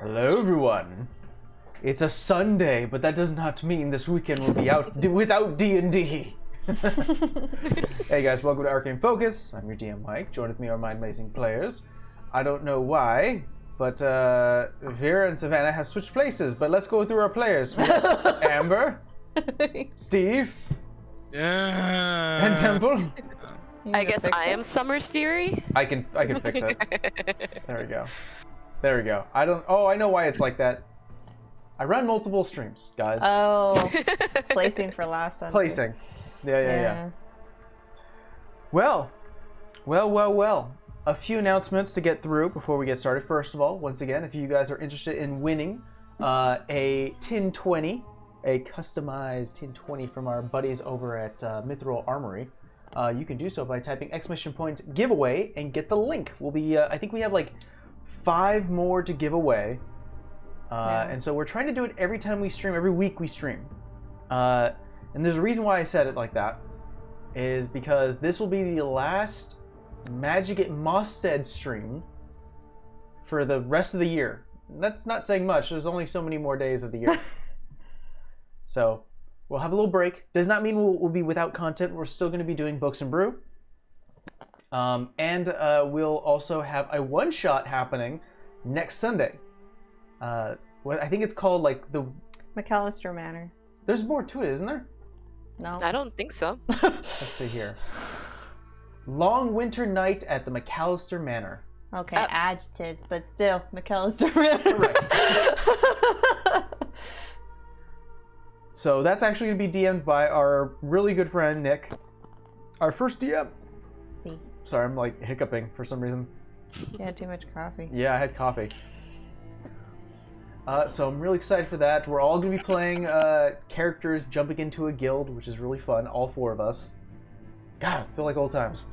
Hello, everyone. It's a Sunday, but that does not mean this weekend will be out without D&D. Hey guys, welcome to Arcane Focus. I'm your DM Mike. Joined with me are my amazing players. I don't know why, but Vera and Savannah have switched places. But let's go through our players. We got Amber, Steve, and Temple. I guess I am Summer's Fury. I can fix it. There we go. There we go. I know why it's like that. I run multiple streams, guys. Oh, placing for last Sunday. Placing. Yeah. Well. A few announcements to get through before we get started. First of all, once again, if you guys are interested in winning a 1020, a customized 1020 from our buddies over at Mithril Armory, you can do so by typing ! giveaway and get the link. We'll be, I think we have like 5 more to give away. And so we're trying to do it every time we stream, every week we stream. And there's a reason why I said it like that, is because this will be the last Magic at Mostead stream for the rest of the year. That's not saying much, there's only so many more days of the year. So we'll have a little break. Does not mean we'll be without content. We're still going to be doing Books and Brew. And we'll also have a one-shot happening next Sunday. What I think it's called like the McAllister Manor. There's more to it, isn't there? No. I don't think so. Let's see here. Long Winter Night at the McAllister Manor. Okay, adjective, but still, McAllister Manor. Right. So that's actually going to be DM'd by our really good friend, Nick. Our first DM. See. Sorry, I'm like hiccuping for some reason. You had too much coffee. Yeah, I had coffee. So I'm really excited for that. We're all going to be playing characters jumping into a guild, which is really fun, all 4 of us. God, I feel like old times.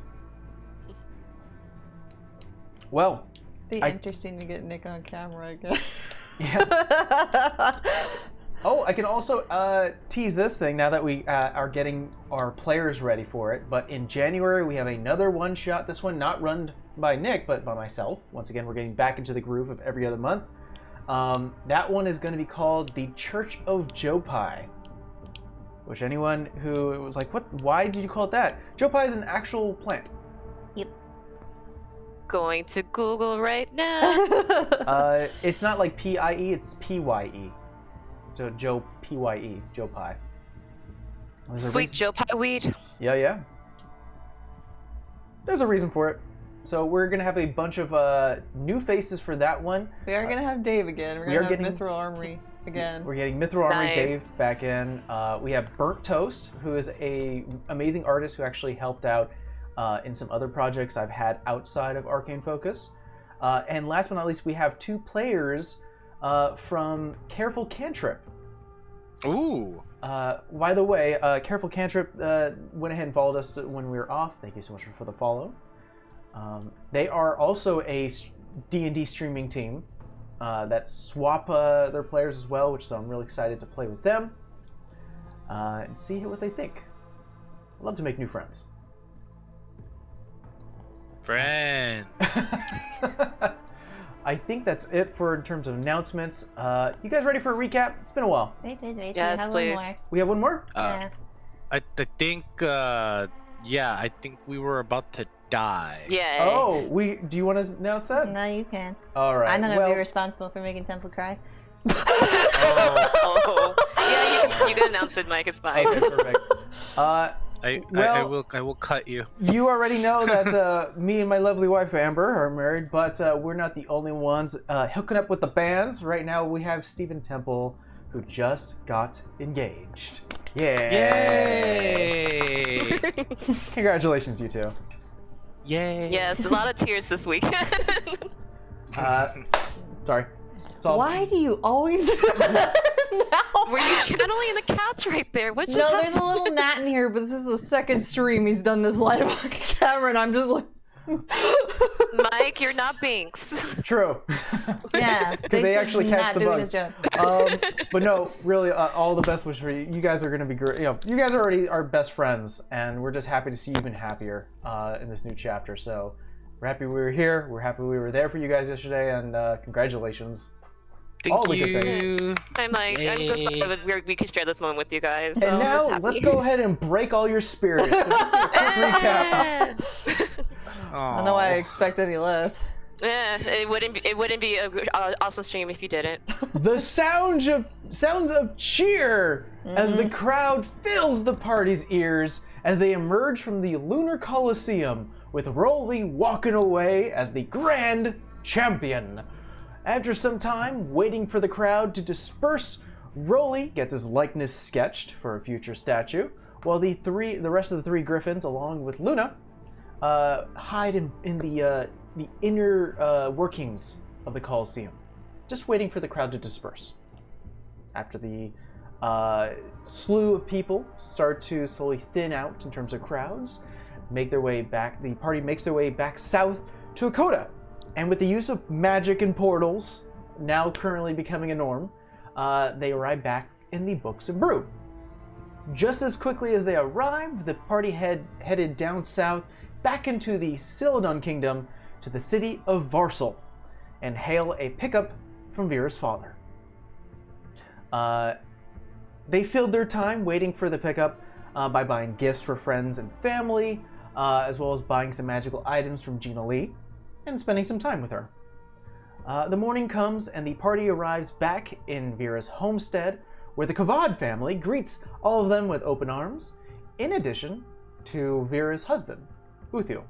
Well. Be interesting to get Nick on camera again. Yeah. Oh, I can also tease this thing now that we are getting our players ready for it. But in January, we have another one-shot. This one not run by Nick, but by myself. Once again, we're getting back into the groove of every other month. That one is going to be called the Church of Jopai. Which anyone who was like, what? Why did you call it that? Jopai is an actual plant. Yep. Going to Google right now. It's not like P-I-E, it's P-Y-E. So Joe P-Y-E, Jopai. Sweet Jopai weed. Yeah. There's a reason for it. So we're going to have a bunch of new faces for that one. We are going to have Dave again. We're going to have Mithril Armory again. We're getting Mithril Armory Nice. Dave back in. We have Burnt Toast, who is a amazing artist who actually helped out in some other projects I've had outside of Arcane Focus. And last but not least, we have 2 players from Careful Cantrip. Ooh. By the way, Careful Cantrip went ahead and followed us when we were off. Thank you so much for the follow. They are also a D&D streaming team that swap their players as well, which so I'm really excited to play with them and see what they think. I love to make new friends. Friend. I think that's it for in terms of announcements. You guys ready for a recap? It's been a while. Wait. Yes, please. We have one more? Yeah. I think I think we were about to die. Yeah. Oh, do you want to announce that? No, you can. All right. I'm not going to be responsible for making Temple cry. Oh. Yeah, you can announce it, Mike. It's fine. Okay, perfect. I will cut you. You already know that me and my lovely wife Amber are married, but we're not the only ones hooking up with the bands. Right now we have Stephen Temple, who just got engaged. Yay! Congratulations, you two. Yay! Yes, a lot of tears this week. Sorry. It's all... Why do you always do that now? Were you channeling the cats right there? What just No, happened? there's a little gnat in here, but this is the second stream he's done this live on camera, and I'm just like... Mike, you're not Binks. True. Yeah, because they actually catch the bugs. But no, really, all the best wishes for you. You guys are going to be great. You know, you guys are already our best friends, and we're just happy to see you even happier in this new chapter. So we're happy we were here. We're happy we were there for you guys yesterday, and congratulations. Thank All the good things. you. I'm like, I'm just Yay. glad that we can share this moment with you guys. So And I'm just now happy. let's go ahead and break all your spirits. So just do a quick recap. I don't know why I expect any less. Yeah, it wouldn't be a awesome stream if you didn't. The sounds of cheer as the crowd fills the party's ears as they emerge from the Lunar Coliseum with Rolly walking away as the grand champion. After some time waiting for the crowd to disperse, Rolly gets his likeness sketched for a future statue, while the rest of the three griffins, along with Luna, hide in the inner workings of the Coliseum, just waiting for the crowd to disperse. After the slew of people start to slowly thin out in terms of crowds, make their way back. The party makes their way back south to Akota, and with the use of magic and portals, now currently becoming a norm, they arrive back in the Books of Brew. Just as quickly as they arrived, the party headed down south, back into the Celadon Kingdom, to the city of Varsal, and hail a pickup from Vera's father. They filled their time waiting for the pickup by buying gifts for friends and family, as well as buying some magical items from Gina Lee, and spending some time with her. The morning comes and the party arrives back in Vera's homestead, where the Kavad family greets all of them with open arms, in addition to Vera's husband, Uthiel.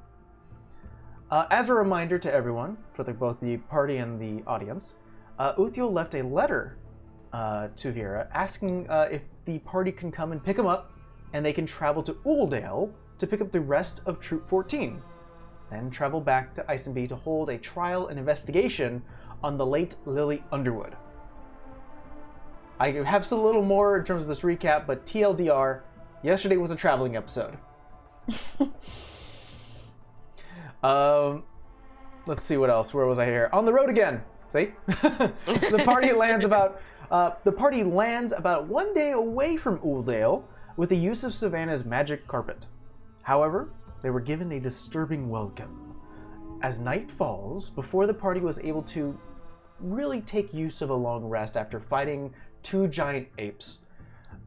As a reminder to everyone, for both the party and the audience, Uthiel left a letter to Vera asking if the party can come and pick him up, and they can travel to Uldale to pick up the rest of Troop 14, then travel back to Isenby to hold a trial and investigation on the late Lily Underwood. I have a little more in terms of this recap, but TLDR, yesterday was a traveling episode. Let's see what else. Where was I here? On the road again. See? The party lands about 1 day away from Uldale with the use of Savannah's magic carpet. However, they were given a disturbing welcome. As night falls, before the party was able to really take use of a long rest after fighting two giant apes,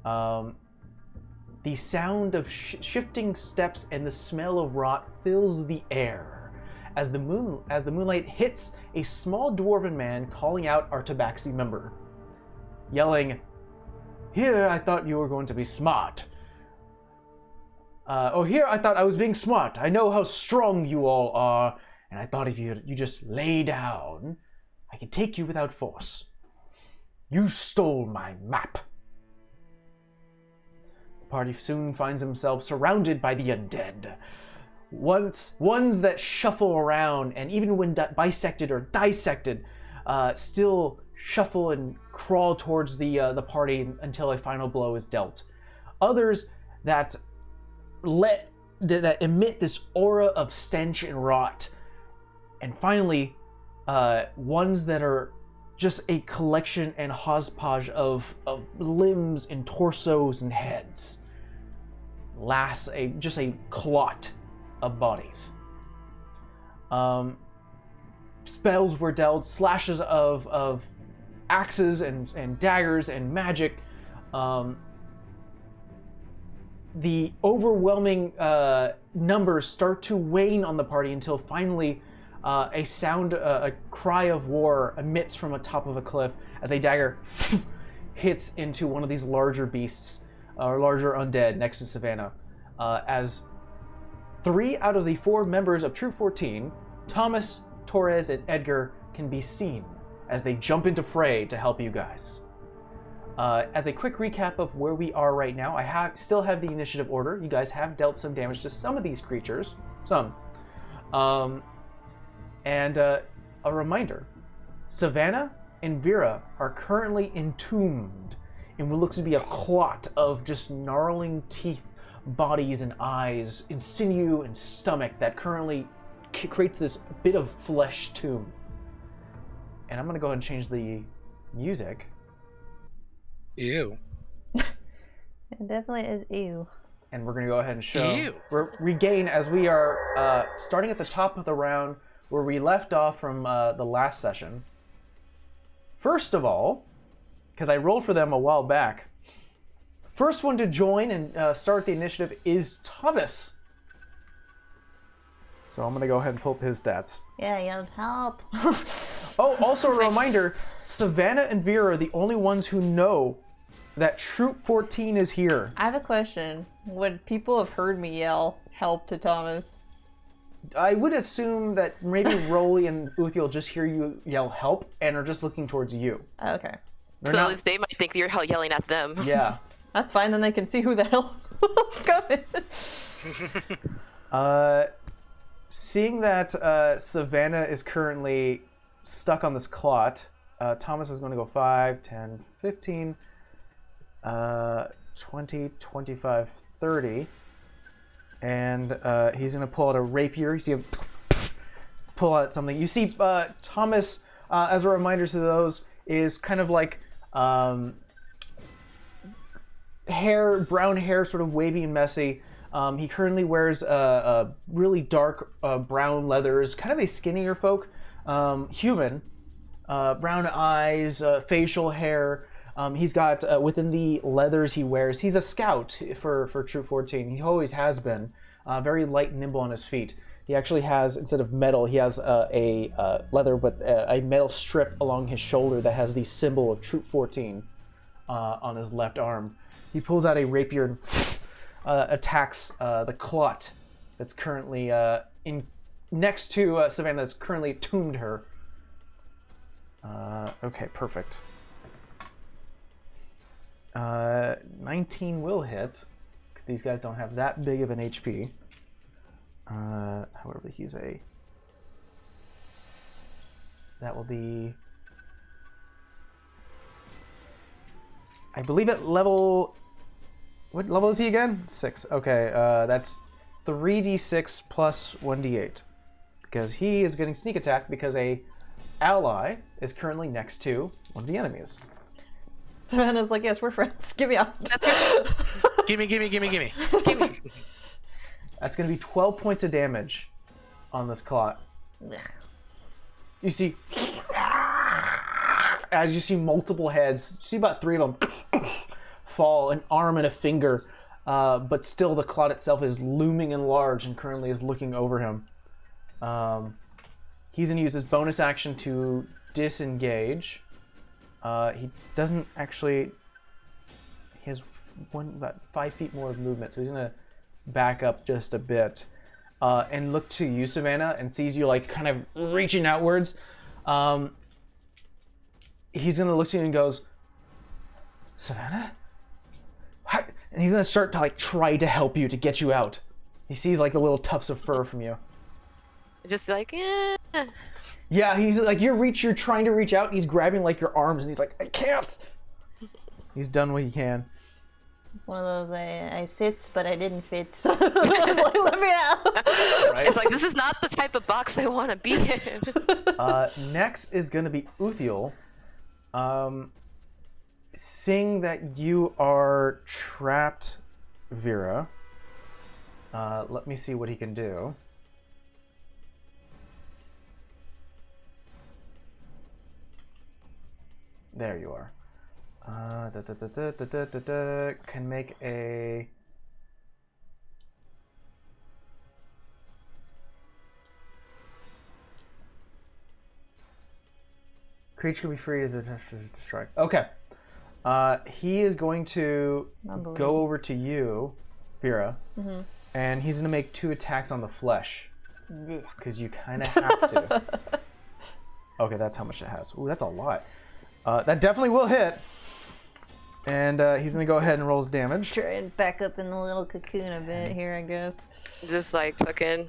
the sound of shifting steps and the smell of rot fills the air as the moonlight hits a small dwarven man calling out our Tabaxi member, yelling, "Here I thought you were going to be smart. Here I thought I was being smart. I know how strong you all are, and I thought if you just lay down, I could take you without force. You stole my map." The party soon finds themselves surrounded by the undead. Ones that shuffle around, and even when bisected or dissected, still shuffle and crawl towards the party until a final blow is dealt. Others that emit this aura of stench and rot. And finally, ones that are just a collection and hodgepodge of limbs and torsos and heads. Last, just a clot of bodies. Spells were dealt, slashes of axes and daggers and magic. The overwhelming numbers start to wane on the party until finally a cry of war emits from atop of a cliff as a dagger hits into one of these larger beasts, or larger undead next to Savannah. As 3 out of the 4 members of Troop 14, Thomas, Torres, and Edgar, can be seen as they jump into fray to help you guys. As a quick recap of where we are right now, I still have the initiative order. You guys have dealt some damage to some of these creatures. Some. And a reminder, Savannah and Vera are currently entombed in what looks to be a clot of just gnarling teeth, bodies, and eyes, and sinew and stomach that currently creates this bit of flesh tomb. And I'm going to go ahead and change the music. Ew. It definitely is ew. And we're going to go ahead and show. Ew. Regain as we are starting at the top of the round where we left off from the last session. First of all, because I rolled for them a while back, first one to join and start the initiative is Thomas. So I'm going to go ahead and pull up his stats. Yeah, yelled help. Oh, also a reminder, Savannah and Vera are the only ones who know that Troop 14 is here. I have a question. Would people have heard me yell help to Thomas? I would assume that maybe Rolly and Uthiel just hear you yell help and are just looking towards you. Okay. They're So not- at least they might think you're yelling at them. Yeah. That's fine, then they can see who the hell is coming. Seeing that Savannah is currently stuck on this clot, Thomas is going to go 5, 10, 15, 20, 25, 30. And he's going to pull out a rapier. You see him pull out something. You see Thomas, as a reminder to those, is kind of like hair, brown hair, sort of wavy and messy. He currently wears a really dark brown leathers, kind of a skinnier folk, human, brown eyes, facial hair. He's got, within the leathers he wears, he's a scout for Troop 14. He always has been. Very light and nimble on his feet. He actually has, instead of metal, he has a leather, but a metal strip along his shoulder that has the symbol of Troop 14 on his left arm. He pulls out a rapier and attacks the clot that's currently next to Savannah, that's currently tombed her. Okay, perfect. 19 will hit, because these guys don't have that big of an HP. However, he's a... That will be... I believe at level... What level is he again? 6. Okay, that's 3d6 plus 1d8. Because he is getting sneak attacked because a ally is currently next to one of the enemies. Savannah's like, yes, we're friends. Give me up. Gimme. That's going to be 12 points of damage on this clot. You see, as you see multiple heads, you see about 3 of them fall, an arm and a finger, but still the clot itself is looming and large and currently is looking over him. He's going to use his bonus action to disengage. He doesn't actually... He has about 5 feet more of movement, so he's going to back up just a bit and look to you, Savannah, and sees you like kind of reaching outwards. He's going to look to you and goes, Savannah? What? And he's going to start to like try to help you, to get you out. He sees like the little tufts of fur from you. Just like, eh. Yeah, he's like, you're trying to reach out, and he's grabbing like your arms, and he's like, I can't. He's done what he can. One of those, I sits, but I didn't fit. So I was like, let me out. Right? It's like, this is not the type of box I want to be in. Next is going to be Uthiel. Seeing that you are trapped, Vera, let me see what he can do. There you are. Can make a... Creature can be free to strike. Okay. He is going to go over to you, Vera, and he's going to make 2 attacks on the flesh. Because you kind of have to. Okay, that's how much it has. Ooh, that's a lot. That definitely will hit. And he's going to go ahead and roll his damage. Try and back up in the little cocoon a bit here, I guess. Just like fucking...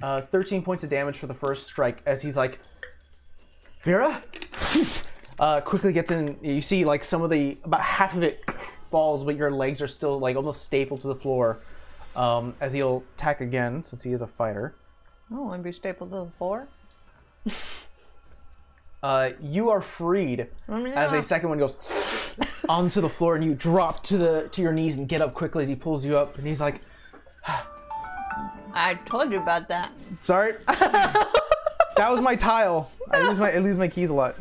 13 points of damage for the first strike as he's like, Vera? Quickly gets in. You see like about half of it falls, but your legs are still like almost stapled to the floor as he'll attack again since he is a fighter. Oh, and be stapled to the floor? You are freed as a second one goes onto the floor, and you drop to your knees and get up quickly as he pulls you up, and he's like, I told you about that. sorry. That was my tile. I lose my keys a lot.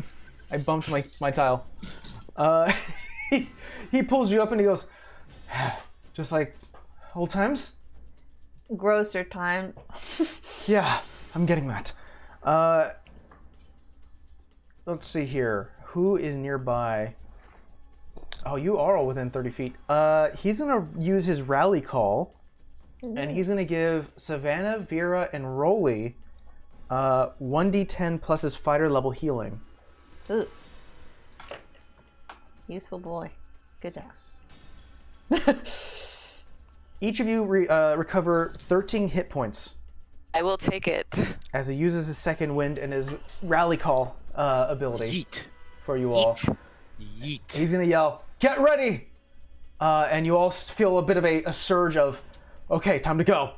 I bumped my tile. He pulls you up and he goes, just like old times? Grosser time. Yeah, I'm getting that. Let's see here. Who is nearby? Oh, you are all within 30 feet. He's gonna use his rally call, and he's gonna give Savannah, Vera, and Rolly 1d10 plus his fighter level healing. Ooh. Useful boy. Good job. Each of you recover 13 hit points I will take it. as he uses his second wind and his rally call ability Yeet. for you all. Yeet. He's gonna yell, "Get ready!" And you all feel a bit of a surge of, "Okay, time to go!"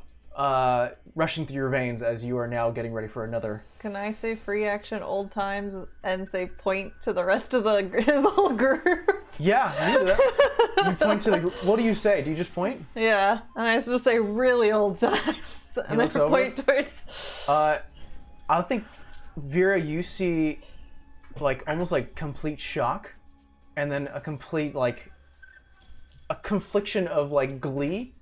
Rushing through your veins as you are now getting ready for another. Can I say free action old times and say point to the rest of his whole group? Yeah, you can do that. You point to the. What do you say? Do you just point? Yeah, and I just say really old times, and looks then over. point towards. I think Vera, you see, like almost like complete shock, and then a complete like a confliction of like glee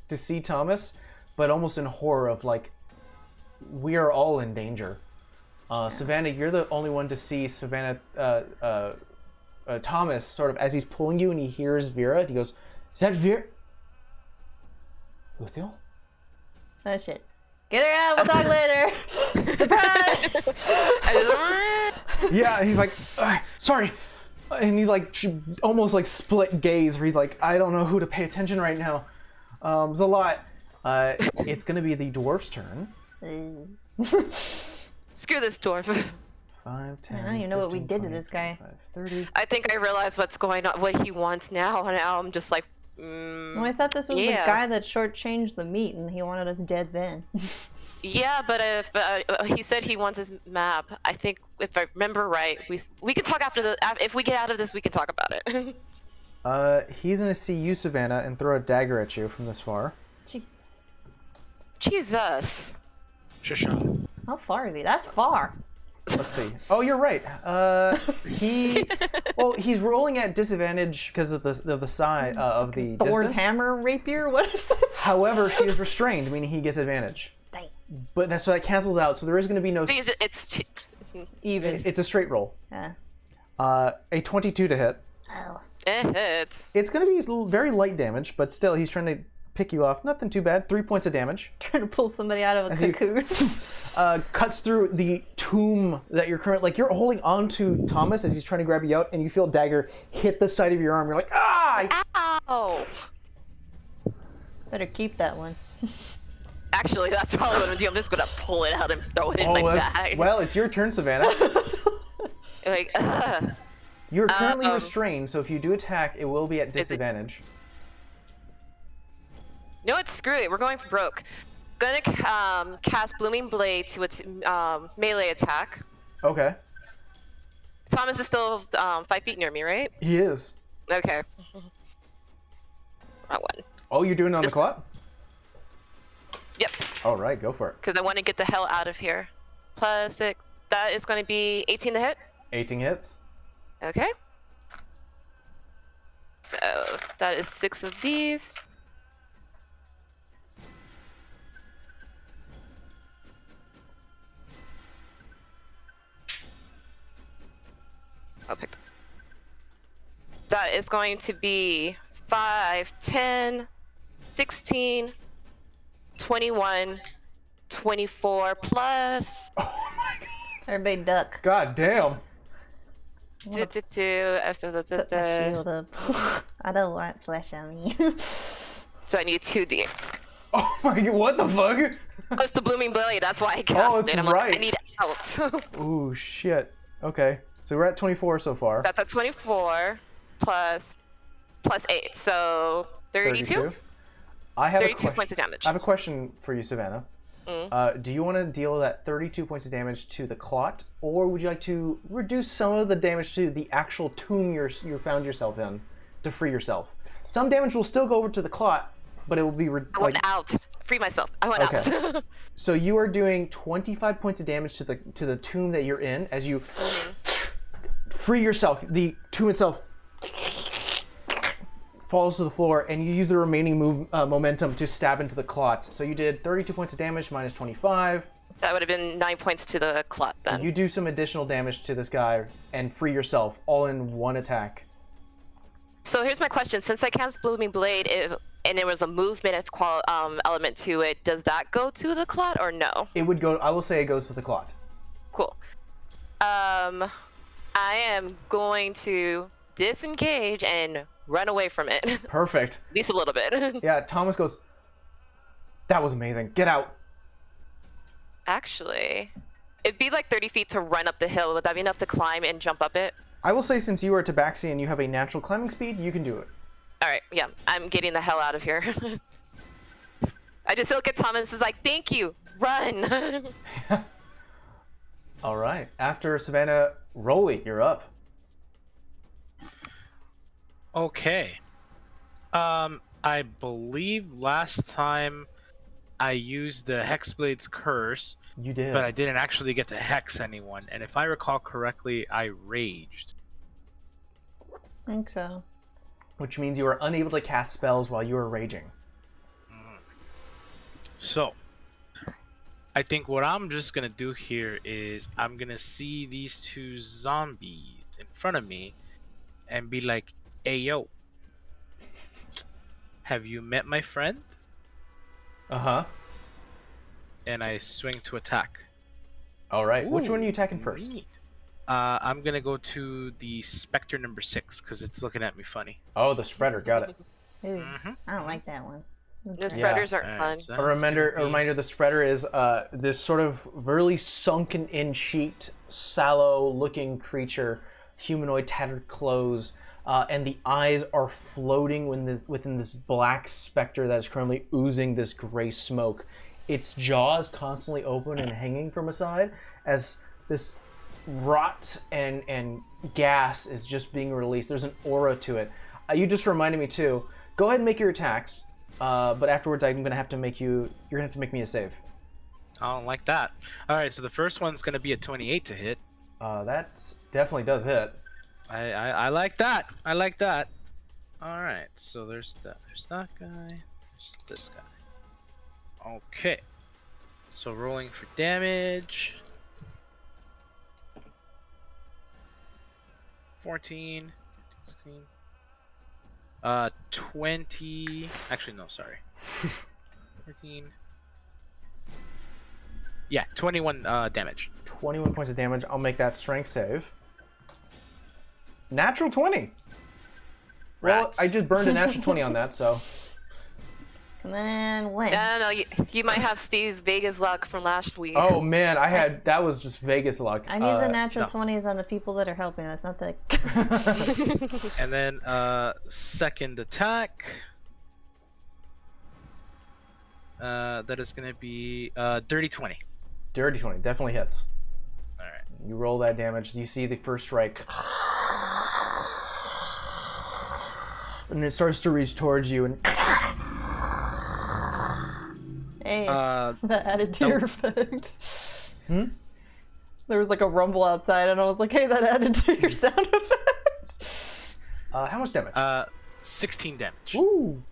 to see Thomas, but almost in horror of like we are all in danger. Savannah, you're the only one to see Thomas sort of as he's pulling you, and he hears Vera. He goes, "Is that Vera? Luthiel?" Oh shit. Get her out, we'll talk later! Surprise! Yeah, and he's like, sorry. And he's like, almost like split gaze, where he's like, I don't know who to pay attention right now. There's a lot. It's gonna be the dwarf's turn. Screw this dwarf. 5, 10, Now you know what we 15, did to 20, this guy. 25, 30. I think I realize what's going on, what he wants now, and now I'm just like, Well, I thought this was the Yeah. guy that shortchanged the meat and he wanted us dead then. yeah, but if he said he wants his map, I think if I remember right, we can talk after if we get out of this, we can talk about it. He's gonna see you, Savannah, and throw a dagger at you from this far. Jesus. Jesus. Shasha. How far is he? That's far. Let's see. Oh, you're right. He's rolling at disadvantage because of the size of the Thor's distance. hammer rapier? What is this? However, she is restrained, meaning he gets advantage. Dang. But so that cancels out. So there is going to be no. It's Even. It's a straight roll. Yeah. A 22 to hit. Oh. it hits. It's going to be very light damage, but still, he's trying to pick you off. Nothing too bad. 3 points of damage. Trying to pull somebody out of a As he- cocoon. Cuts through the tomb that you're currently, like, you're holding on to Thomas as he's trying to grab you out, and you feel a dagger hit the side of your arm. You're like, ah! Ow! Better keep that one. Actually, that's probably what I'm doing. I'm just gonna pull it out and throw it in my bag. Well, it's your turn, Savannah. Like, You're currently restrained, so if you do attack, it will be at disadvantage. no, it's screw it. We're going for broke. Gonna cast Blooming Blade to its melee attack. Okay. Thomas is still 5 feet near me, right? He is. Okay. That one. Oh, you're doing it on the Just- clock? Yep. All right, go for it. Because I want to get the hell out of here. Plus 6. That is going to be 18 to hit. 18 hits. Okay. So that is 6 of these. I'll pick. That is going to be 5, 10, 16, 21, 24 plus. Oh my god. Everybody duck. God damn. Put my shield up. I don't want flesh on me. So I need 2d8s. Oh my god, what the fuck? Oh, it's the Blooming Blade, that's why I cast it's it. I'm right. like, I need out. Ooh, shit. Okay, so we're at 24 so far. That's a 24 plus 8, so 32? I have 32 a question. points of damage. I have a question for you, Savannah. Do you want to deal that 32 points of damage to the clot, or would you like to reduce some of the damage to the actual tomb you found yourself in to free yourself? Some damage will still go over to the clot, but it will be I went out. Free myself. I went out. So you are doing 25 points of damage to the tomb that you're in as you free yourself. The tomb itself falls to the floor, and you use the remaining momentum to stab into the clots. So you did 32 points of damage minus 25. That would have been 9 points to the clot then. So you do some additional damage to this guy and free yourself all in one attack. So here's my question: since I cast Blooming Blade, and there was a movement element to it, does that go to the clot or no? It would go. I will say it goes to the clot. Cool. I am going to disengage and run away from it. Perfect. At least a little bit. Yeah, Thomas goes, that was amazing. Get out. Actually, it'd be like 30 feet to run up the hill. Would that be enough to climb and jump up it? I will say since you are Tabaxi and you have a natural climbing speed, you can do it. All right, yeah, I'm getting the hell out of here. I just look at Thomas and is like, thank you, run. All right. After Savannah, Rolly, you're up. Okay. I believe last time I used the Hexblade's curse, You did. but I didn't actually get to hex anyone. And if I recall correctly, I raged. I think so. Which means you are unable to cast spells while you are raging. So, I think what I'm just gonna do here is I'm gonna see these two zombies in front of me and be like, hey yo, have you met my friend? Uh-huh. And I swing to attack. All right. Which Ooh, one are you attacking first? neat. I'm gonna go to the Spectre number 6 because it's looking at me funny. Oh, the spreader. Got it. Ooh, I don't like that one. The spreaders aren't Alright, fun. so A that's reminder, gonna be- the spreader is this sort of really sunken in cheeked, sallow looking creature, humanoid, tattered clothes, and the eyes are floating within this black specter that is currently oozing this gray smoke. Its jaw is constantly open and hanging from a side as this rot and gas is just being released. There's an aura to it. You just reminded me too. Go ahead and make your attacks. But afterwards, I'm gonna have to make you. You're gonna have to make me a save. I don't like that. All right, so the first one's gonna be a 28 to hit. That definitely does hit. I like that. I like that. All right, so there's that guy. There's this guy. Okay. So rolling for damage. 14, 16. 20. Actually, no, sorry. 14. Yeah, 21 damage. 21 points of damage. I'll make that strength save. Natural 20. Well, Rats. I just burned a natural 20 on that, so. Come on, win. No, you might have Steve's Vegas luck from last week. Oh man, that was just Vegas luck. I need the natural no. 20s on the people that are helping us, not the. And then second attack. That is gonna be dirty 20. Dirty 20 definitely hits. All right. You roll that damage. You see the first strike. And it starts to reach towards you, and Hey, Uh, that added to your effect. There was like a rumble outside, and I was like, hey, that added to your sound effect. how much damage? 16 damage. Ooh.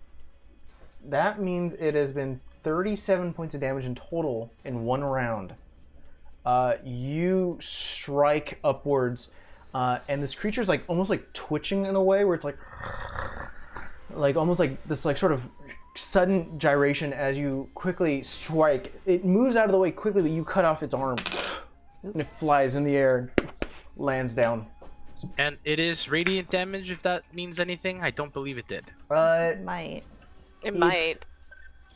That means it has been 37 points of damage in total in one round. You strike upwards, and this creature's like almost like twitching in a way where it's like almost like this like sort of sudden gyration as you quickly strike. It moves out of the way quickly, but you cut off its arm, and it flies in the air and lands down. And it is radiant damage, if that means anything. I don't believe it did. Might. It might.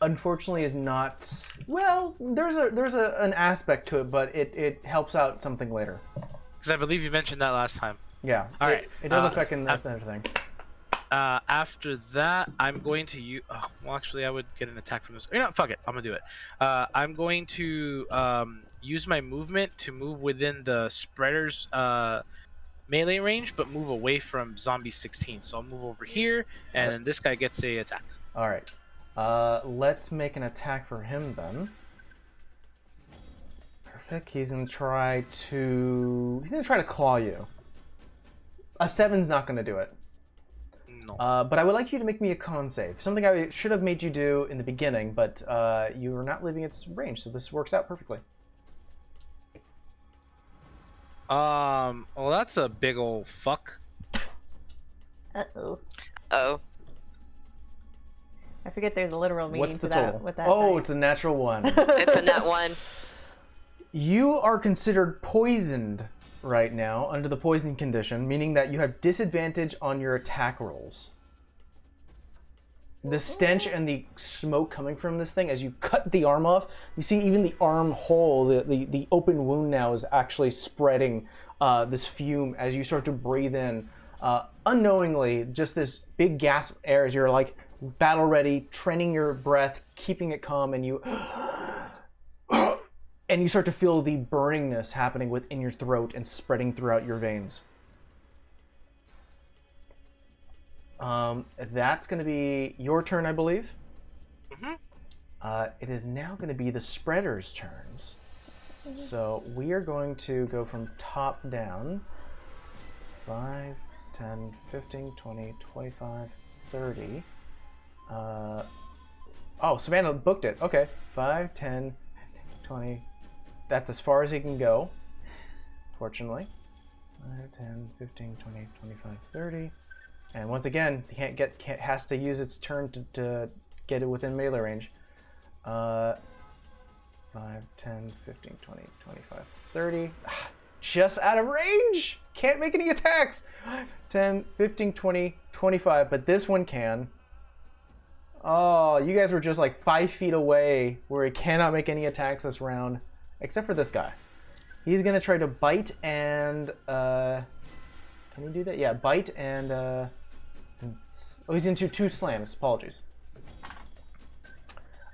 Unfortunately is not well. There's an aspect to it, but it helps out something later. Because I believe you mentioned that last time. Yeah. All right. It does affect everything. After that, I'm going to use. Oh, well, actually, I would get an attack from this. You know, fuck it. I'm gonna do it. I'm going to use my movement to move within the spreader's melee range, but move away from zombie 16. So I'll move over here, and then this guy gets a attack. All right. Let's make an attack for him then. Perfect. He's gonna try to claw you. A 7's not gonna do it. No. But I would like you to make me a con save. Something I should have made you do in the beginning, but you are not leaving its range, so this works out perfectly. Well, that's a big old fuck. Uh-oh. Oh. I forget there's a literal meaning What's the to total? that. With that Oh, dice. it's a natural 1. It's a net 1. You are considered poisoned right now under the poison condition, meaning that you have disadvantage on your attack rolls. The stench and the smoke coming from this thing, as you cut the arm off, you see even the arm hole, the open wound now is actually spreading this fume as you start to breathe in. Unknowingly, just this big gasp of air as you're like battle ready, training your breath, keeping it calm, and you start to feel the burningness happening within your throat and spreading throughout your veins. That's going to be your turn, I believe. Mm-hmm. It is now going to be the spreaders' turns. So we are going to go from top down. 5, 10, 15, 20, 25, 30. Oh, Savannah booked it. Okay. 5, 10, 20. That's as far as he can go, fortunately. 5, 10, 15, 20, 25, 30. And once again, has to use its turn to get it within melee range. 5, 10, 15, 20, 25, 30. Just out of range! Can't make any attacks! 5, 10, 15, 20, 25. But this one can. Oh, you guys were just like 5 feet away where he cannot make any attacks this round. Except for this guy. He's going to try to bite and... can he do that? Yeah, bite and... oh, he's into 2 slams. Apologies.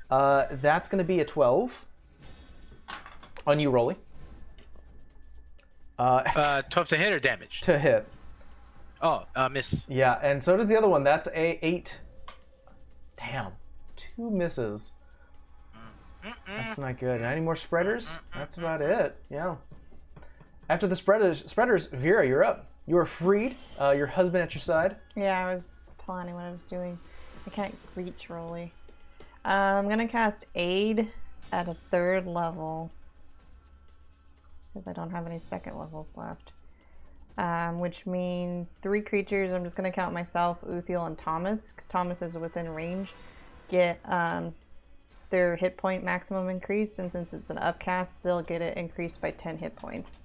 That's going to be a 12. On you, Rolly. 12 to hit or damage? To hit. Oh, miss. Yeah, and so does the other one. That's a 8. Damn. 2 misses. That's not good. Any more spreaders? That's about it. Yeah. After the spreaders, Vera, you're up. You are freed. Your husband at your side. Yeah, I was planning what I was doing. I can't reach Rolly. I'm gonna cast Aid at a 3rd level because I don't have any 2nd levels left. Which means 3 creatures. I'm just gonna count myself, Uthiel, and Thomas because Thomas is within range. Get their hit point maximum increase, and since it's an upcast, they'll get it increased by 10 hit points.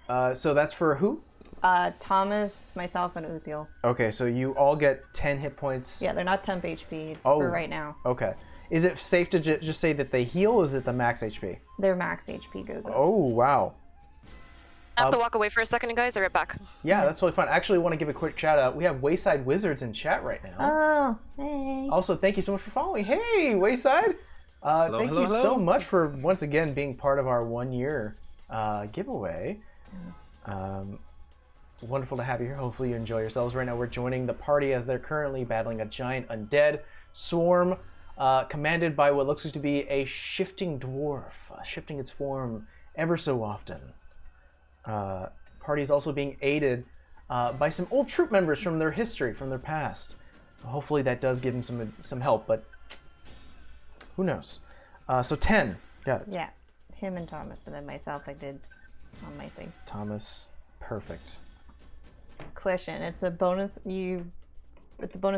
So that's for who? Thomas, myself, and Uthiel. Okay, so you all get 10 hit points. Yeah, they're not temp HP. It's Oh. for right now. Okay. Is it safe to just say that they heal, or is it the max HP? Their max HP goes up. Oh, wow. I have to walk away for a second, guys. I'll be right back. Yeah, that's totally fine. Actually, I want to give a quick shout out. We have Wayside Wizards in chat right now. Oh, hey. Also, thank you so much for following. Hey, Wayside! Thank you so much for once again being part of our 1-year giveaway. Wonderful to have you here. Hopefully you enjoy yourselves. Right now we're joining the party as they're currently battling a giant undead swarm commanded by what looks to be a shifting dwarf, shifting its form ever so often. Party is also being aided by some old troop members from their history, from their past. So hopefully that does give them some help, but who knows? So 10. Got it. Yeah, him and Thomas, and then myself I did on my thing. Thomas, perfect. Question, it's a bonus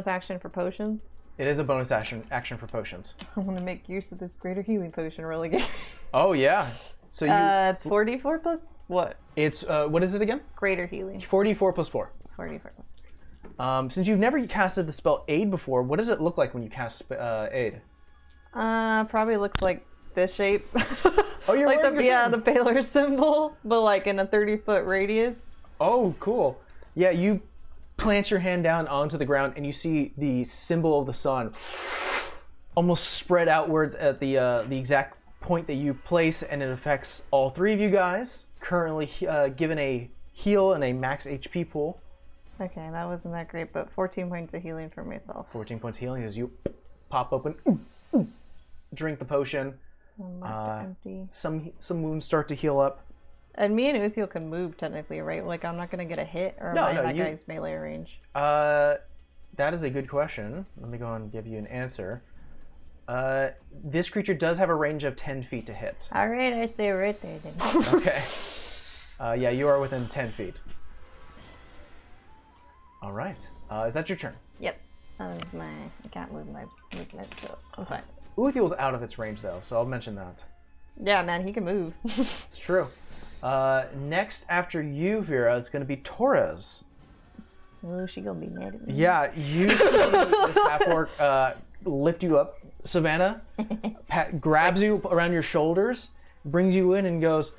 action for potions? It is a bonus action for potions. I want to make use of this greater healing potion really good. Oh yeah. So you It's 4d4 plus what? it's what is it again? Greater healing. 4d4 plus 4. 4d4 plus. Since you've never casted the spell Aid before, what does it look like when you cast Aid? Probably looks like this shape. Oh, you're like wearing your the thing. Baylor symbol, but like in a 30-foot radius. Oh, cool. Yeah, you plant your hand down onto the ground and you see the symbol of the sun almost spread outwards at the exact point that you place, and it affects all 3 of you guys. Currently given a heal and a max HP pool. Okay, that wasn't that great, but 14 points of healing for myself. 14 points healing as you pop open, drink the potion. One mark to empty. Some wounds start to heal up. And me and Uthiel can move technically, right? Like I'm not gonna get a hit, or am I in that guy's melee range? That is a good question. Let me go and give you an answer. This creature does have a range of 10 feet to hit. All right, I stay right there then. Okay. Yeah, you are within 10 feet. All right. Is that your turn? Yep. That was I can't move my movement, so I'm fine. Uthiel's out of its range, though, so I'll mention that. Yeah, man, he can move. It's true. Next after you, Vera, is going to be Torres. Oh, she gonna be mad at me. Yeah, you see this half-orc lift you up. Savannah grabs you around your shoulders, brings you in, and goes,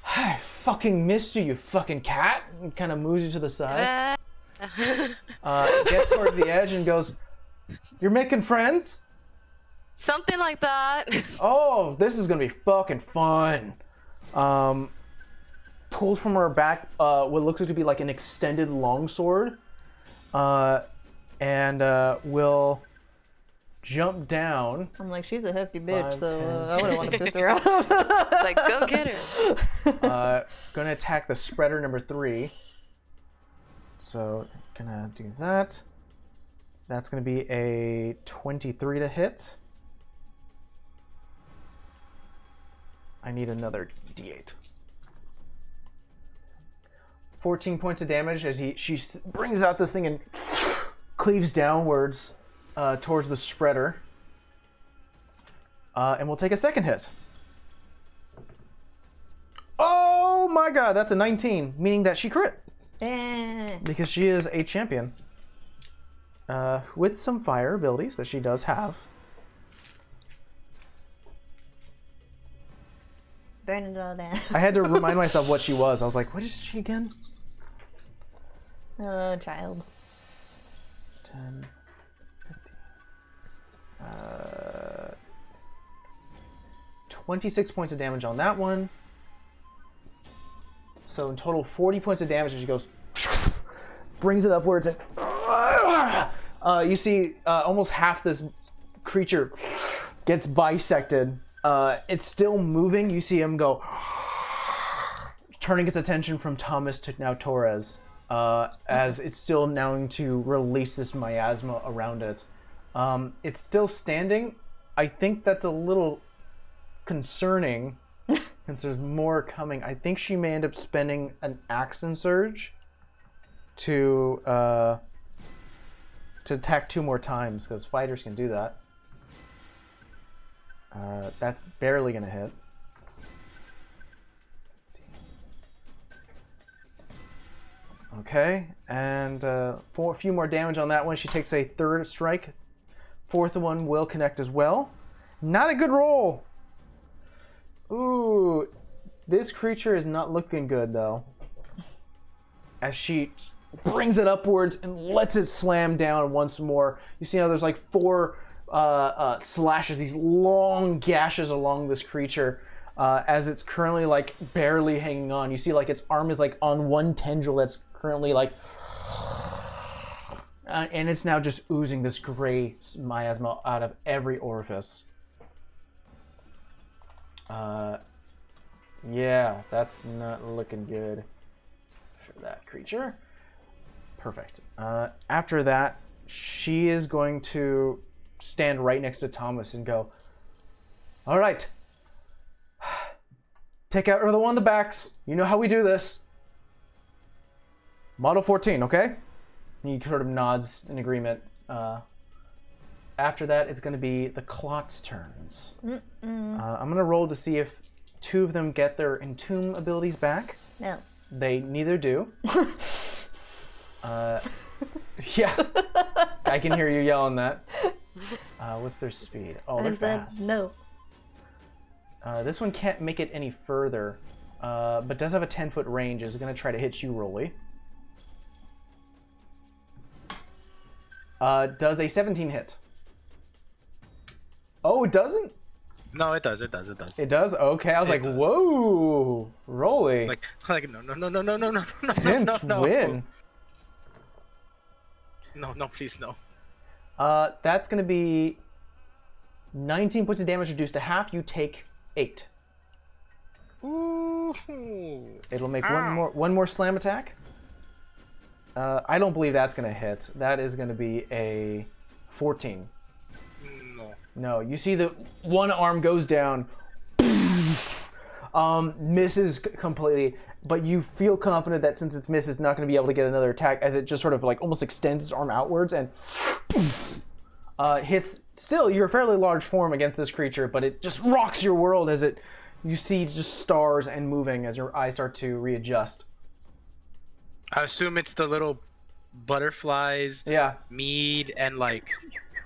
I fucking missed you, you fucking cat, and kind of moves you to the side. Gets towards the edge and goes, you're making friends? Something like that. Oh, this is gonna be fucking fun. Pulls from her back what looks like to be like an extended longsword, and will jump down. I'm like, she's a hefty bitch, 5, so 10. I wouldn't want to piss her off. It's like, go get her. Gonna attack the spreader number 3. So gonna do that. That's gonna be a 23 to hit. I need another d8. 14 points of damage as she brings out this thing and cleaves downwards towards the spreader. And we'll take a second hit. Oh my god, that's a 19, meaning that she crit. Because she is a champion. With some fire abilities that she does have. Burn it all down. I had to remind myself what she was. I was like, what is she again? Oh, child. 10, 15. 26 points of damage on that one. So in total, 40 points of damage as she goes, brings it upwards, and you see almost half this creature gets bisected. It's still moving. You see him go, turning its attention from Thomas to now Torres, as it's still now to release this miasma around it. It's still standing. I think that's a little concerning, since there's more coming. I think she may end up spending an action surge to attack 2 more times, because fighters can do that. That's barely gonna hit. Okay, and for a few more damage on that one, she takes a 3rd strike. 4th one will connect as well. Not a good roll. Ooh, this creature is not looking good though. As she brings it upwards and lets it slam down once more. You see how there's like 4 slashes, these long gashes along this creature, as it's currently like barely hanging on. You see like its arm is like on one tendril that's currently like, and it's now just oozing this gray miasma out of every orifice. Yeah, that's not looking good for that creature. Perfect. After that, she is going to stand right next to Thomas and go, all right, take out the one in the backs. You know how we do this. Model 14, okay? He sort of nods in agreement. After that, it's going to be the Clot's turns. I'm going to roll to see if 2 of them get their Entomb abilities back. No. They neither do. Yeah, I can hear you yelling that. What's their speed? Oh, they're fast. No. This one can't make it any further, but does have a 10-foot range. Is going to try to hit you, Rolly. Does a 17 hit? Oh, it doesn't? No, it does. It does. It does. It does? Okay, I was like, does. whoa, Rolly. Like no. Since when? No, please, no. That's going to be 19 points of damage reduced to half. You take 8. Ooh. It'll make one more slam attack. I don't believe that's going to hit. That is going to be a 14. No. No, you see the one arm goes down, misses completely, but you feel confident that since it's missed, it's not going to be able to get another attack as it just sort of like almost extends its arm outwards and hits still your fairly large form against this creature, but it just rocks your world as you see just stars and moving as your eyes start to readjust. I assume it's the little butterflies, Yeah. mead, and like,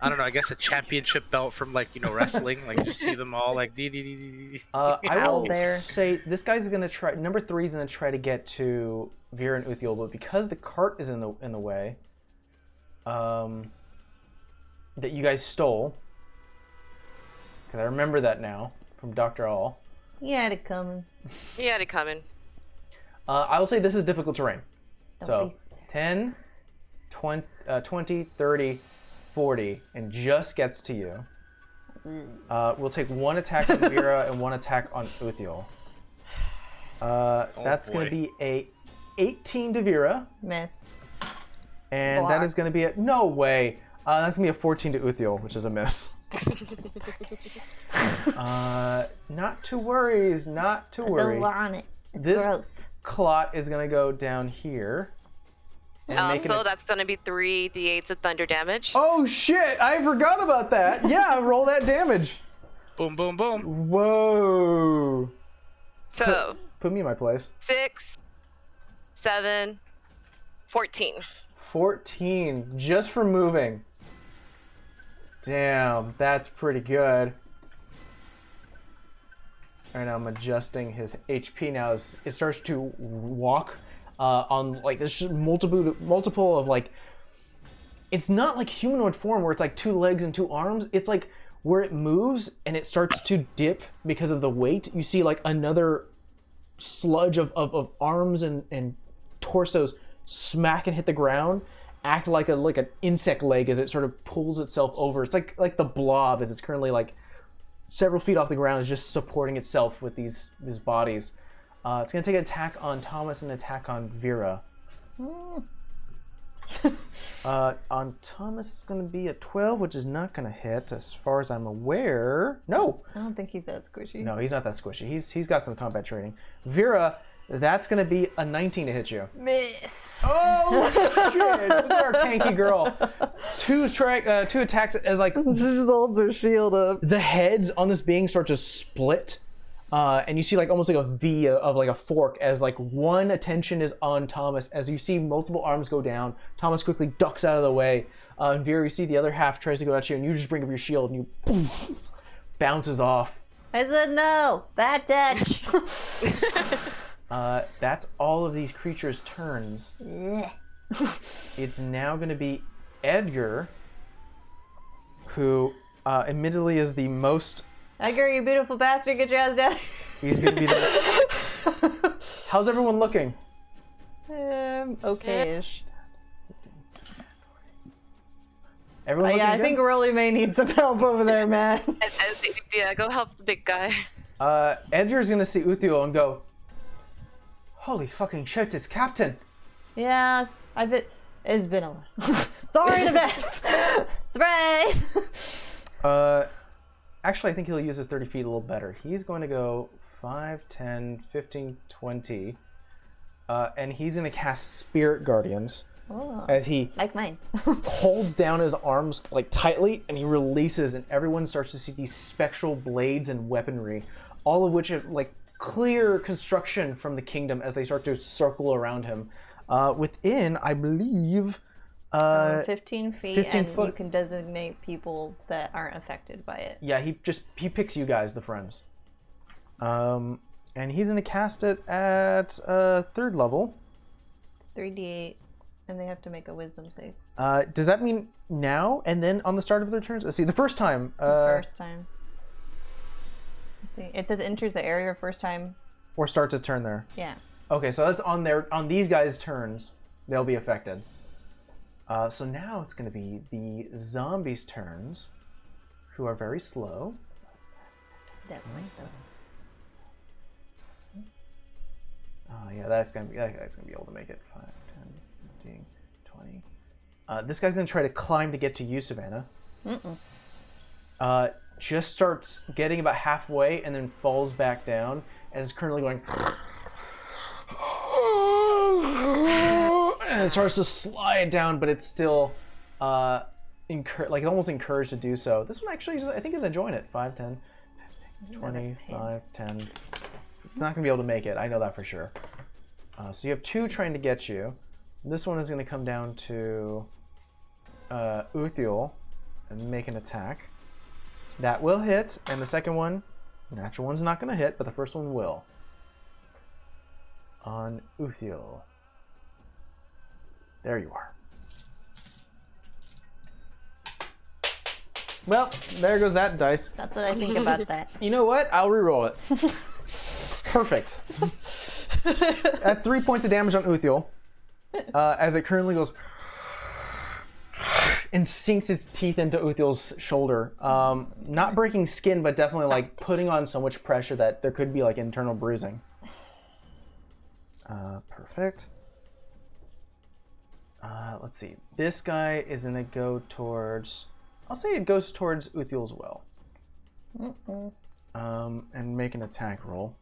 I don't know, I guess a championship belt from like, wrestling. Like, you see them all like, dee. I will there. say this guy's going to try, number 3 is going to try to get to Vera and Uthiel, but because the cart is in the way, that you guys stole, because I remember that now from Dr. All. He had it coming. He had it coming. I will say this is difficult terrain. So be sad. 10, 20, 30, 40, and just gets to you. We'll take one attack on Vera and one attack on Uthiel. That's going to be a 18 to Vera, Miss. and that is going to be a no way. That's going to be a 14 to Uthiel, which is a miss. Not to worry. Don't want it. It's This gross. clot is going to go down here. And So that's gonna be 3 d8s of thunder damage. Oh shit! I forgot about that. Yeah, roll that damage. Boom, boom, boom. Whoa. So Put me in my place. 6, 7, 14. 14 just for moving. Damn, that's pretty good. Alright, now I'm adjusting his HP now as it starts to walk on like there's just multiple of like, it's not like humanoid form where it's like 2 legs and 2 arms. It's like where it moves and it starts to dip because of the weight. You see like another sludge of arms and torsos smack and hit the ground, act like an insect leg as it sort of pulls itself over. It's like the blob as it's currently like several feet off the ground is just supporting itself with these bodies. It's going to take an attack on Thomas and an attack on Vera. On Thomas, it's going to be a 12, which is not going to hit as far as I'm aware. No. I don't think he's that squishy. No, he's not that squishy. He's got some combat training. Vera, that's going to be a 19 to hit you. Miss. Oh, shit. Look at our tanky girl. Two attacks as like She just holds her shield up. the heads on this being start to split. And you see like almost like a V of like a fork as like one attention is on Thomas as you see multiple arms go down. Thomas quickly ducks out of the way. And Vera, you see the other half tries to go at you and you just bring up your shield and you poof, bounces off. I said no. Bad touch. That's all of these creatures' turns. Yeah. It's now going to be Edgar, who admittedly is the most... Edgar, you beautiful bastard, get your ass down. He's going to be the... How's everyone looking? Okay-ish. Everyone's looking I good? think Rolly may need some help over there, man. Yeah, go help the big guy. Edgar's going to see Uthiel and go, holy fucking shit, it's Captain. Yeah, it's been a while. Sorry in advance. Spray. Actually, I think he'll use his 30 feet a little better. He's going to go 5, 10, 15, 20. And he's going to cast Spirit Guardians as he Like mine. holds down his arms like tightly and he releases and everyone starts to see these spectral blades and weaponry, all of which are like clear construction from the kingdom as they start to circle around him. Within, I believe... 15 feet, 15 and foot. you can designate people that aren't affected by it. Yeah, he picks you guys, the friends. And he's gonna cast it at 3rd level. 3d8, and they have to make a wisdom save. Does that mean now and then on the start of their turns? Let's see, the first time. First time. Let's see. It says enters the area first time. Or starts a turn there. Yeah. Okay, so that's on these guys' turns. They'll be affected. So now it's going to be the zombies' turns, who are very slow. Definitely. Oh yeah, that guy's gonna be able to make it. 5, 10, 15, 20. This guy's gonna try to climb to get to you, Savannah. Just starts getting about halfway and then falls back down and is currently going. And it starts to slide down, but it's still almost encouraged to do so. This one actually, I think, is enjoying it. 5, 10, 25, 10. It's not going to be able to make it. I know that for sure. So you have 2 trying to get you. This one is going to come down to Uthiel and make an attack. That will hit, and the second one, the natural one's not going to hit, but the first one will. On Uthiel. There you are. Well, there goes that dice. That's what I think about that. You know what? I'll reroll it. Perfect. At 3 points of damage on Uthiel, as it currently goes and sinks its teeth into Uthiel's shoulder. Not breaking skin, but definitely like putting on so much pressure that there could be like internal bruising. Perfect. Let's see. This guy is gonna go towards. I'll say it goes towards Uthiel as well. And make an attack roll.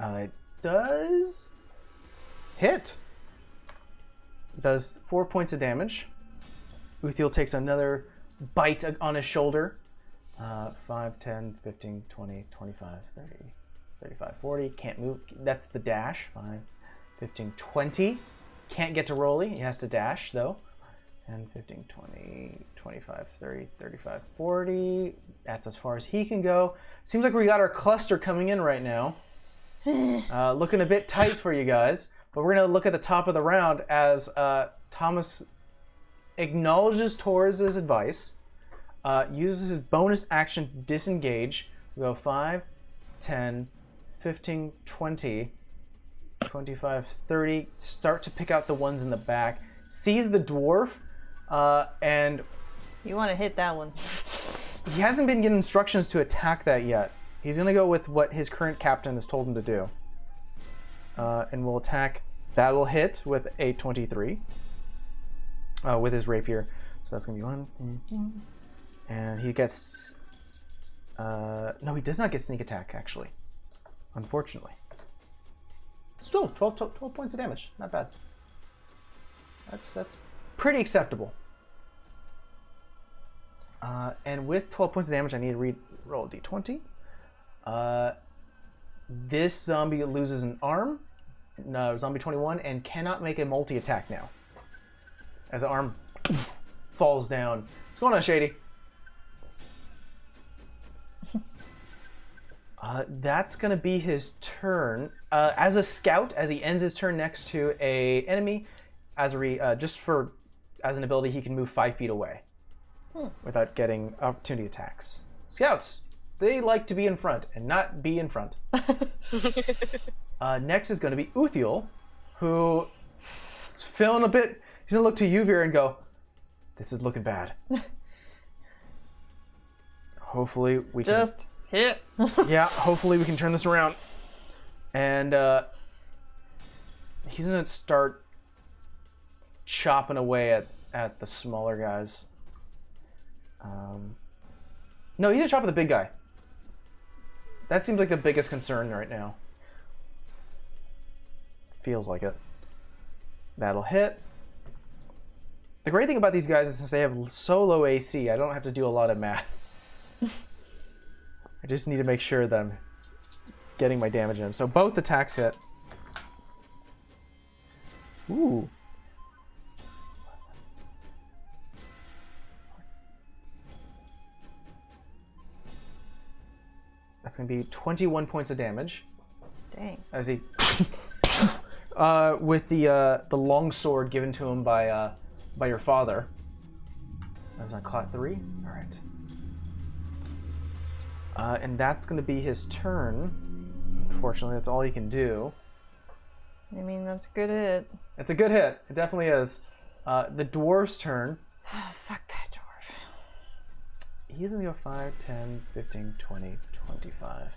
It does hit. It does 4 points of damage. Uthiel takes another bite on his shoulder. 5, 10, 15, 20, 25, 30, 35, 40. Can't move. That's the dash. 5, 15, 20. Can't get to Rolly. He has to dash, though. 10, 15, 20, 25, 30, 35, 40. That's as far as he can go. Seems like we got our cluster coming in right now. Looking a bit tight for you guys. But we're going to look at the top of the round as Thomas acknowledges Torres' advice, uses his bonus action to disengage. We go 5, 10, 15, 20, 25, 30. Start to pick out the ones in the back. Sees the dwarf, and You want to hit that one. he hasn't been given instructions to attack that yet. He's going to go with what his current captain has told him to do. And will attack. That will hit with a 23 with his rapier. So that's going to be 1. And he gets... no, he does not get sneak attack, actually. Unfortunately. Still, 12 points of damage. Not bad. That's pretty acceptable. And with 12 points of damage, I need to roll a d20. This zombie loses an arm, zombie 21, and cannot make a multi-attack now. As the arm falls down. What's going on, Shady? That's going to be his turn. As a scout, as he ends his turn next to a enemy, as an ability, he can move 5 feet away without getting opportunity attacks. Scouts, they like to be in front and not be in front. Next is going to be Uthiel, who is feeling a bit. He's going to look to Yuvir and go, "This is looking bad." Hopefully we can. Just hit. Yeah, hopefully we can turn this around. And he's going to start chopping away at the smaller guys. No, he's going to chop at the big guy. That seems like the biggest concern right now. Feels like it. That'll hit. The great thing about these guys is since they have so low AC, I don't have to do a lot of math. I just need to make sure that I'm getting my damage in. So both attacks hit. Ooh. That's going to be 21 points of damage. Dang. As he... with the long sword given to him by your father. That's on clot 3. All right. And that's going to be his turn. Unfortunately, that's all he can do. I mean, that's a good hit. It's a good hit. It definitely is. The dwarf's turn. Fuck that dwarf. He's gonna go 5, 10, 15, 20, 25.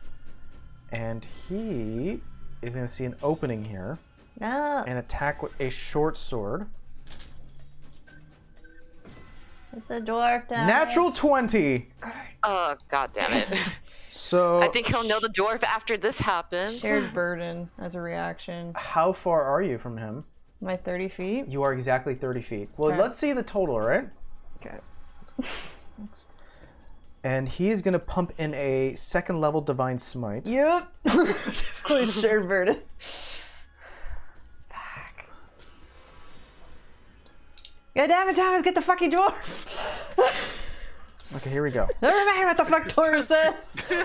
And he is gonna see an opening here No. and attack with a short sword. It's a dwarf die. Natural 20! Oh, god damn it. So, I think he'll know the dwarf after this happens. Shared burden as a reaction. how far are you from him? Am I 30 feet? You are exactly 30 feet. Well, Okay. let's see the total, right? Okay. And he's gonna pump in a second level Divine Smite. Yep. Definitely shared burden. Fuck. God damn it, Thomas, get the fucking dwarf. Okay, here we go. Never mind what the fuck Taurus says.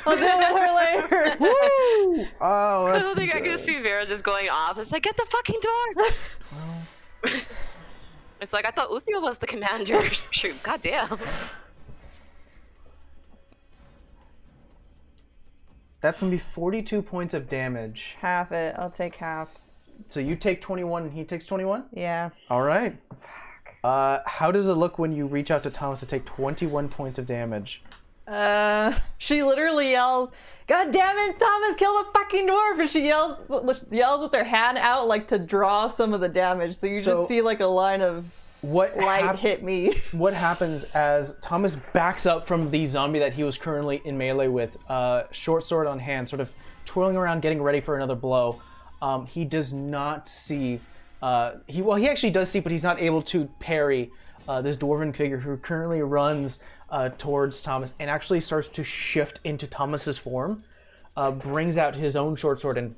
I'll deal with her later. Woo! Oh, I that's don't think I can good. see Vera just going off. It's like, get the fucking dwarf! It's like, I thought Uthio was the commander. Shoot, goddamn. That's gonna be 42 points of damage. Half it. I'll take half. So you take 21 and he takes 21? Yeah. All right. How does it look when you reach out to Thomas to take 21 points of damage? She literally yells, "God damn it, Thomas, kill the fucking dwarf!" And she yells with her hand out like to draw some of the damage. So you So- just see like a line of What light hit me. What happens as Thomas backs up from the zombie that he was currently in melee with, short sword on hand, sort of twirling around, getting ready for another blow. He does not see. He actually does see, but he's not able to parry this dwarven figure who currently runs towards Thomas and actually starts to shift into Thomas's form. Brings out his own short sword and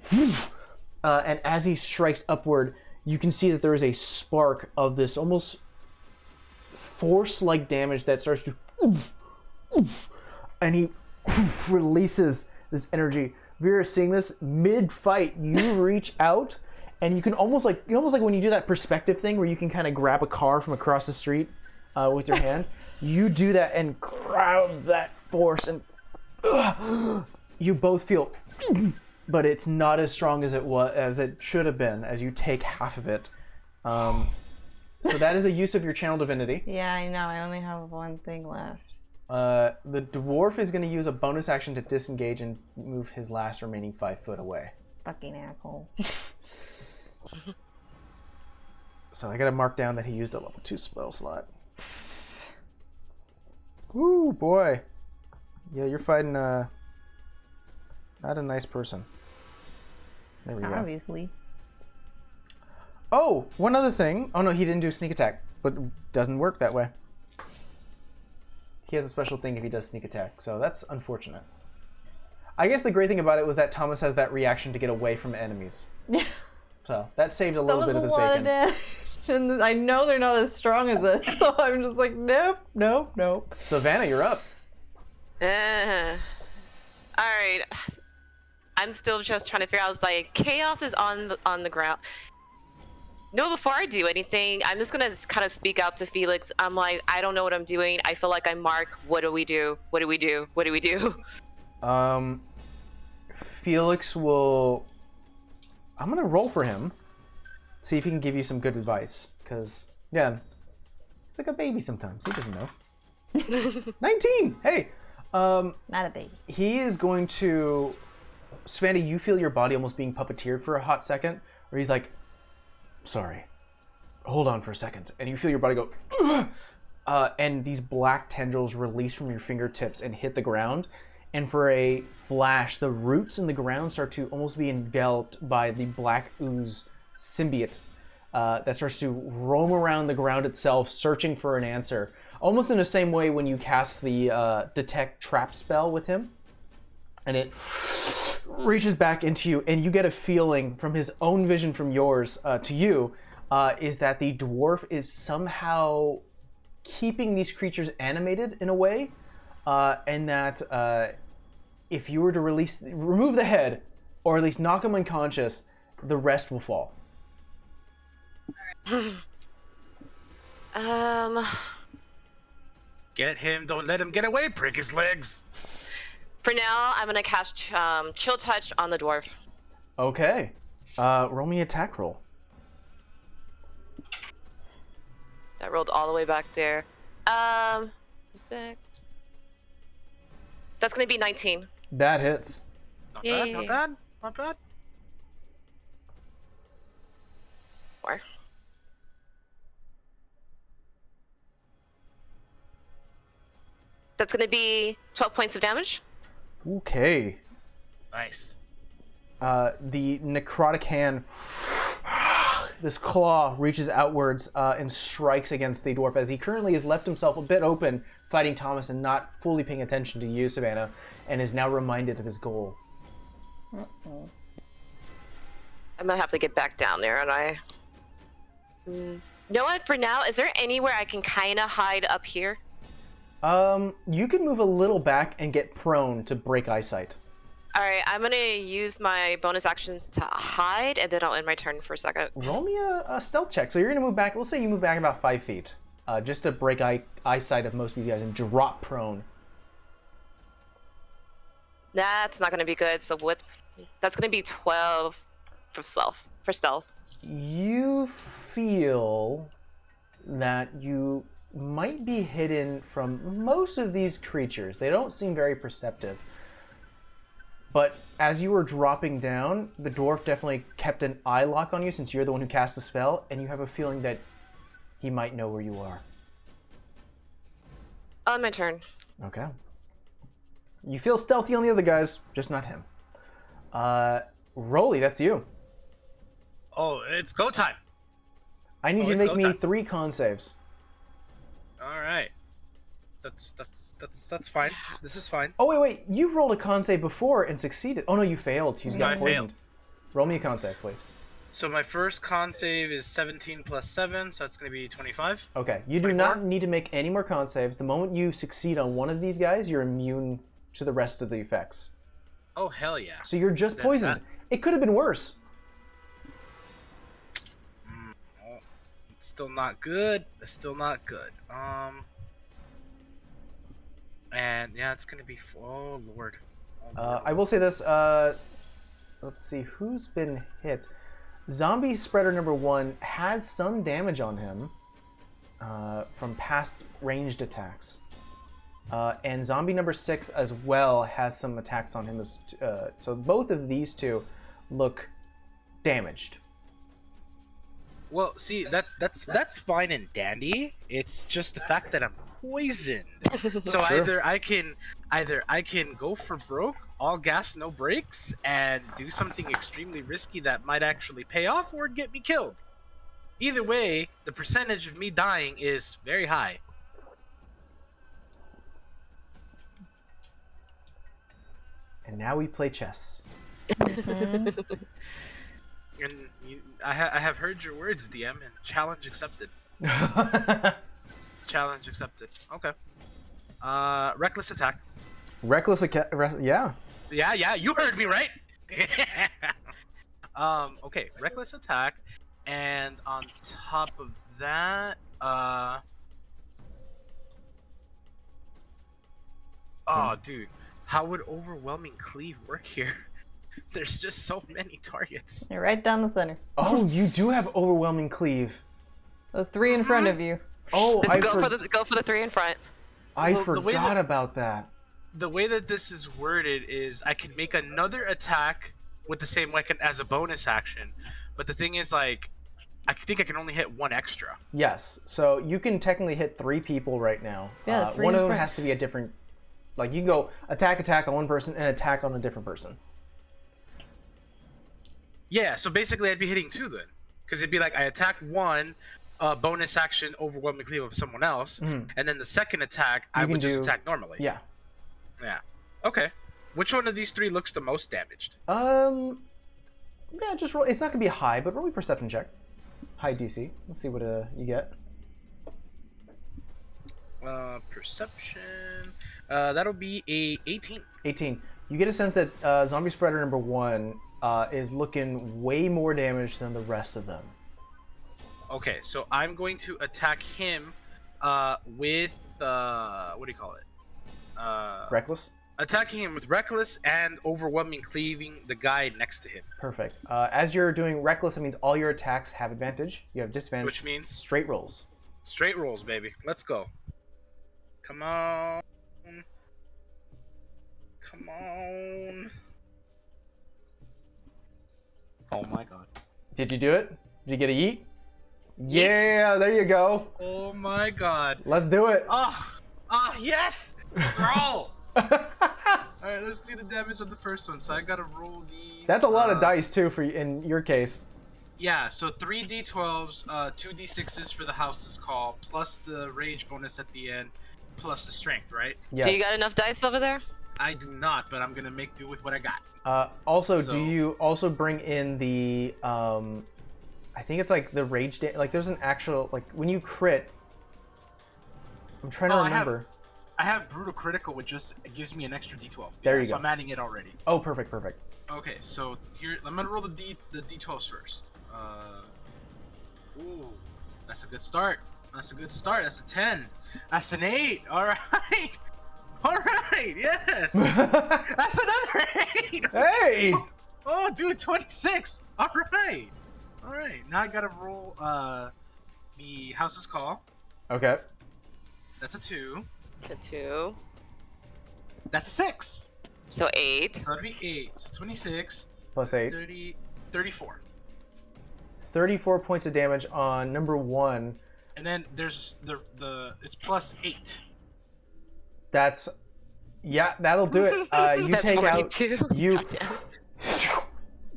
as he strikes upward, you can see that there is a spark of this almost force-like damage that starts to, and he releases this energy. Vera, seeing this mid-fight, you reach out, and you can almost like when you do that perspective thing where you can kind of grab a car from across the street with your hand. You do that and grab that force, and you both feel. But it's not as strong as it should have been, as you take half of it. So that is a use of your channel divinity. Yeah, I know. I only have one thing left. The dwarf is going to use a bonus action to disengage and move his last remaining 5 foot away. Fucking asshole. So I got to mark down that he used a level 2 spell slot. Woo, boy. Yeah, you're fighting not a nice person. There we go. Obviously. Oh, one other thing. Oh no, he didn't do sneak attack, but it doesn't work that way. He has a special thing if he does sneak attack, so that's unfortunate. I guess the great thing about it was that Thomas has that reaction to get away from enemies. So that saved a little bit of his bacon. Damage. And I know they're not as strong as this, so I'm just like, nope, nope, nope. Savannah, you're up. Alright. I'm still just trying to figure out, it's like, chaos is on the ground. No, before I do anything, I'm just gonna kind of speak out to Felix. I'm like, I don't know what I'm doing. I feel like I'm Mark. What do we do? What do we do? What do we do? Felix will... I'm gonna roll for him. See if he can give you some good advice. Because, again, he's like a baby sometimes. He doesn't know. 19! Hey! Not a baby. He is going to... Savannah, you feel your body almost being puppeteered for a hot second. Where he's like, sorry. Hold on for a second. And you feel your body go... and these black tendrils release from your fingertips and hit the ground. And for a flash, the roots in the ground start to almost be enveloped by the black ooze symbiote that starts to roam around the ground itself, searching for an answer. Almost in the same way when you cast the detect trap spell with him. And it reaches back into you, and you get a feeling from his own vision from yours to you, is that the dwarf is somehow keeping these creatures animated in a way, and that if you were to remove the head, or at least knock him unconscious, the rest will fall. Get him, don't let him get away, prick his legs. For now, I'm gonna cast Chill Touch on the dwarf. Okay. Roll me an attack roll. That rolled all the way back there. Six. That's gonna be 19. That hits. Not Yay. bad, not bad, not bad. Or that's gonna be 12 points of damage. Okay. Nice. The necrotic hand, this claw reaches outwards and strikes against the dwarf as he currently has left himself a bit open, fighting Thomas and not fully paying attention to you, Savannah, and is now reminded of his goal. Uh-oh. I'm gonna have to get back down there, and I. You know what? For now, is there anywhere I can kind of hide up here? You can move a little back and get prone to break eyesight. All right, I'm gonna use my bonus actions to hide, and then I'll end my turn for a second. Roll me a stealth check. So you're going to move back. We'll say you move back about 5 feet, just to break eyesight of most of these guys and drop prone. That's not gonna be good. So what? That's gonna be 12 for stealth. You feel that you might be hidden from most of these creatures. They don't seem very perceptive. But as you were dropping down, the dwarf definitely kept an eye lock on you since you're the one who cast the spell, and you have a feeling that he might know where you are. On my turn. Okay. You feel stealthy on the other guys, just not him. Rolly, that's you. Oh, it's go time. I need you to it's make go me time. 3 con saves. All right. That's fine. This is fine. Oh, wait. You've rolled a con save before and succeeded. Oh, no, you failed. You got I poisoned. failed. Roll me a con save, please. So my first con save is 17 plus 7, so that's going to be 25. Okay. You do 24? not need to make any more con saves. The moment you succeed on one of these guys, you're immune to the rest of the effects. Oh, hell yeah. So you're just That- poisoned. that- It could have been worse. Oh, it's still not good. It's still not good. And yeah, it's going to be... Oh, Lord. Oh, Lord. I will say this. Let's see. Who's been hit? Zombie Spreader number 1 has some damage on him from past ranged attacks. And zombie number 6 as well has some attacks on him. So both of these two look damaged. Well, see, that's fine and dandy. It's just the fact that I'm poisoned. So Sure. either I can go for broke, all gas no brakes, and do something extremely risky that might actually pay off, or get me killed. Either way, the percentage of me dying is very high. And now we play chess. And I have heard your words, DM, and challenge accepted. Challenge accepted. Okay. Reckless attack. Yeah. Yeah, you heard me right. Okay, reckless attack, and on top of that, oh, dude, how would overwhelming cleave work here? There's just so many targets. You're right down the center. Oh, you do have overwhelming cleave. Those 3 in front of you. Oh, Go for the 3 in front. I Well, the way forgot that- about that. The way that this is worded is I can make another attack with the same weapon as a bonus action, but the thing is, like, I think I can only hit 1 extra. Yes. So you can technically hit 3 people right now. Yeah, 3 one in of them front. has to be a different. Like you can go attack on one person and attack on a different person. Yeah, so basically I'd be hitting 2 then, because it'd be like I attack 1, bonus action overwhelming cleave of someone else, and then the second attack I can would just do- attack normally. Yeah. Yeah. Okay. Which one of these 3 looks the most damaged? Yeah, just roll. It's not gonna be high, but roll me a perception check. High DC. Let's see what you get. Perception. That'll be a 18. 18. You get a sense that Zombie Spreader number 1 is looking way more damaged than the rest of them. Okay, so I'm going to attack him with what do you call it? Reckless? Attacking him with reckless and overwhelming cleaving the guy next to him. Perfect. As you're doing reckless, it means all your attacks have advantage. You have disadvantage. Which means? Straight rolls. Straight rolls, baby. Let's go. Come on. Come on. Oh my god. Did you do it? Did you get a yeet? Yeah, there you go. Oh my god. Let's do it. Yes! Let's roll! Alright, let's do the damage on the first one. So I gotta roll these. That's a lot of dice too for in your case. Yeah, so 3 d12s, 2 d6s for the house's call, plus the rage bonus at the end, plus the strength, right? Yes. Do you got enough dice over there? I do not, but I'm gonna make do with what I got. Also, So- do you also bring in the I think it's like the rage like there's an actual like when you crit. I'm trying to remember. I have brutal critical, which just gives me an extra d12. There you so go. I'm adding it already. Oh, perfect. Okay, so here I'm gonna roll the d12s first. Ooh, that's a good start. That's a 10. That's an 8. All right. All right. Yes. That's another 8. Hey! Oh, dude, 26. All right. All right. Now I gotta roll the house's call. Okay. That's a 2. A 2. That's a 6. So 8. So that'd be 8. So 26. Plus 8. 30. 34. 34 points of damage on number 1. And then there's the it's plus 8. That's that'll do it. You That's take 42. out you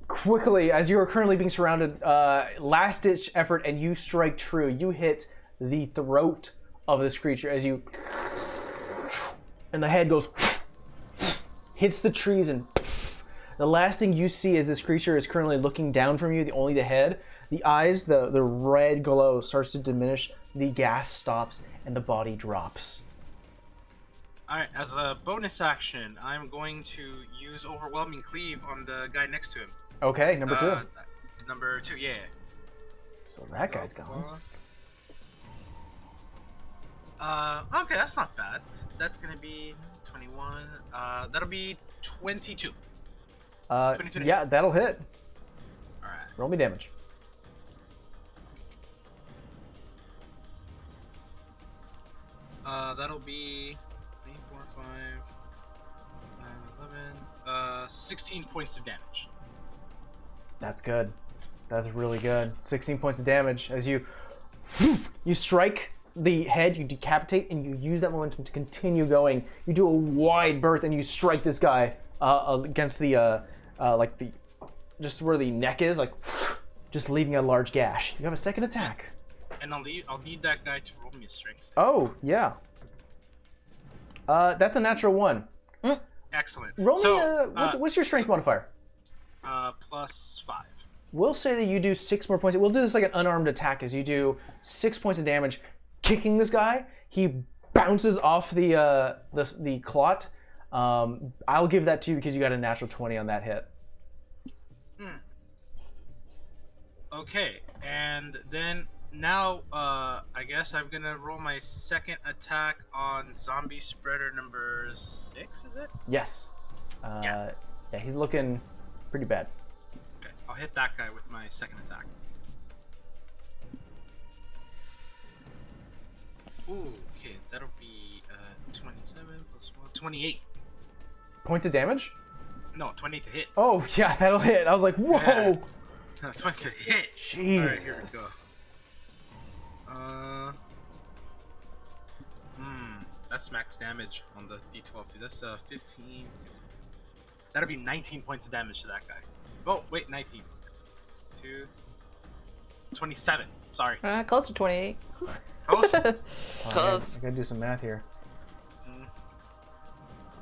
quickly as you are currently being surrounded. Last ditch effort, and you strike true. You hit the throat of this creature as you, and the head goes, hits the trees, and the last thing you see as this creature is currently looking down from you, only the head, the eyes, the red glow starts to diminish, the gas stops, and the body drops. Alright, as a bonus action, I'm going to use Overwhelming Cleave on the guy next to him. Okay, number 2. Number 2, yeah. So that guy's gone. Okay, that's not bad. That's gonna be 21. That'll be 22. 22. Yeah, that'll hit. Alright. Roll me damage. That'll be 3, 4, 5, 11, 16 points of damage. That's good. That's really good. 16 points of damage as you strike the head, you decapitate, and you use that momentum to continue going. You do a wide berth and you strike this guy against the like the just where the neck is, like just leaving a large gash. You have a second attack. And I'll need that guy to roll me a strength. Oh yeah. That's a natural 1. Excellent. Roll so, me what's your strength modifier? Plus 5. We'll say that you do 6 more points. We'll do this like an unarmed attack as you do 6 points of damage, kicking this guy. He bounces off the clot. I'll give that to you because you got a natural 20 on that hit. Okay, and then now I guess I'm gonna roll my second attack on zombie spreader number 6. Is it? Yes. Yeah. Yeah, he's looking pretty bad. Okay, I'll hit that guy with my second attack. Ooh, okay, that'll be 27 plus 1, 28. Points of damage? No, 28 to hit. Oh, yeah, that'll hit. I was like, whoa! Yeah. 20 to hit. Jesus. Alright, here we go. That's max damage on the D12 too. That's 15, 16. That'll be 19 points of damage to that guy. Oh, wait, 19. 27. Sorry. Close to 28. Close. Close. I gotta do some math here.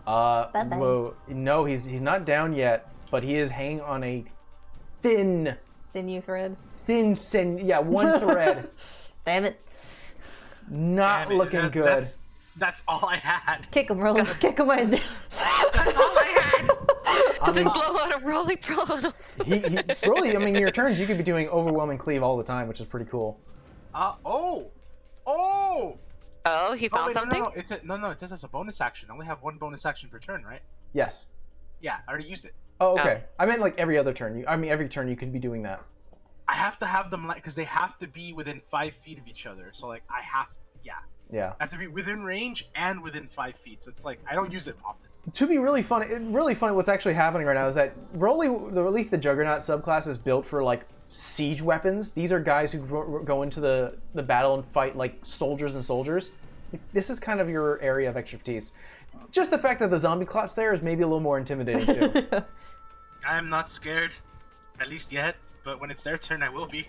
Bye-bye. Whoa. No, he's not down yet, but he is hanging on a thin Sinew thread. one thread. Damn it. Not Damn it, looking good. That's all I had. Kick him, Rolly. Kick him while he's down. That's all I had. I Just mean, blow out a rolly pro. really, I mean, your turns, you could be doing overwhelming cleave all the time, which is pretty cool. Oh, Oh, he found something? No, it says it's a bonus action. I only have one bonus action per turn, right? Yes. Yeah, I already used it. Oh, okay. I meant like every other turn. Every turn you could be doing that. I have to have them because they have to be within 5 feet of each other. So like I have to be within range and within 5 feet. So it's like I don't use it often. To be really funny, what's actually happening right now is that Broly, or at least the Juggernaut subclass, is built for like siege weapons. These are guys who go into the battle and fight like soldiers and soldiers. This is kind of your area of expertise. Just the fact that the zombie clot's there is maybe a little more intimidating too. I am not scared, at least yet. But when it's their turn, I will be.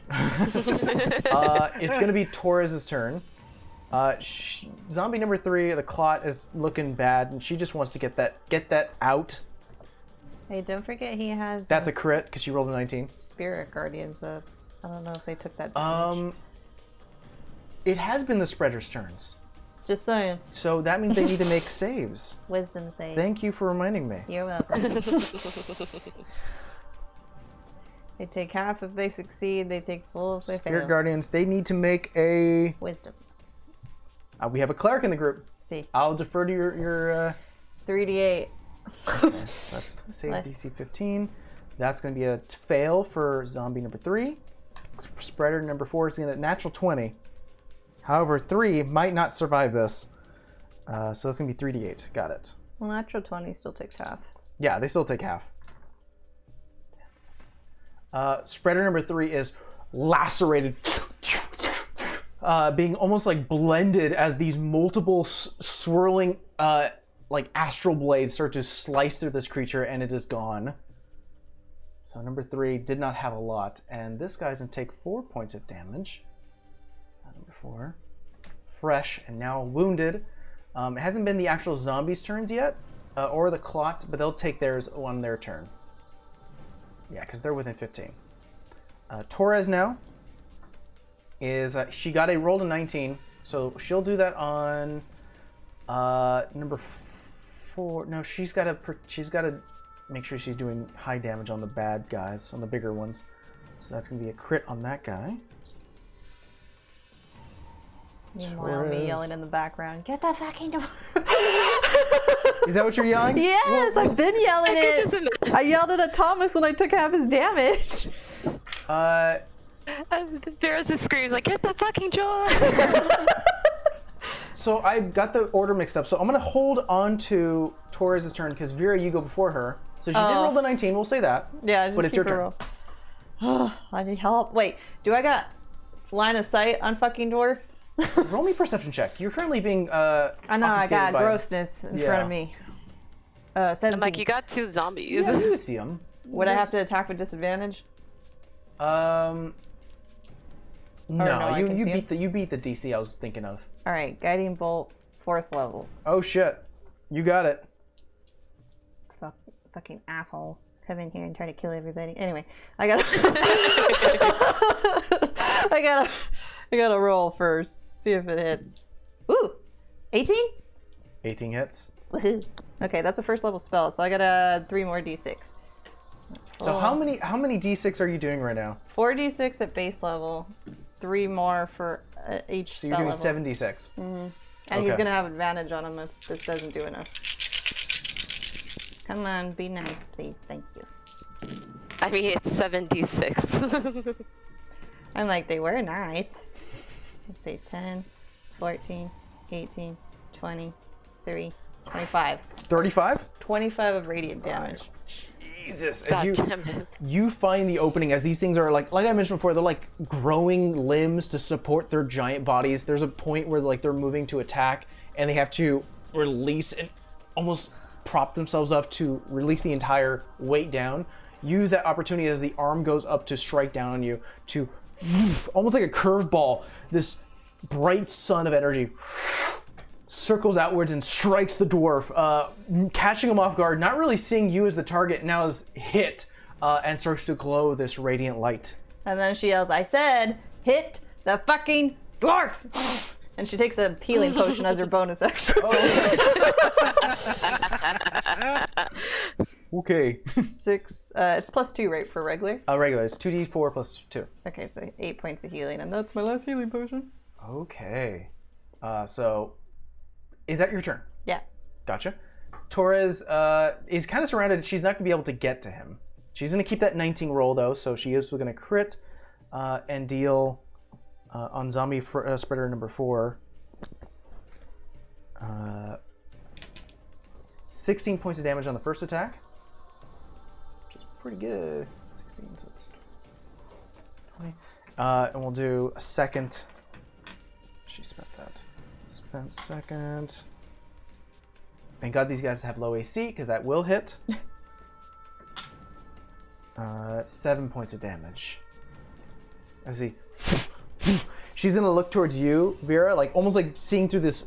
It's gonna be Torres' turn. Zombie number 3, the clot is looking bad, and she just wants to get that out. Hey, don't forget he has. That's a crit because she rolled a 19. Spirit Guardians up. I don't know if they took that damage. It has been the spreader's turns, Just saying. so that means they need to make saves. Wisdom save. Thank you for reminding me. You're welcome. They take half if they succeed. They take full if they Spirit fail. Guardians, they need to make a. Wisdom. We have a cleric in the group. See. I'll defer to your. It's 3d8. Okay, so that's save What? DC 15. That's going to be a fail for zombie number 3. Spreader number 4 is going to natural 20. However, 3 might not survive this. So that's going to be 3d8. Got it. Well, natural 20 still takes half. Yeah, they still take half. Spreader number 3 is lacerated, being almost like blended as these multiple swirling like astral blades start to slice through this creature, and it is gone. So number 3 did not have a lot, and this guy's gonna take 4 points of damage. Number 4, fresh and now wounded. It hasn't been the actual zombies' turns yet, or the clot, but they'll take theirs on their turn. Yeah, because they're within 15. Torres now is she got a roll to 19, so she'll do that on number 4. No, she's got to make sure she's doing high damage on the bad guys, on the bigger ones. So that's gonna be a crit on that guy. Meanwhile, me yelling in the background, get the fucking door. Is that what you're yelling? Yes, I've been yelling it. I yelled it at Thomas when I took half his damage. There's a scream like, get the fucking door. So I got the order mixed up. So I'm gonna hold on to Torres' turn because Vera, you go before her. So she did roll the 19. We'll say that. Yeah, just but it's your turn. I need help. Wait, do I got line of sight on fucking dwarf? Roll me a perception check. You're currently being I know, I got by... grossness in front of me. 17. I'm like, you got 2 zombies. Yeah, you can see them. Would I have to attack with disadvantage? No, I can you see beat the DC I was thinking of. All right, guiding bolt, 4th level. Oh shit, you got it. Fucking asshole. Come in here and try to kill everybody. Anyway, I gotta I gotta roll first. See if it hits. Ooh, 18? 18 hits. Woohoo. Okay, that's a 1st level spell, so I got a 3 more d6. So how many D6 are you doing right now? 4 d6 at base level, 3 more for each So spell you're doing level. 76. And Okay. he's gonna have advantage on him if this doesn't do enough. Come on, be nice, please. Thank you. I mean, it's 76. I'm like, they were nice. Let's see, 10, 14, 18, 20, 30, 25. 35? 25 of radiant damage. Jesus, God as damn it. you find the opening, as these things are like I mentioned before, they're like growing limbs to support their giant bodies. There's a point where like they're moving to attack, and they have to release and almost prop themselves up to release the entire weight down. Use that opportunity as the arm goes up to strike down on you to almost like a curveball. This bright sun of energy circles outwards and strikes the dwarf, catching him off guard, not really seeing you as the target, now is hit, and starts to glow this radiant light. And then she yells, I said, hit the fucking dwarf! And she takes a healing potion as her bonus action. Okay. 6, it's +2, right, for regular? Regular, it's 2d4 plus 2. Okay, so 8 points of healing, and that's my last healing potion. Okay. So, is that your turn? Yeah. Gotcha. Torres is kind of surrounded. She's not going to be able to get to him. She's going to keep that 19 roll, though, so she is going to crit. and deal on zombie spreader number 4. 16 points of damage on the first attack, which is pretty good. 16, so it's 20. And we'll do a second. She spent that. Spent second. Thank God these guys have low AC, because that will hit. 7 points of damage. Let's see. She's gonna look towards you, Vera, like almost like seeing through this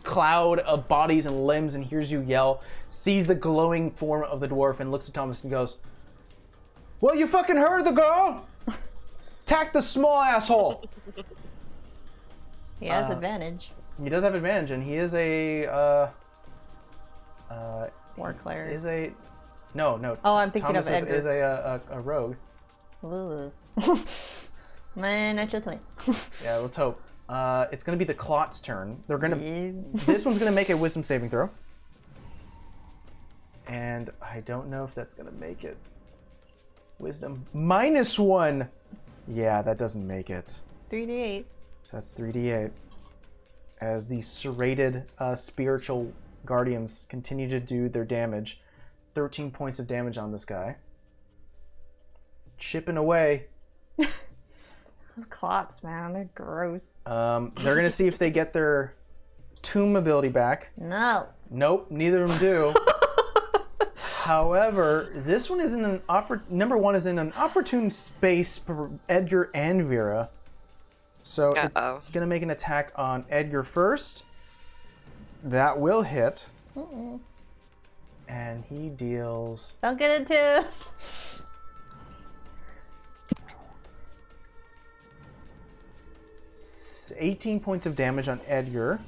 cloud of bodies and limbs, and hears you yell, sees the glowing form of the dwarf, and looks at Thomas and goes, "Well, you fucking heard the girl! Attack the small asshole!" He has advantage. He does have advantage, and he is a War cleric. is a no. Oh, I'm thinking Thomas of Edgar. is a rogue. Ooh. Man, natural 20. Yeah, let's hope. It's gonna be the Clot's turn. They're gonna. This one's gonna make a Wisdom saving throw, and I don't know if that's gonna make it. Wisdom -1. Yeah, that doesn't make it. 3d8. So that's 3d8. As the serrated spiritual guardians continue to do their damage. 13 points of damage on this guy. Chipping away. Those clots, man, they're gross. They're gonna see if they get their tomb ability back. No. Nope, neither of them do. However, this one is in an number 1 is in an opportune space for Edgar and Vera. So it's gonna make an attack on Edgar first. That will hit. And he deals. Don't get it too. 18 points of damage on Edgar.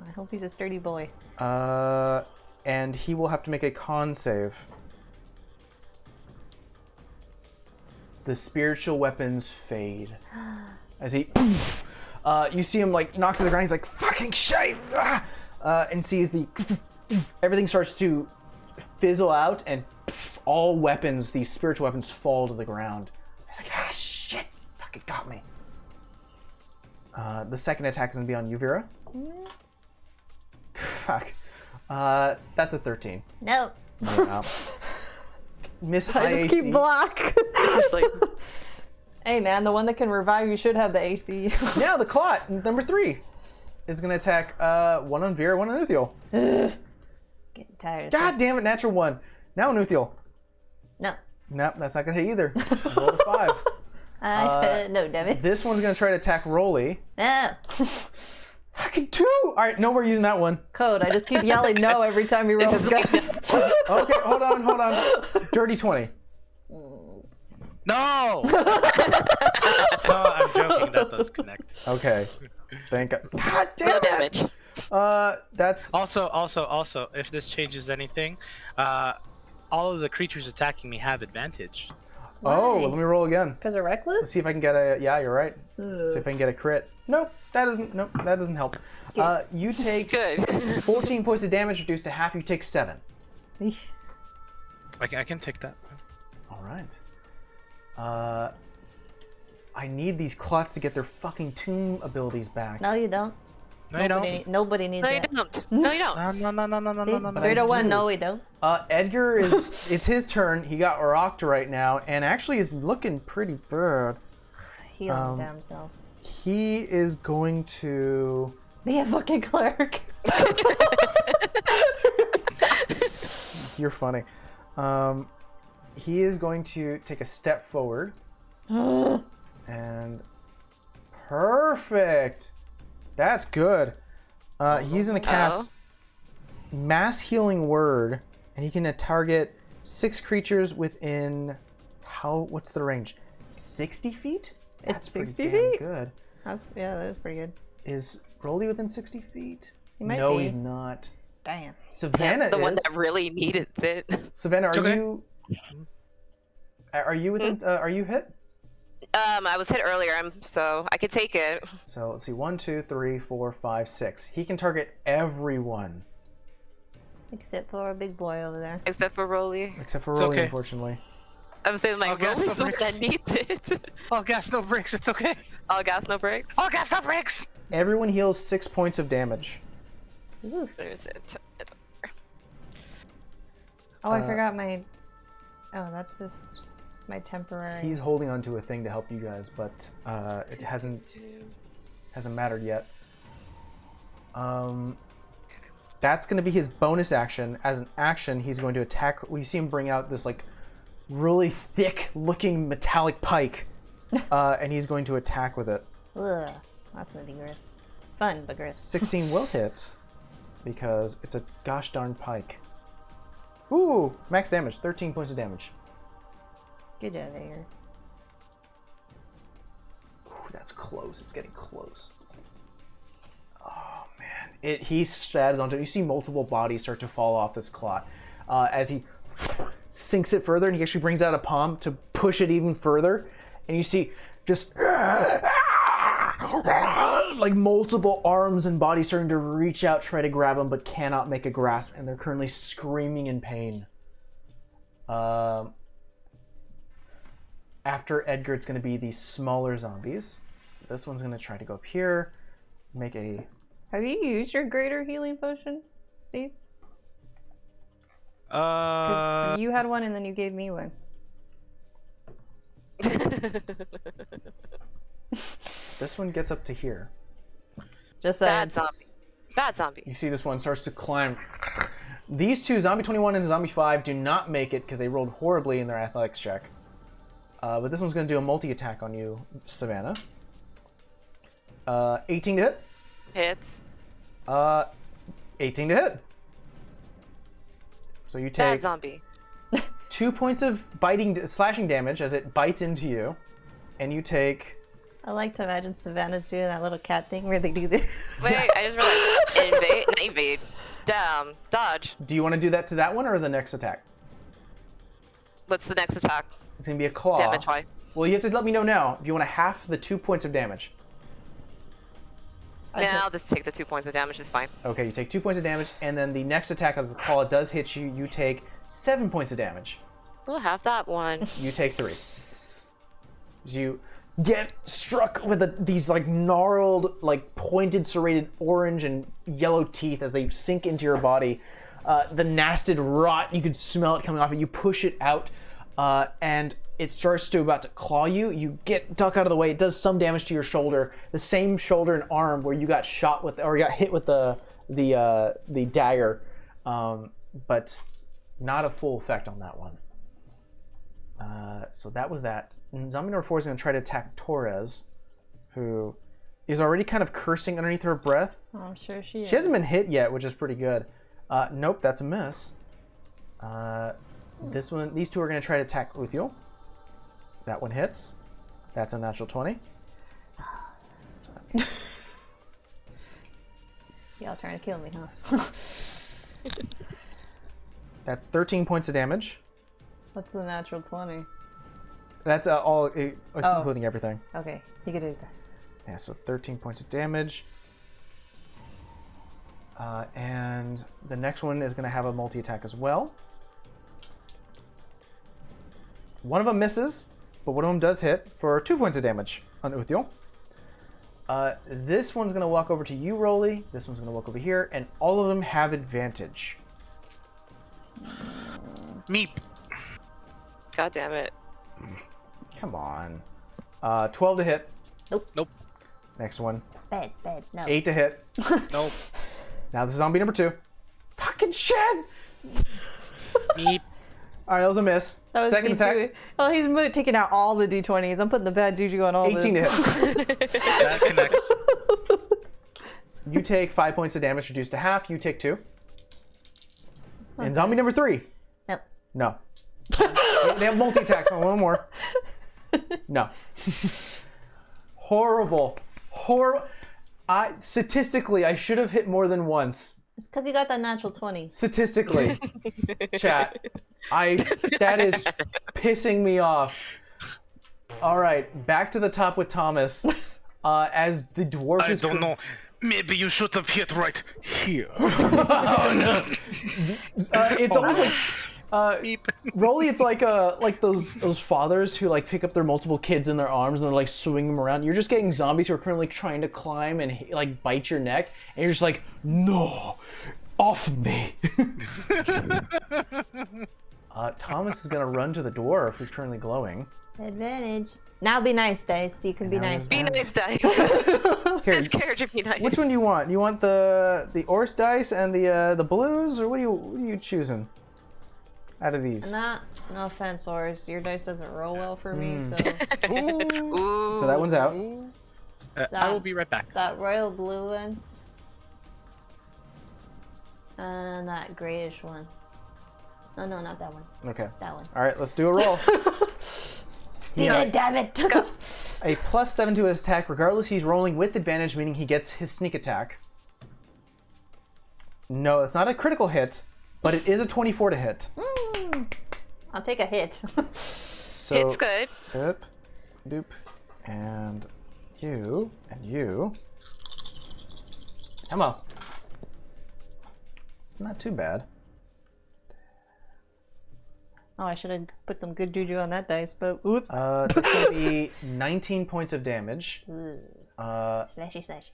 I hope he's a sturdy boy. And he will have to make a con save. The spiritual weapons fade. As he... you see him like knock to the ground, he's like, "Fucking shit!" And sees the... Everything starts to fizzle out, and all weapons, these spiritual weapons, fall to the ground. He's like, "Ah, shit! Fucking got me." The second attack is gonna be on you, Vera. Fuck. That's a 13. No. Yeah. Miss high I just AC. keep block. It's like, Hey man, the one that can revive you should have the AC. Now the Clot, number 3, is gonna attack one on Vera, one on Uthiel. Getting tired. God damn it, natural 1. Now on Uthiel. No. Nope, that's not gonna hit either. Roll a 5. I said no, damn it. This one's gonna try to attack Rolly. No. Fucking 2! Alright, no, we're using that one. Code, I just keep yelling no every time he rolls, guys. Okay, hold on. Dirty 20. No! No, I'm joking. That does connect. Okay. Thank God. God damn no it! damage. That's... Also, if this changes anything, all of the creatures attacking me have advantage. Oh, Why? let me roll again. Because of reckless? Let's see if I can get a... Yeah, you're right. See if I can get a crit. Nope, that doesn't help. You take Good. 14 points of damage, reduced to half. You take 7. I can take that. All right. I need these Clots to get their fucking tomb abilities back. No, you don't. No, you don't. Nobody needs No, you that. don't. No, you don't. No. But 3 to I 1, do. no, we don't. Edgar is... It's his turn. He got rocked right now, and actually is looking pretty bad. Healing damn self. He is going to... Be a fucking cleric. You're funny. He is going to take a step forward. And... Perfect! That's good. He's going to cast Mass Healing Word, and he can target 6 creatures within... What's the range? 60 feet? That's It's pretty 60 damn feet? good. Yeah, that is pretty good. Is Rolly within 60 feet? He might No, be. he's not. Damn. Savannah The is. one that really needed it. Savannah, are Okay. you... Are you within... Are you hit? I was hit earlier, so I could take it. So let's see, 1, 2, 3, 4, 5, 6. He can target everyone Except for a big boy over there. Except for Rolly. except for It's Rolly, okay. unfortunately. I'm saying like All gas, really no someone brakes. that needs it. All gas, no brakes. It's okay. All gas, no brakes. All gas, no brakes. Everyone heals 6 points of damage. Ooh. There's it. Oh, I forgot my. Oh, that's just my temporary. He's holding onto a thing to help you guys, but it hasn't mattered yet. That's going to be his bonus action. As an action, he's going to attack. We see him bring out this like really thick-looking metallic pike, and he's going to attack with it. Ugh, that's vigorous. Fun, vigorous. 16 will hit because it's a gosh darn pike. Ooh, max damage, 13 points of damage. Good job, Ager. Ooh, that's close. It's getting close. Oh man, he stabs onto it. You see multiple bodies start to fall off this clot as he sinks it further, and he actually brings out a palm to push it even further, and you see just like multiple arms and bodies starting to reach out, try to grab him, but cannot make a grasp, and they're currently screaming in pain. After Edgar, it's going to be these smaller zombies. This one's going to try to go up here, make a... Have you used your greater healing potion, Steve? You had one and then you gave me one. This one gets up to here. Just saying. Bad zombie. Bad zombie. You see this one starts to climb. These two, Zombie 21 and Zombie 5, do not make it because they rolled horribly in their athletics check. But this one's going to do a multi-attack on you, Savannah. 18 to hit. Hits. 18 to hit. So you Bad take zombie. 2 points of slashing damage as it bites into you, and you take... I like to imagine Savannah's doing that little cat thing where they do this. Wait, I just realized. Invade? Not evade. Damn. Dodge. Do you want to do that to that one or the next attack? What's the next attack? It's going to be a claw. Damage, why? Well, you have to let me know now if you want to half the 2 points of damage. Nah, I'll just take the 2 points of damage. It's fine. Okay, you take 2 points of damage, and then the next attack as a claw does hit you. You take 7 points of damage. We'll have that one. You take 3. You get struck with these like gnarled, like pointed, serrated orange and yellow teeth as they sink into your body. The nasty rot, you could smell it coming off it. You push it out, and it starts to about to claw you. You get duck out of the way. It does some damage to your shoulder, the same shoulder and arm where you got shot with, or you got hit with the dagger, but not a full effect on that one. So that was that. And zombie number 4 is going to try to attack Torres, who is already kind of cursing underneath her breath. Oh, I'm sure she is. She hasn't been hit yet, which is pretty good. Nope, that's a miss. These two are going to try to attack Uthiel. That one hits. That's a natural 20. That's a miss. Y'all trying to kill me, huh? That's 13 points of damage. What's the natural 20? That's all, including everything. Okay, you could do that. Yeah, so 13 points of damage. And the next one is going to have a multi-attack as well. One of them misses, but one of them does hit for 2 points of damage on Uthiel. This one's going to walk over to you, Rolly. This one's going to walk over here, and all of them have advantage. Meep. God damn it. Come on. 12 to hit. Nope. Next one. Bad, no. 8 to hit. Nope. Now this is zombie number 2. Fucking shit! Meep. Alright, that was a miss. That was Second me attack. too. Oh, he's taking out all the d20s. I'm putting the bad juju on all 18 this. to hit. That connects. You take 5 points of damage, reduced to half. You take 2. And zombie number 3. Nope. No. They have multi-attacks. One more. No. Horrible. Statistically, I should have hit more than once. It's because you got that natural 20. Statistically. Chat. That is pissing me off. All right, back to the top with Thomas. As the dwarf I is... don't know. Maybe you should have hit right here. It's almost like Beep. Rolly, it's like those fathers who like pick up their multiple kids in their arms and they're like swinging them around. You're just getting zombies who are currently trying to climb and like bite your neck, and you're just like, no, off me. Thomas is gonna run to the dwarf who's currently glowing. Advantage. Now be nice, Dice. You can be now nice. Be nice, Dice. Here, This character be nice. which one do you want? You want the Ors dice and the blues, or what are you choosing out of these? No offense, Ors. Your dice doesn't roll well for me, so Ooh. So that one's out. I will be right back. that royal blue one. And that grayish one. Oh, no, not that one. Okay. That one. All right, let's do a roll. Damn it! A +7 to his attack, regardless. He's rolling with advantage, meaning he gets his sneak attack. No, it's not a critical hit, but it is a 24 to hit. I'll take a hit. So It's good. Doop, doop, and you. Come on. It's not too bad. Oh, I should have put some good juju on that dice, but oops. That's gonna be 19 points of damage. Slashy.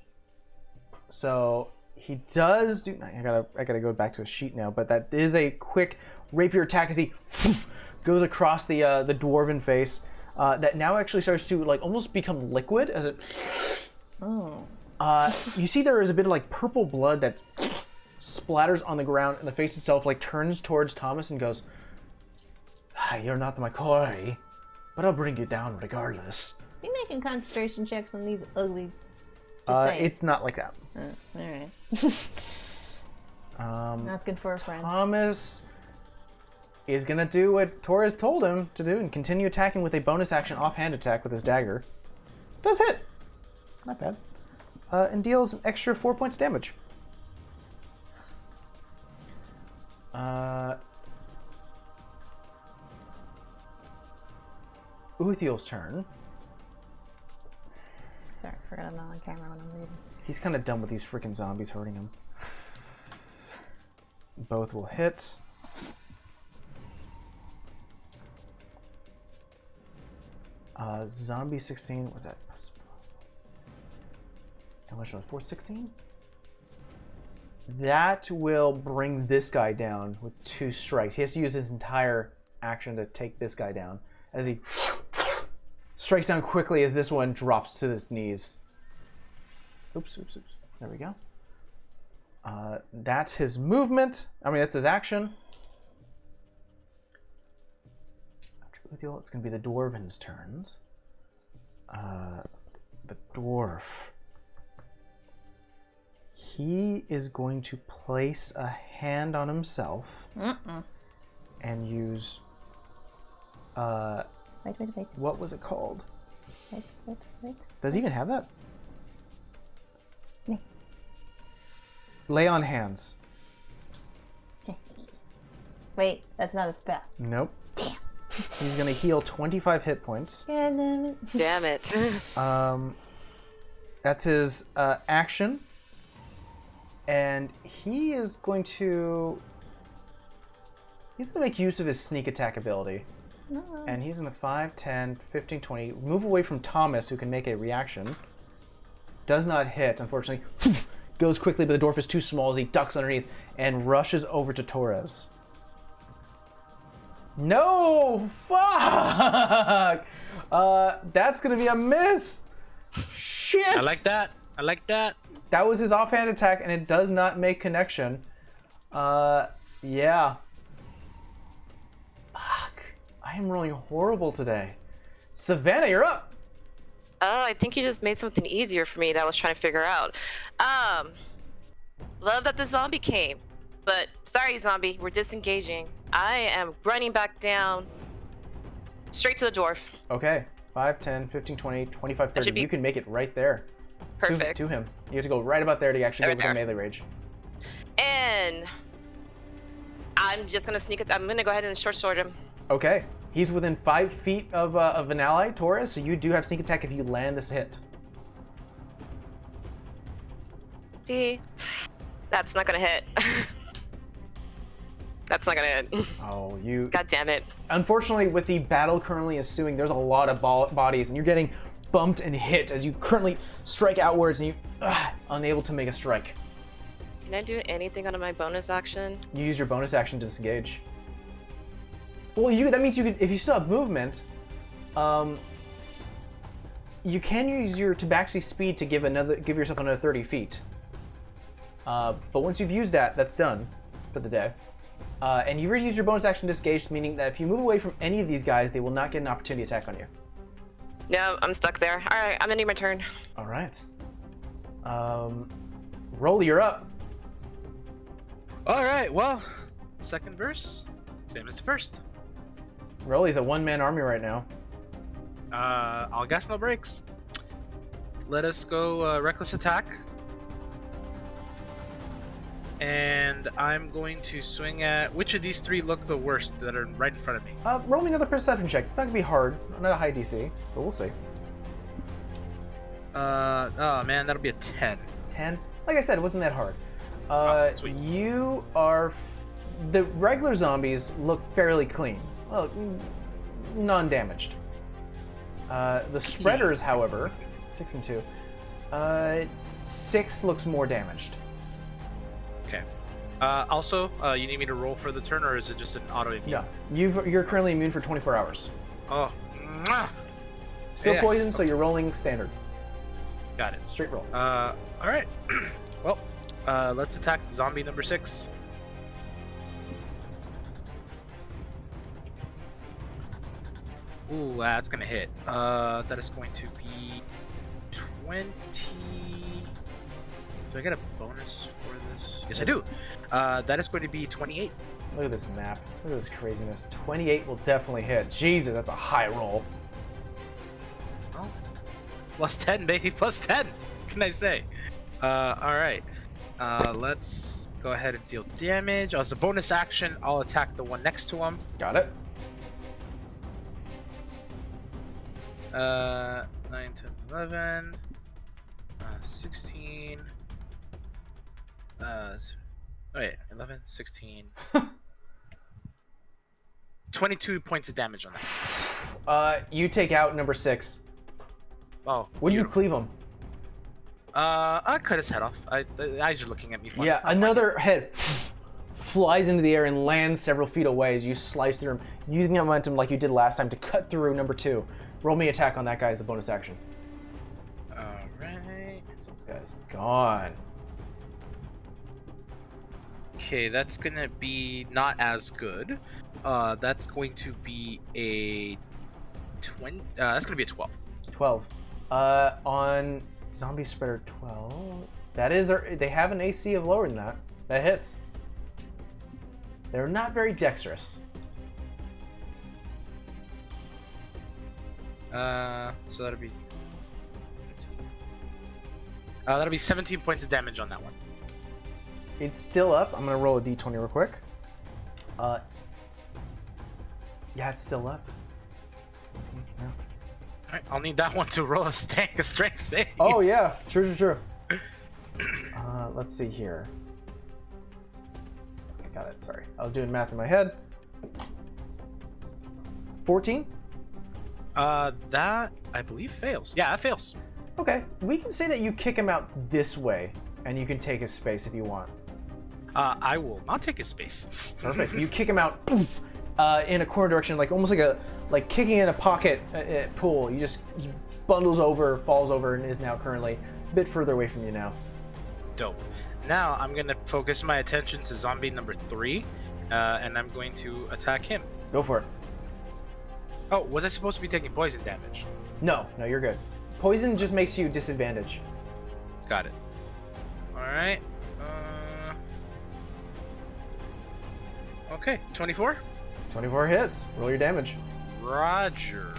So he does do. I gotta go back to a sheet now, but that is a quick rapier attack as he goes across the dwarven face. That now actually starts to like almost become liquid as it. Oh. You see, there is a bit of like purple blood that splatters on the ground, and the face itself like turns towards Thomas and goes, "You're not my quarry, but I'll bring you down regardless." Is he making concentration checks on these ugly? It's not like that. Alright. Um, Asking for a friend. Thomas is gonna do what Torres told him to do and continue attacking with a bonus action offhand attack with his dagger. Does hit. Not bad. And deals an extra 4 points damage. Uthiel's turn. Sorry, I forgot I'm not on camera when I'm reading. He's kind of done with these freaking zombies hurting him. Both will hit. Zombie 16, was that? How much was 416? That will bring this guy down with 2 strikes. He has to use his entire action to take this guy down as he strikes down quickly as this one drops to his knees. Oops. There we go. That's his movement. That's his action. It's going to be the dwarven's turns. The dwarf. He is going to place a hand on himself and use. Wait. What was it called? Wait. Does he even have that? Nee. Lay on hands. Wait, that's not a spell. Nope. Damn. He's gonna heal 25 hit points. Yeah, damn it. Damn it. That's his action. And he is going to... He's going to make use of his sneak attack ability. No. And he's going to 5, 10, 15, 20. Move away from Thomas, who can make a reaction. Does not hit, unfortunately. Goes quickly, but the dwarf is too small as he ducks underneath and rushes over to Torres. No! Fuck! That's going to be a miss! Shit! I like that. That was his offhand attack, and it does not make connection. Yeah. Fuck. I am rolling horrible today. Savannah, you're up! Oh, I think you just made something easier for me that I was trying to figure out. Love that the zombie came. But, sorry zombie, we're disengaging. I am running back down, straight to the dwarf. Okay. 5, 10, 15, 20, 25, 30. Be... You can make it right there. Perfect. To him. You have to go right about there to actually Right go with there. the melee rage. And I'm just gonna sneak it. I'm gonna go ahead and short sword him. Okay. He's within 5 feet of an ally, Torres, so you do have sneak attack if you land this hit. See, that's not gonna hit. That's not gonna. Oh, you. God damn it. Unfortunately, with the battle currently ensuing, there's a lot of bodies, and you're getting bumped and hit as you currently strike outwards, and you unable to make a strike. Can I do anything out of my bonus action? You use your bonus action to disengage. Well, that means you could, if you still have movement, you can use your tabaxi speed to give yourself another 30 feet. But once you've used that, that's done for the day. And you've already used your bonus action to disengage, meaning that if you move away from any of these guys, they will not get an opportunity attack on you. No, I'm stuck there. All right, I'm ending my turn. All right. Rolly, you're up. All right. Well, second verse, same as the first. Rolly's a one-man army right now. I'll gas no brakes. Let us go reckless attack. And I'm going to swing at which of these three look the worst that are right in front of me. Roll me another perception check. It's not gonna be hard. Not a high DC, but we'll see. Oh man, that'll be a 10. 10. Like I said, it wasn't that hard. Sweet. You are. The regular zombies look fairly clean. Well, non-damaged. The spreaders, however, 6 and 2. 6 looks more damaged. Okay. Also, you need me to roll for the turn, or is it just an auto-immune? No, you're currently immune for 24 hours. Oh. Mwah! Still Yes. poisoned, so you're rolling standard. Got it. Straight roll. All right. Well, let's attack zombie number 6. Ooh, that's gonna hit. That is going to be 20. Do I get a bonus for this? Yes, I do. That is going to be 28. Look at this map. Look at this craziness. 28 will definitely hit. Jesus, that's a high roll. Well, plus 10, baby. Plus 10. What can I say? All right. Let's go ahead and deal damage. As a bonus action, I'll attack the one next to him. Got it. 9, 10, 11, 16. Wait, 11, 16. 22 points of damage on that. You take out number 6. Oh. What do you beautiful. cleave him? I cut his head off. The eyes are looking at me funny. Yeah, another head flies into the air and lands several feet away as you slice through him, using the momentum like you did last time to cut through number 2. Roll me attack on that guy as a bonus action. Alright. So this guy's gone. Okay, that's gonna be not as good. That's going to be a 20. That's gonna be a 12. 12. On Zombie Spreader 12. That is, they have an AC of lower than that. That hits. They're not very dexterous. So that'll be 17 points of damage on that one. It's still up. I'm gonna roll a d20 real quick. Yeah, it's still up. Yeah. Alright, I'll need that one to roll a strength save. Oh yeah, true. Let's see here. Okay, got it. Sorry, I was doing math in my head. 14. That I believe fails. Yeah, that fails. Okay, we can say that you kick him out this way, and you can take his space if you want. I will not take his space. Perfect. You kick him out poof, in a corner direction, like almost like kicking in a pocket pool. He bundles over, falls over, and is now currently a bit further away from you now. Dope. Now I'm gonna focus my attention to zombie number 3, and I'm going to attack him. Go for it. Oh, was I supposed to be taking poison damage? No, you're good. Poison just makes you disadvantage. Got it. All right. Okay, 24. 24 hits. Roll your damage. Roger.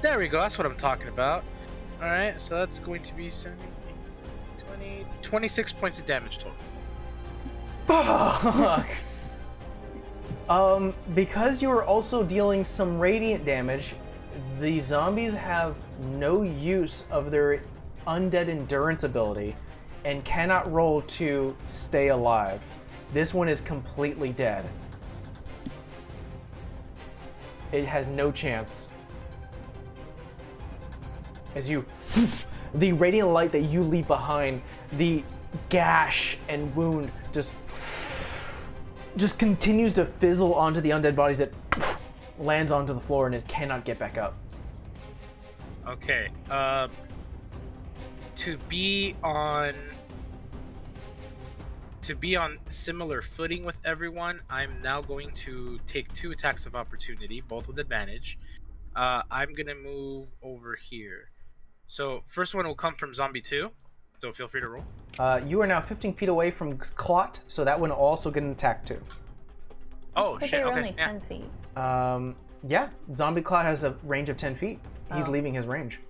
There we go. That's what I'm talking about. All right, so that's going to be 17, 20, 26 points of damage total. Fuck. Because you are also dealing some radiant damage, the zombies have no use of their undead endurance ability and cannot roll to stay alive. This one is completely dead. It has no chance. As you, the radiant light that you leave behind, the gash and wound just continues to fizzle onto the undead bodies. That lands onto the floor and it cannot get back up. Okay. To be on similar footing with everyone, I'm now going to take 2 attacks of opportunity, both with advantage. I'm gonna move over here. So first one will come from Zombie 2. So feel free to roll. You are now 15 feet away from Clot, so that one will also get an attack too. Oh So shit! they were Okay. only Yeah. 10 feet. Yeah, Zombie Clot has a range of 10 feet. He's Oh. leaving his range.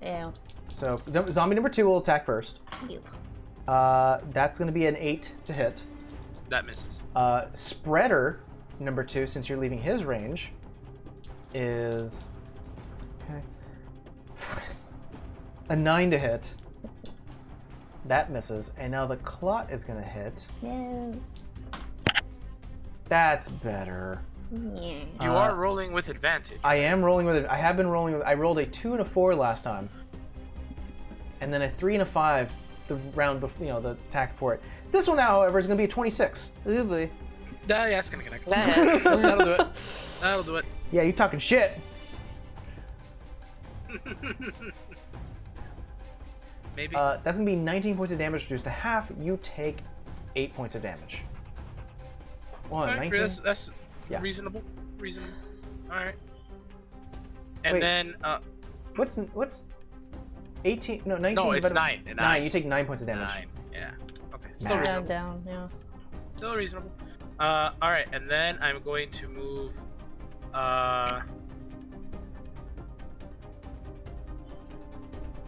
Ew. So zombie number 2 will attack first. Ew. That's going to be an 8 to hit. That misses. Spreader number 2, since you're leaving his range, is okay. A 9 to hit. That misses, and now the Clot is going to hit. No. That's better. Yeah. You are rolling with advantage. I am rolling with it. I have been rolling with. I rolled a 2 and a 4 last time, and then a 3 and a 5 the round before. The attack for it. This one now, however, is going to be a 26. Ooh boy. Yeah, it's gonna connect. Yes. That'll do it. That'll do it. Yeah, you talking shit. Maybe. That's going to be 19 points of damage reduced to half. You take 8 points of damage. Well, Alright, 19. that's Yeah. reasonable. Reasonable. All right. And Wait. then What's 18? No, 19. no, it's divided- 9. 9. You take 9 points of damage. 9. Yeah. Okay. Still Math. reasonable. Down, yeah. Still reasonable. All right, and then I'm going to move.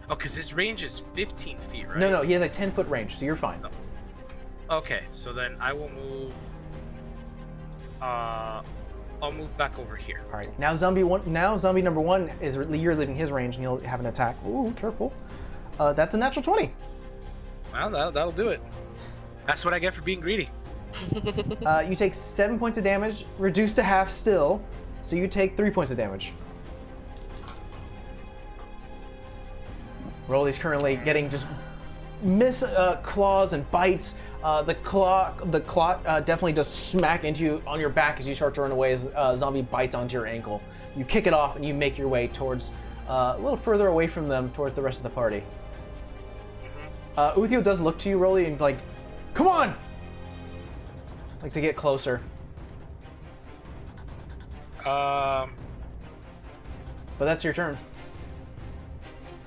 Oh, because his range is 15 feet, right? No, he has a 10-foot range, so you're fine. Okay, so then I will move. I'll move back over here. All right. Now zombie number 1 is you're leaving his range, and he'll have an attack. Ooh, careful. That's a natural 20. Well, that'll do it. That's what I get for being greedy. You take 7 points of damage, reduced to half still, so you take 3 points of damage. Rolly's currently getting just claws and bites. The claw definitely does smack into you on your back as you start to run away as zombie bites onto your ankle. You kick it off and you make your way towards a little further away from them towards the rest of the party. Uthio does look to you, Rolly, and like, come on! Like to get closer. But that's your turn.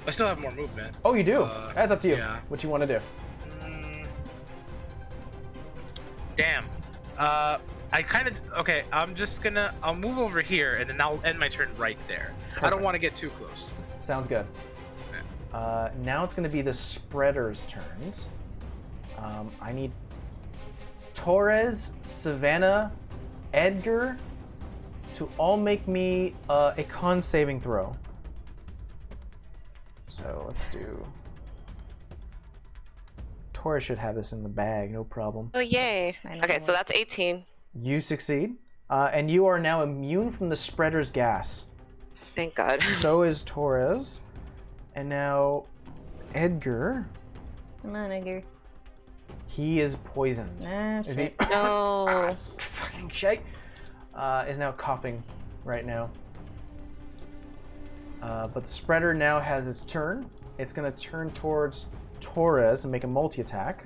I still have more movement. Oh, you do? That's up to you. yeah. What you want to do. Damn. I kind of okay. I'll move over here and then I'll end my turn right there. I Perfect. don't want to get too close. Sounds good. Now it's going to be the spreaders' turns. I need Torres, Savannah, Edgar to all make me a con saving throw. So let's do. Torres should have this in the bag, no problem. Oh, yay. I know. Okay, so that's 18. You succeed, and you are now immune from the spreader's gas. Thank God. So is Torres, and now Edgar. Come on, Edgar. He is poisoned. Nah, Is shit. he? No. Fucking shite. Is now coughing right now. But the spreader now has its turn. It's gonna turn towards Torres and make a multi-attack.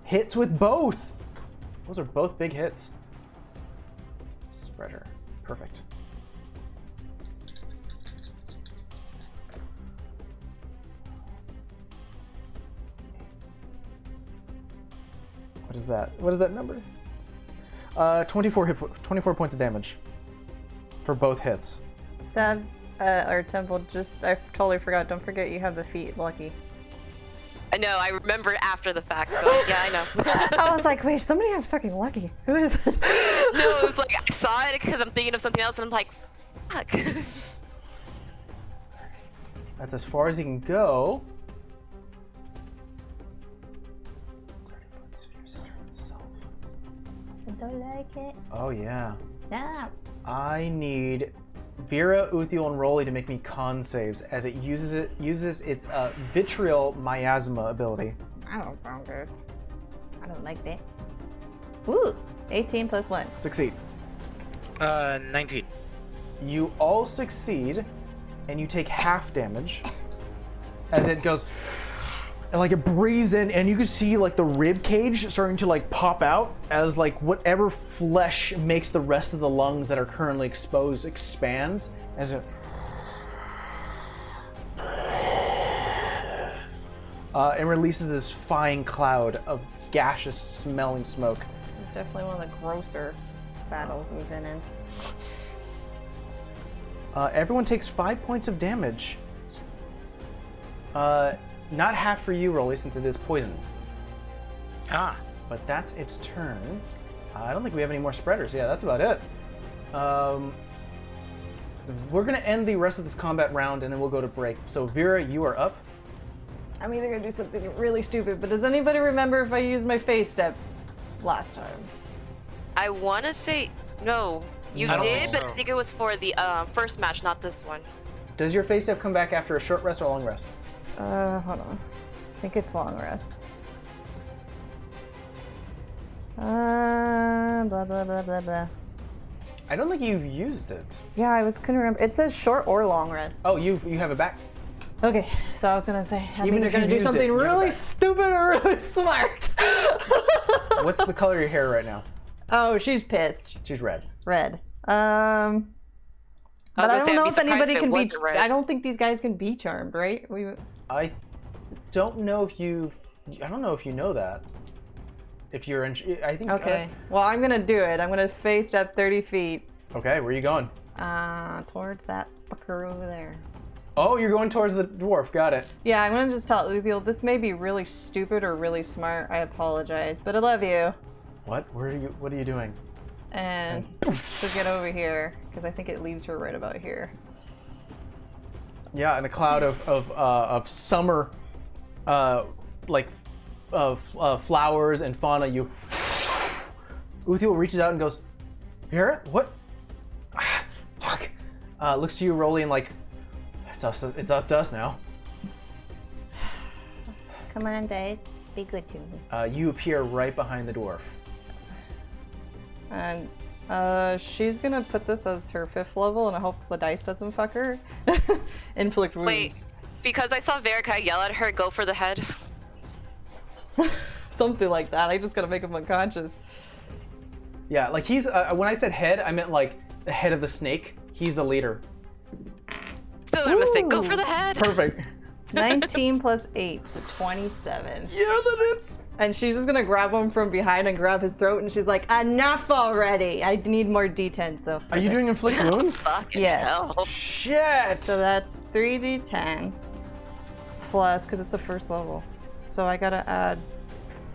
Hits with both. Those are both big hits. Spreader. Perfect. What is that? What is that number? 24 points of damage for both hits. Sab, or Temple, I totally forgot. Don't forget you have the feet lucky. I know, I remember after the fact, so yeah, I know. I was like, wait, somebody has fucking lucky. Who is it? No, it was like, I saw it because I'm thinking of something else, and I'm like, fuck. That's as far as he can go. I don't like it. Oh yeah. Yeah. I need Vera, Uthiel, and Rolly to make me con saves as it uses its vitriol miasma ability. I don't sound good. I don't like that. Ooh, 18 plus 1. Succeed. 19. You all succeed, and you take half damage as it goes, and like it breathes in, and you can see like the rib cage starting to like pop out as like whatever flesh makes the rest of the lungs that are currently exposed expands as it. And releases this fine cloud of gaseous smelling smoke. It's definitely one of the grosser battles we've been in. Everyone takes 5 points of damage. Not half for you, Rolly, since it is poison. Ah. But that's its turn. I don't think we have any more spreaders. Yeah, that's about it. We're going to end the rest of this combat round, and then we'll go to break. So, Vera, you are up. I'm either gonna do something really stupid, but does anybody remember if I used my face step last time? I want to say no. You I don't did, think but so. I think it was for the first match, not this one. Does your face step come back after a short rest or a long rest? Hold on. I think it's long rest. Blah, blah, blah, blah, blah. I don't think you've used it. Yeah, couldn't remember. It says short or long rest. Oh, you have it back. Okay, so I was gonna say, I'm Even either if gonna you do used it, something you have it really back. stupid or really smart. What's the color of your hair right now? Oh, she's pissed. She's red. Red. But I don't know if anybody can be. I don't think these guys can be charmed, right? I don't know if you know that. If you're in, I think. Okay. Well, I'm gonna do it. I'm gonna face step 30 feet. Okay, where are you going? Towards that fucker over there. Oh, you're going towards the dwarf. Got it. Yeah, I'm gonna just tell Uthiel, this may be really stupid or really smart. I apologize, but I love you. What? What are you doing? And she'll get over here because I think it leaves her right about here. Yeah, in a cloud of summer, flowers and fauna, you. Uthiel reaches out and goes, "Vera, what? Fuck!" Looks to you, Rolly, and like, it's up to us now. Come on, Dice. Be good to me. You appear right behind the dwarf. And she's gonna put this as her 5th level, and I hope the dice doesn't fuck her. Inflict wounds. Wait, because I saw Verica yell at her, "Go for the head." Something like that. I just gotta make him unconscious. Yeah, like he's. When I said head, I meant like the head of the snake. He's the leader. Still a mistake. Go for the head. Perfect. 19 plus 8, so 27. Yeah, that is. And she's just gonna grab him from behind and grab his throat, and she's like, "Enough already! I need more d10s though." Are you doing inflict wounds? Fucking Yes. hell. Shit. So that's 3d10 plus, because it's a 1st level. So I gotta add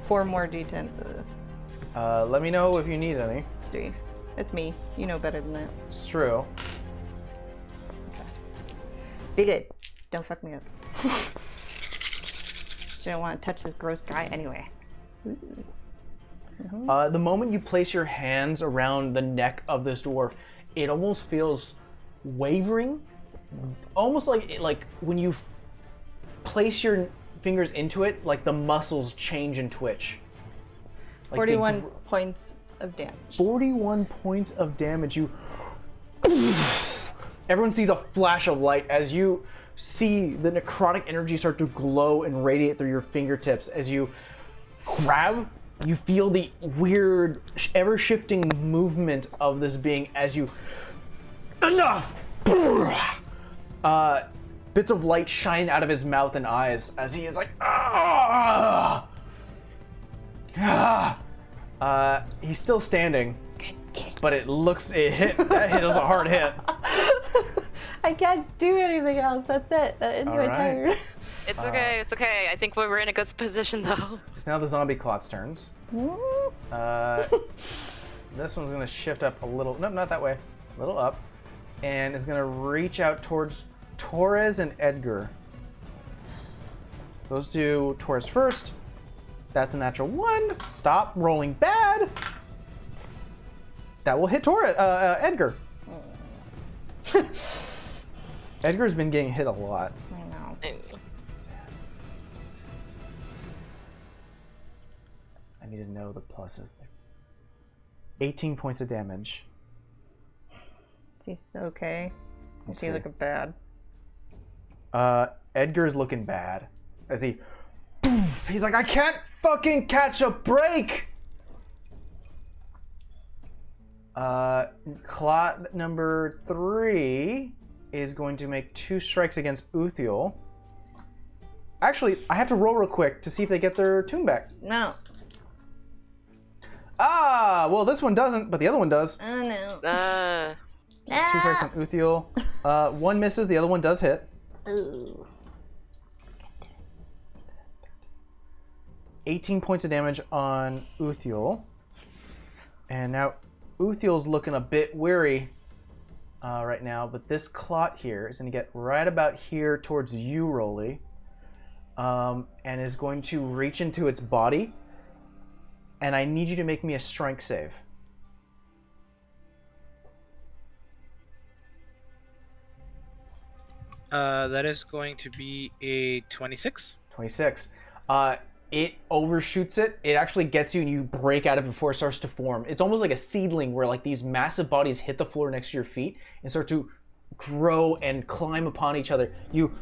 4 more d10s to this. Let me know if you need any. 3. It's me. You know better than that. It's true. Be good. Don't fuck me up. She don't want to touch this gross guy anyway. The moment you place your hands around the neck of this dwarf, it almost feels wavering, almost like when you place your fingers into it, like the muscles change and twitch. Like 41 points of damage. 41 points of damage. You. Everyone sees a flash of light as you see the necrotic energy start to glow and radiate through your fingertips. As you grab, you feel the weird, ever-shifting movement of this being as you... Enough! Bits of light shine out of his mouth and eyes as he is like... Ah! Ah! He's still standing, but it hit. That hit was a hard hit. I can't do anything else. That's it. That ends my Alright. turn. It's okay. It's okay. I think we're in a good position though. It's now the zombie clot's turns. This one's gonna shift up a little. Nope, not that way. A little up, and it's gonna reach out towards Torres and Edgar. So let's do Torres first. That's a natural 1. Stop rolling bad. That will hit Edgar. Edgar's been getting hit a lot. I know. I need to know the pluses there. 18 points of damage. Is he okay? Let's Is he see. looking bad? Edgar's looking bad. As he's like, I can't fucking catch a break! Clot number 3 is going to make 2 strikes against Uthiel. Actually, I have to roll real quick to see if they get their tune back. No. Ah, well, this one doesn't, but the other one does. Oh no. 2 strikes on Uthiel. 1 misses, the other one does hit. Ooh. 18 points of damage on Uthiel. And now Uthiel's looking a bit weary right now, but this clot here is going to get right about here towards you, Rolly, and is going to reach into its body. And I need you to make me a strength save. That is going to be a 26. 26. It overshoots it. It actually gets you and you break out of it before it starts to form. It's almost like a seedling where like these massive bodies hit the floor next to your feet and start to grow and climb upon each other. You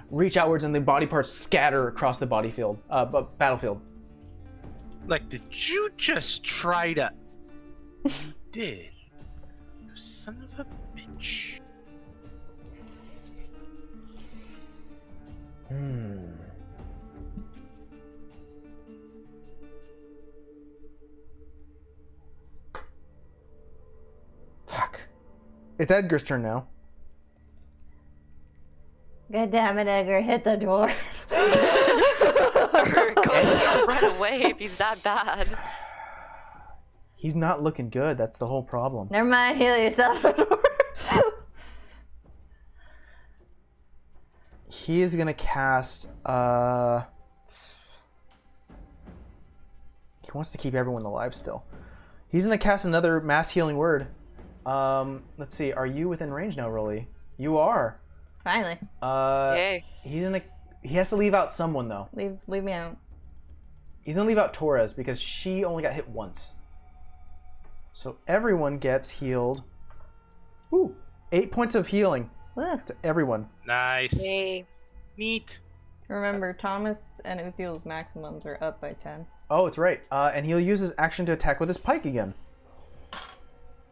reach outwards and the body parts scatter across the battlefield. Like, did you just try to... You did. You son of a bitch. Fuck. It's Edgar's turn now. God damn it, Edgar, hit the door. Run away if he's that bad. He's not looking good. That's the whole problem. Never mind, heal yourself. He is going to cast... He wants to keep everyone alive still. He's going to cast another mass healing word. Let's see. Are you within range now, Rolly? You are. Finally. Yay. He has to leave out someone, though. Leave me out. He's going to leave out Torres because she only got hit once. So everyone gets healed. Ooh, 8 points of healing Ugh. to everyone. Nice. Yay. Neat. Remember, Thomas and Uthiel's maximums are up by 10. Oh, it's right. And he'll use his action to attack with his pike again.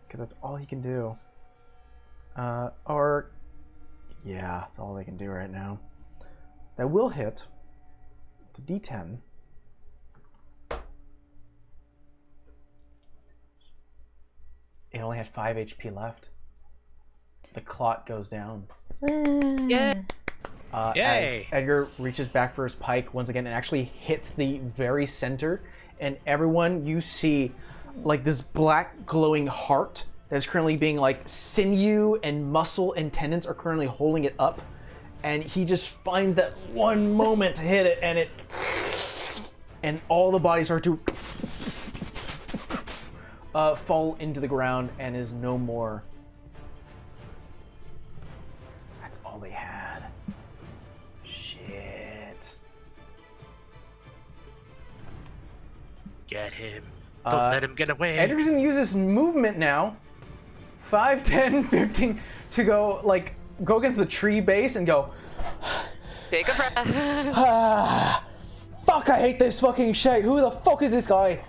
Because that's all he can do. Yeah, that's all they can do right now. That will hit. It's a D10. It only had 5 HP left. The clot goes down. Yeah. As Yay. Edgar reaches back for his pike once again and actually hits the very center, and everyone, you see like this black glowing heart that's currently being like sinew and muscle and tendons are currently holding it up, and he just finds that one moment to hit it, and all the bodies start to fall into the ground and is no more. That's all they had. Shit. Get him. Don't let him get away. Edgar's gonna use his movement now. 5, 10, 15 to go against the tree base and go, Take a breath. fuck, I hate this fucking shit. Who the fuck is this guy?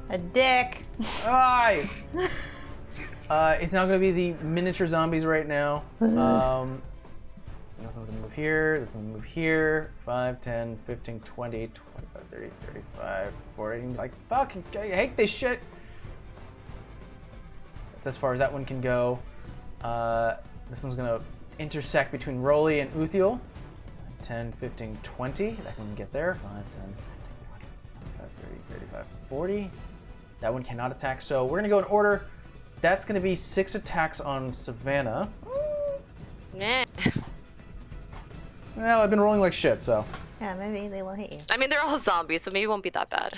A dick. Aye. It's now going to be the miniature zombies right now. This one's going to move here. This one's going to move here. 5, 10, 15, 20, 25, 30, 35, 40. Like, fuck, I hate this shit. That's as far as that one can go. This one's going to intersect between Rolly and Uthiel. 10, 15, 20. That one can get there. 5, 10, 25, 30, 35, 40. That one cannot attack, so we're gonna go in order. That's gonna be 6 attacks on Savannah. Meh. Well, I've been rolling like shit, so. Yeah, maybe they will hit you. I mean, they're all zombies, so maybe it won't be that bad.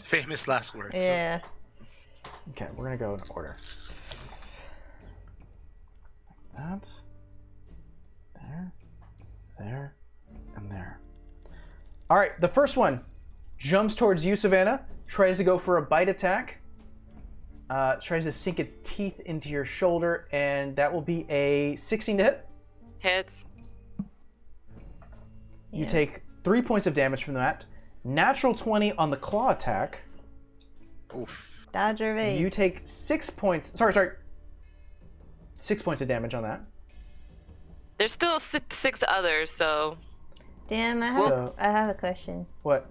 Famous last words. Yeah. Okay, we're gonna go in order. Like that. There. There. And there. All right, the first one jumps towards you, Savannah. Tries to go for a bite attack. Tries to sink its teeth into your shoulder, and that will be a 16 to hit. Hits. You take 3 points of damage from that. Natural 20 on the claw attack. Oof. Dodger bait. You take 6 points. Sorry. 6 points of damage on that. There's still six others, so. Damn, I have a question. What?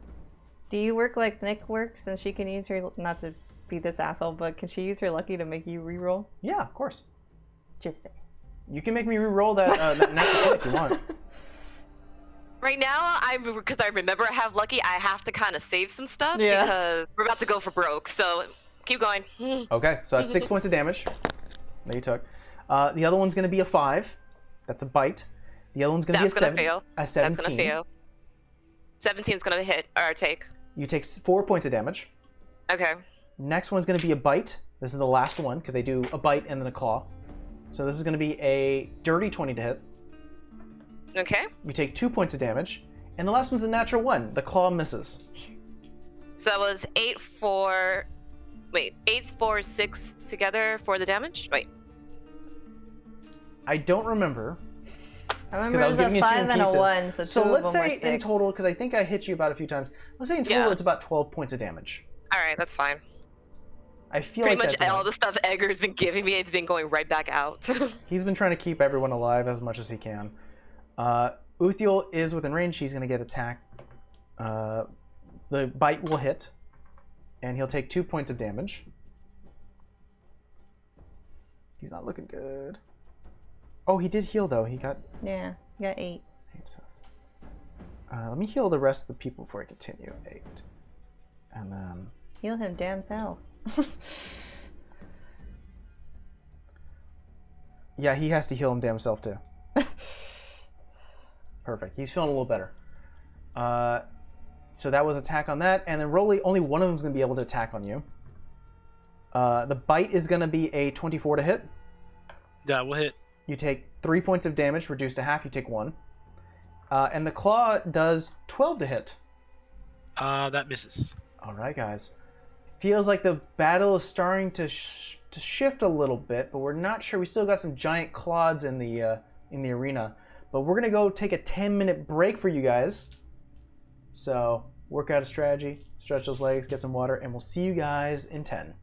Do you work like Nick works, and she can use her, not to be this asshole, but can she use her lucky to make you reroll? Yeah, of course. Just say. You can make me re-roll that natural 20 if you want. Right now, because I remember I have lucky, I have to kind of save some stuff Yeah. because we're about to go for broke. So keep going. Okay, so that's 6 points of damage that you took. The other one's going to be a 5. That's a bite. The other one's going to be a 17. Fail. A 17. That's gonna fail. 17's gonna hit or take. You take 4 points of damage. Okay. Next one's going to be a bite. This is the last one because they do a bite and then a claw. So this is going to be a dirty 20 to hit. Okay. You take 2 points of damage. And the last one's a natural 1. The claw misses. So that was 8, 4, 6 together for the damage? Wait. I don't remember. I remember I was there's giving a you 2 5 and a pieces. 1, so 2 So of let's them were say 6. in total, because I think I hit you about a few times. Let's say in total it's about 12 points of damage. Alright, that's fine. I feel Pretty like much that's all enough. the stuff Edgar's been giving me, it's been going right back out. He's been trying to keep everyone alive as much as he can. Uthiel is within range. He's going to get attacked. The bite will hit, and he'll take 2 points of damage. He's not looking good. Oh, he did heal, though. He got... Yeah, you got 8. 8 cells. Let me heal the rest of the people before I continue. 8. And then... Heal him damn self. Yeah, he has to heal him damn self, too. Perfect. He's feeling a little better. So that was attack on that. And then Rolly, only one of them is going to be able to attack on you. The bite is going to be a 24 to hit. Yeah, we'll hit. You take 3 points of damage, reduced to half. You take 1. And the claw does 12 to hit. That misses. All right, guys. Feels like the battle is starting to shift a little bit, but we're not sure. We still got some giant clods in the arena. But we're gonna go take a 10-minute break for you guys. So work out a strategy, stretch those legs, get some water, and we'll see you guys in 10.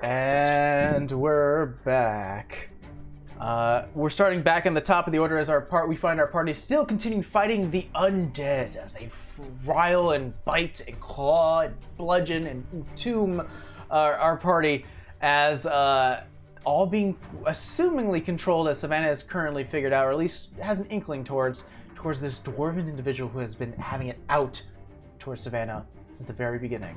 And we're back. We're starting back in the top of the order as we find our party still continuing fighting the undead as they rile and bite and claw and bludgeon and tomb our party as all being assumingly controlled as Savannah has currently figured out, or at least has an inkling towards this dwarven individual who has been having it out towards Savannah since the very beginning.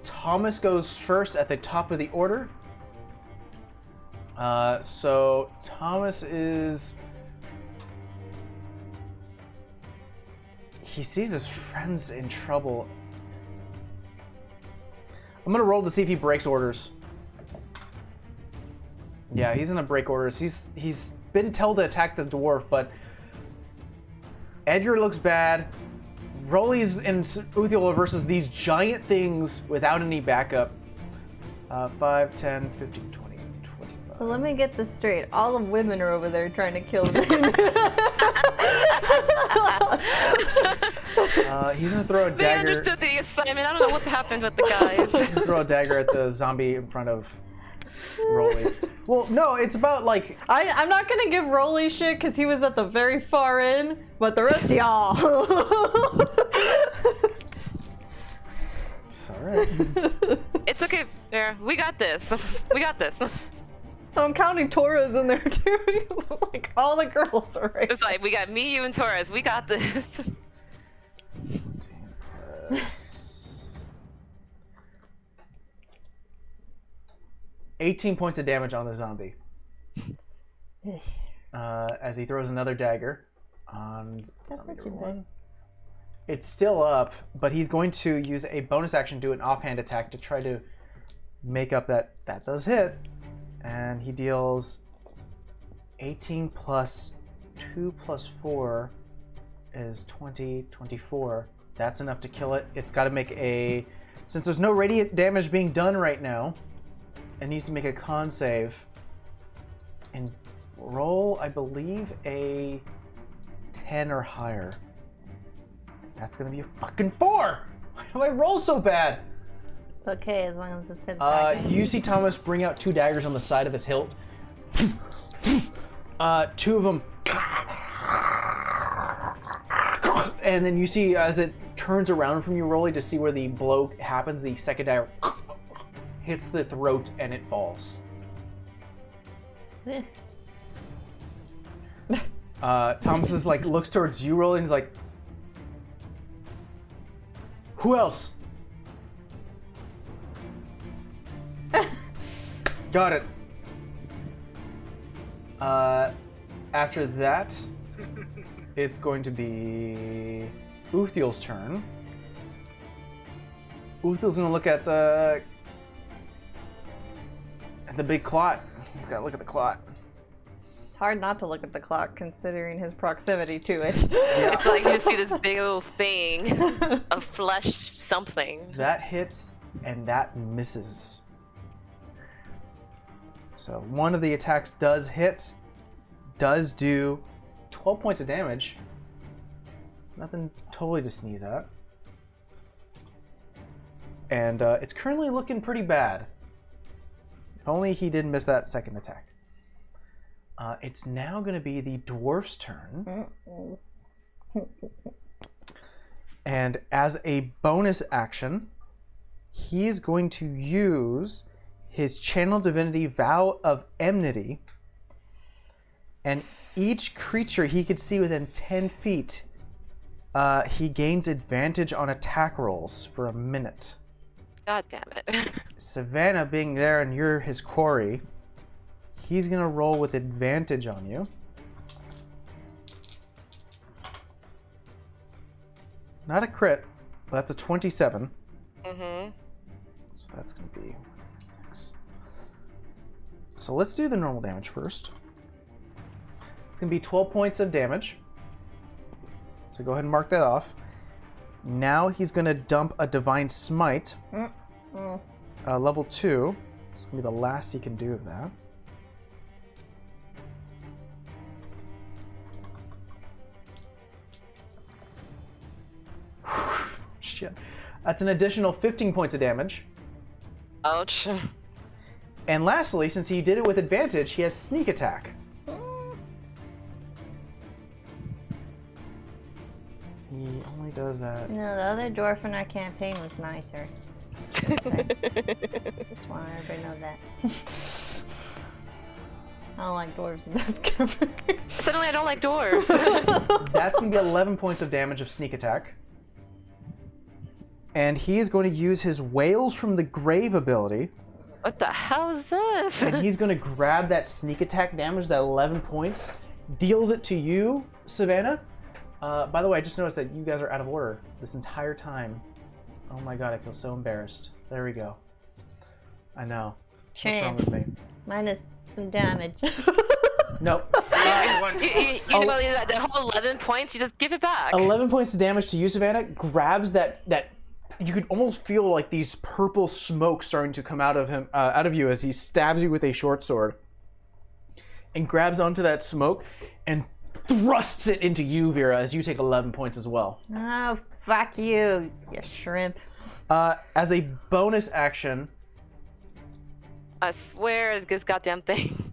Thomas goes first at the top of the order. So Thomas he sees his friends in trouble. I'm gonna roll to see if he breaks orders. Yeah, he's gonna break orders. He's been told to attack the dwarf, but Edgar looks bad. Rolly's and Uthiel versus these giant things without any backup. 5, 10, 15, 20, 25. So let me get this straight. All the women are over there trying to kill them. He's gonna throw a They dagger. understood the assignment. I don't know what happened with the guys. He's gonna throw a dagger at the zombie in front of Rolly. Well, no, it's about like I'm not gonna give Rolly shit because he was at the very far end, but the rest of y'all. it's all right. It's okay. There, we got this. We got this. I'm counting Torres in there too. Like all the girls are right. It's like we got me, you, and Torres. We got this. 18 points of damage on the zombie. As he throws another dagger on zombie number 1. It's still up, but he's going to use a bonus action to do an offhand attack to try to make up that does hit. And he deals 18 plus 2 plus 4 is 20, 24. That's enough to kill it. It's got to make since there's no radiant damage being done right now, it needs to make a con save and roll, I believe, a 10 or higher. That's gonna be a fucking 4! Why do I roll so bad? It's okay as long as it's good. You see Thomas bring out 2 daggers on the side of his hilt. 2 of them. And then you see as it turns around from you, Rolly, to see where the blow happens, the second dagger hits the throat and it falls. Thomas is like, looks towards you, Rolly, and he's like, who else? Got it. After that, it's going to be Uthiel's turn. Uthiel's gonna look at the big clot. He's gotta look at the clot. It's hard not to look at the clock considering his proximity to it. Yeah. It's like you see this big old thing of flesh something. That hits and that misses. So one of the attacks does hit, does do 12 points of damage. Nothing totally to sneeze at. And it's currently looking pretty bad. If only he didn't miss that second attack. It's now going to be the dwarf's turn. And as a bonus action, he's going to use his Channel Divinity Vow of Enmity. And each creature he could see within 10 feet, he gains advantage on attack rolls for a minute. God damn it. Savannah being there and you're his quarry, he's going to roll with advantage on you. Not a crit, but that's a 27. Mm-hmm. So that's going to be 6. So let's do the normal damage first. It's going to be 12 points of damage. So go ahead and mark that off. Now he's going to dump a Divine Smite. Level 2. It's going to be the last he can do of that. Shit. That's an additional 15 points of damage. Ouch. And lastly, since he did it with advantage, he has sneak attack. He only does that. No, the other dwarf in our campaign was nicer. Just want everybody to know that. I don't like dwarves in this campaign. Suddenly I don't like dwarves. That's going to be 11 points of damage of sneak attack. And he is going to use his Wails from the Grave ability. What the hell is this? And he's going to grab that sneak attack damage, that 11 points, deals it to you, Savannah. By the way, I just noticed that you guys are out of order this entire time. Oh my god, I feel so embarrassed. There we go. I know. What's wrong with me? Minus some damage. No. You know that whole 11 points, you just give it back. 11 points of damage to you, Savannah. Grabs that you could almost feel like these purple smoke starting to come out of you as he stabs you with a short sword. And grabs onto that smoke and thrusts it into you, Vera, as you take 11 points as well. Oh, fuck you, you shrimp. As a bonus action, I swear this goddamn thing.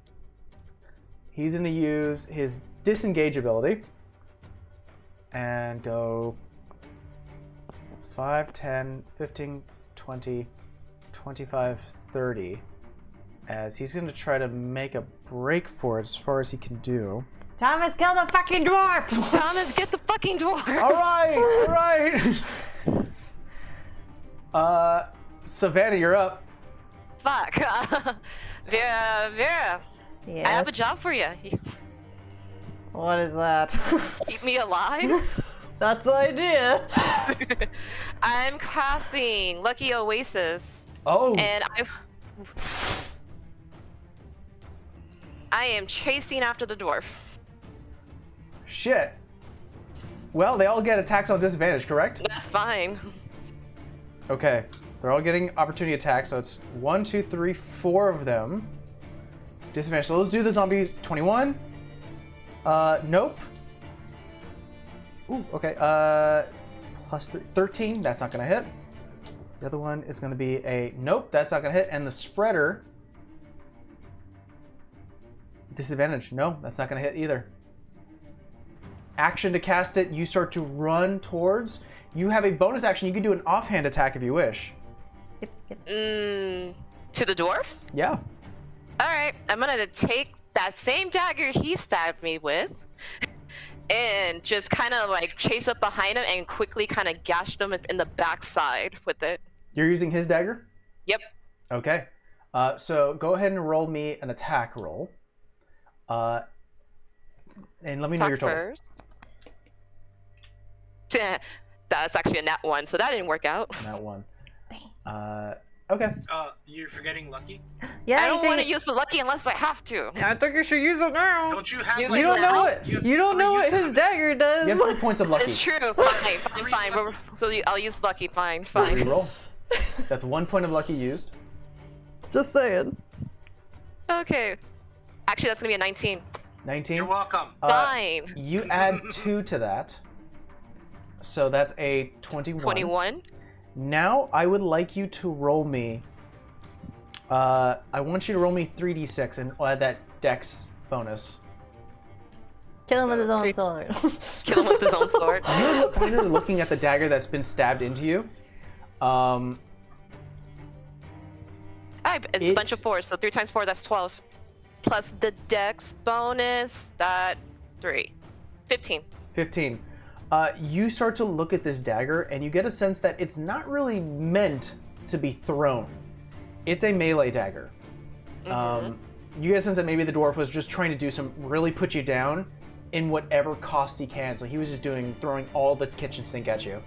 he's going to use his disengage ability and go 5, 10, 15, 20, 25, 30. As he's going to try to make a break for it as far as he can do. Thomas, kill the fucking dwarf! Thomas, get the fucking dwarf! Alright! Savannah, you're up. Fuck. Vera, Yes. I have a job for you. What is that? Keep me alive. That's the idea. I'm casting Lucky Oasis. Oh! And I am chasing after the dwarf. Shit. Well, they all get attacks on disadvantage, correct? That's fine. Okay. They're all getting opportunity attacks, so it's 1, 2, 3, 4 of them. Disadvantage. So let's do the zombie 21. Nope. Ooh, okay. Plus 3, 13. That's not gonna hit. The other one is gonna be a nope. That's not gonna hit. And the spreader. Disadvantage. No, that's not gonna hit either. Action to cast it. You start to run towards. You have a bonus action. You can do an offhand attack if you wish. To the dwarf? Yeah. Alright, I'm gonna take that same dagger he stabbed me with and just kind of like chase up behind him and quickly kind of gash them in the backside with it. You're using his dagger? Yep. Okay. So go ahead and roll me an attack roll. And let me know your total. First. That's actually a nat 1, so that didn't work out. That one. Okay. You're forgetting Lucky? Yeah, I don't want to use the lucky unless I have to. I think you should use it now. Don't you have You like You don't know now? what You have three uses his of it. dagger does. You have 3 points of lucky. It's true. Fine. I'll use lucky. Fine. Reroll. That's 1 point of lucky used. Just saying. Okay. Actually, that's gonna be a 19. 19. You're welcome. Fine. You add 2 to that. So that's a 21. 21. Now I would like you to roll me. I want you to roll me 3d6 and add that dex bonus. Kill him with his own sword. Kill him with his own sword. You're finally looking at the dagger that's been stabbed into you. It's a bunch of 4s, so 3 times 4, that's 12. Plus the dex bonus, that 3. 15. 15. You start to look at this dagger and you get a sense that it's not really meant to be thrown. It's a melee dagger. You get a sense that maybe the dwarf was just trying to do some really put you down in whatever cost he can. So he was just throwing all the kitchen sink at you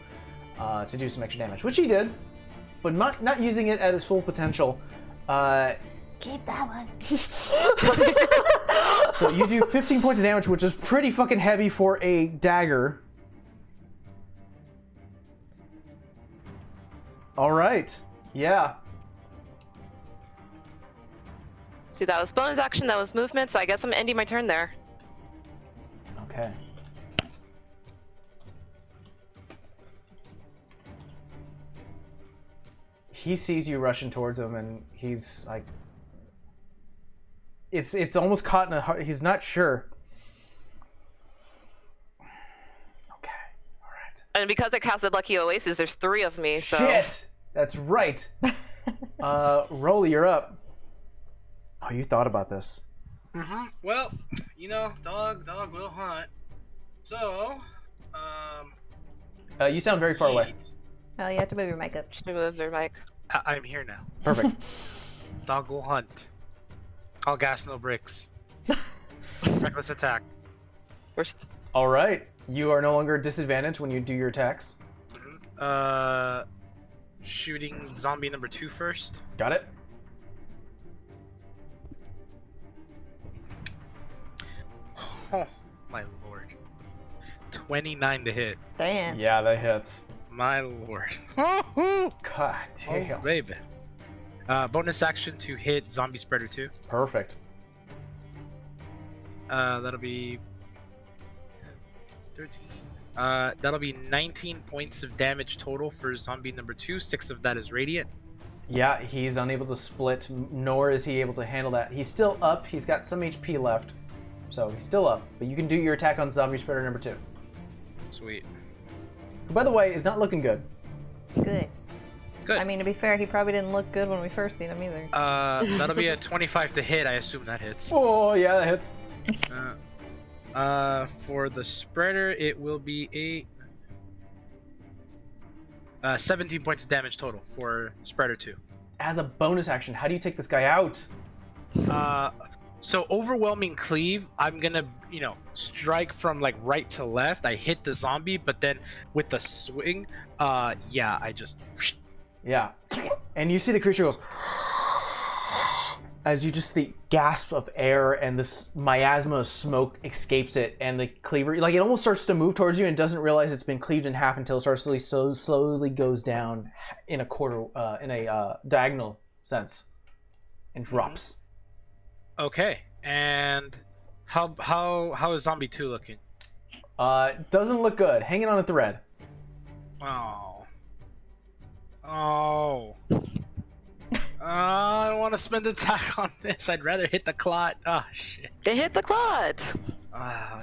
to do some extra damage, which he did, but not using it at its full potential. Keep that one. So you do 15 points of damage, which is pretty fucking heavy for a dagger. All right. Yeah. See, that was bonus action, that was movement, so I guess I'm ending my turn there. Okay. he sees you rushing towards him, and he's like, it's almost caught in a. He's not sure. Okay, all right. And because I casted Lucky Oasis, there's 3 of me. So. Shit, that's right. Rolly, you're up. Oh, you thought about this. Well, dog will hunt. So, You sound very far away. Oh, you have to move your mic up. Should I move their mic? I'm here now. Perfect. Dog will hunt. All gas, no bricks. Reckless attack. All right. You are no longer disadvantaged when you do your attacks. Shooting zombie number 2 first. Got it. Oh my lord. 29 to hit. Damn. Yeah, that hits. My lord. God damn. Oh, baby. Bonus action to hit zombie spreader 2. Perfect. That'll be 13. That'll be 19 points of damage total for zombie number 2. 6 of that is radiant. Yeah, he's unable to split, nor is he able to handle that. He's still up. He's got some HP left. So he's still up. But you can do your attack on zombie spreader number 2. Sweet. Who, by the way, is not looking good. Good. Good. I mean, to be fair, he probably didn't look good when we first seen him either. That'll be a 25 to hit. I assume that hits. Oh, yeah, that hits. For the spreader, it will be 17 points of damage total for spreader 2. As a bonus action, how do you take this guy out? So overwhelming cleave, I'm gonna, strike from like right to left. I hit the zombie, but then with the swing, yeah, I just. Yeah. And you see the creature goes as you just the gasp of air and this miasma of smoke escapes it, and the cleaver, like, it almost starts to move towards you and doesn't realize it's been cleaved in half until it starts to slowly goes down in a diagonal sense and drops. Okay, and how is zombie 2 looking? Doesn't look good. Hanging on a thread. Oh. I don't want to spend attack on this. I'd rather hit the clot. Oh, shit. They hit the clot.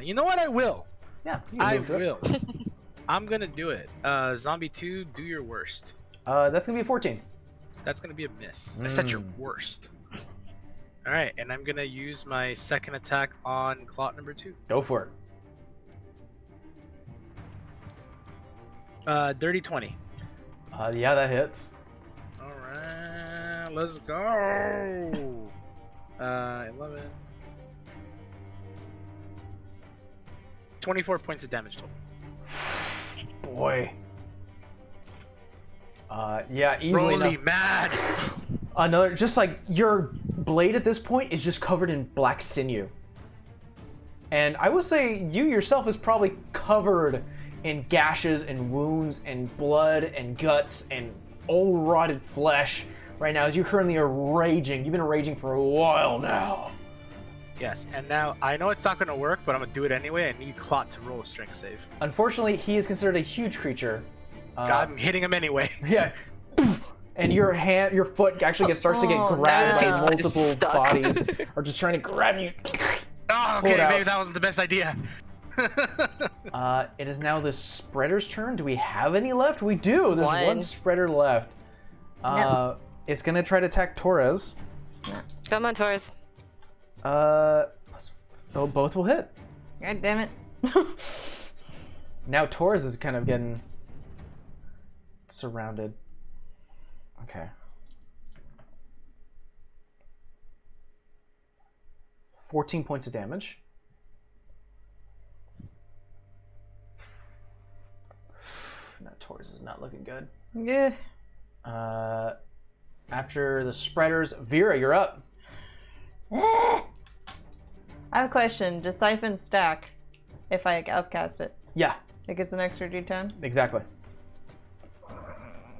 You know what? I will. Yeah, I will. I'm gonna do it. Zombie 2, do your worst. That's gonna be a 14. That's gonna be a miss. I said your worst. Alright, and I'm gonna use my second attack on clot number 2. Go for it. Dirty 20. Yeah, that hits. Alright, let's go. 11. 24 points of damage total. Boy. Yeah, easily Rolly enough. mad. Another, just like your blade at this point is just covered in black sinew. And I would say you yourself is probably covered in gashes and wounds and blood and guts and old rotted flesh right now as you currently are raging. You've been raging for a while now. Yes, and now I know it's not going to work, but I'm going to do it anyway. I need Clot to roll a strength save. Unfortunately, he is considered a huge creature. I'm hitting him anyway. Yeah. And your foot actually starts to get grabbed by multiple bodies, or just trying to grab you. Oh, okay, maybe that wasn't the best idea. It is now the spreader's turn. Do we have any left? We do. There's one spreader left. No. It's gonna try to attack Torres. Come on, Torres. Both will hit. God damn it. Now Torres is kind of getting surrounded. Okay. 14 points of damage. Now Torres is not looking good. Yeah. After the spreaders, Vera, you're up. I have a question. Does Siphon stack if I upcast it? Yeah, It gets an extra D10? exactly.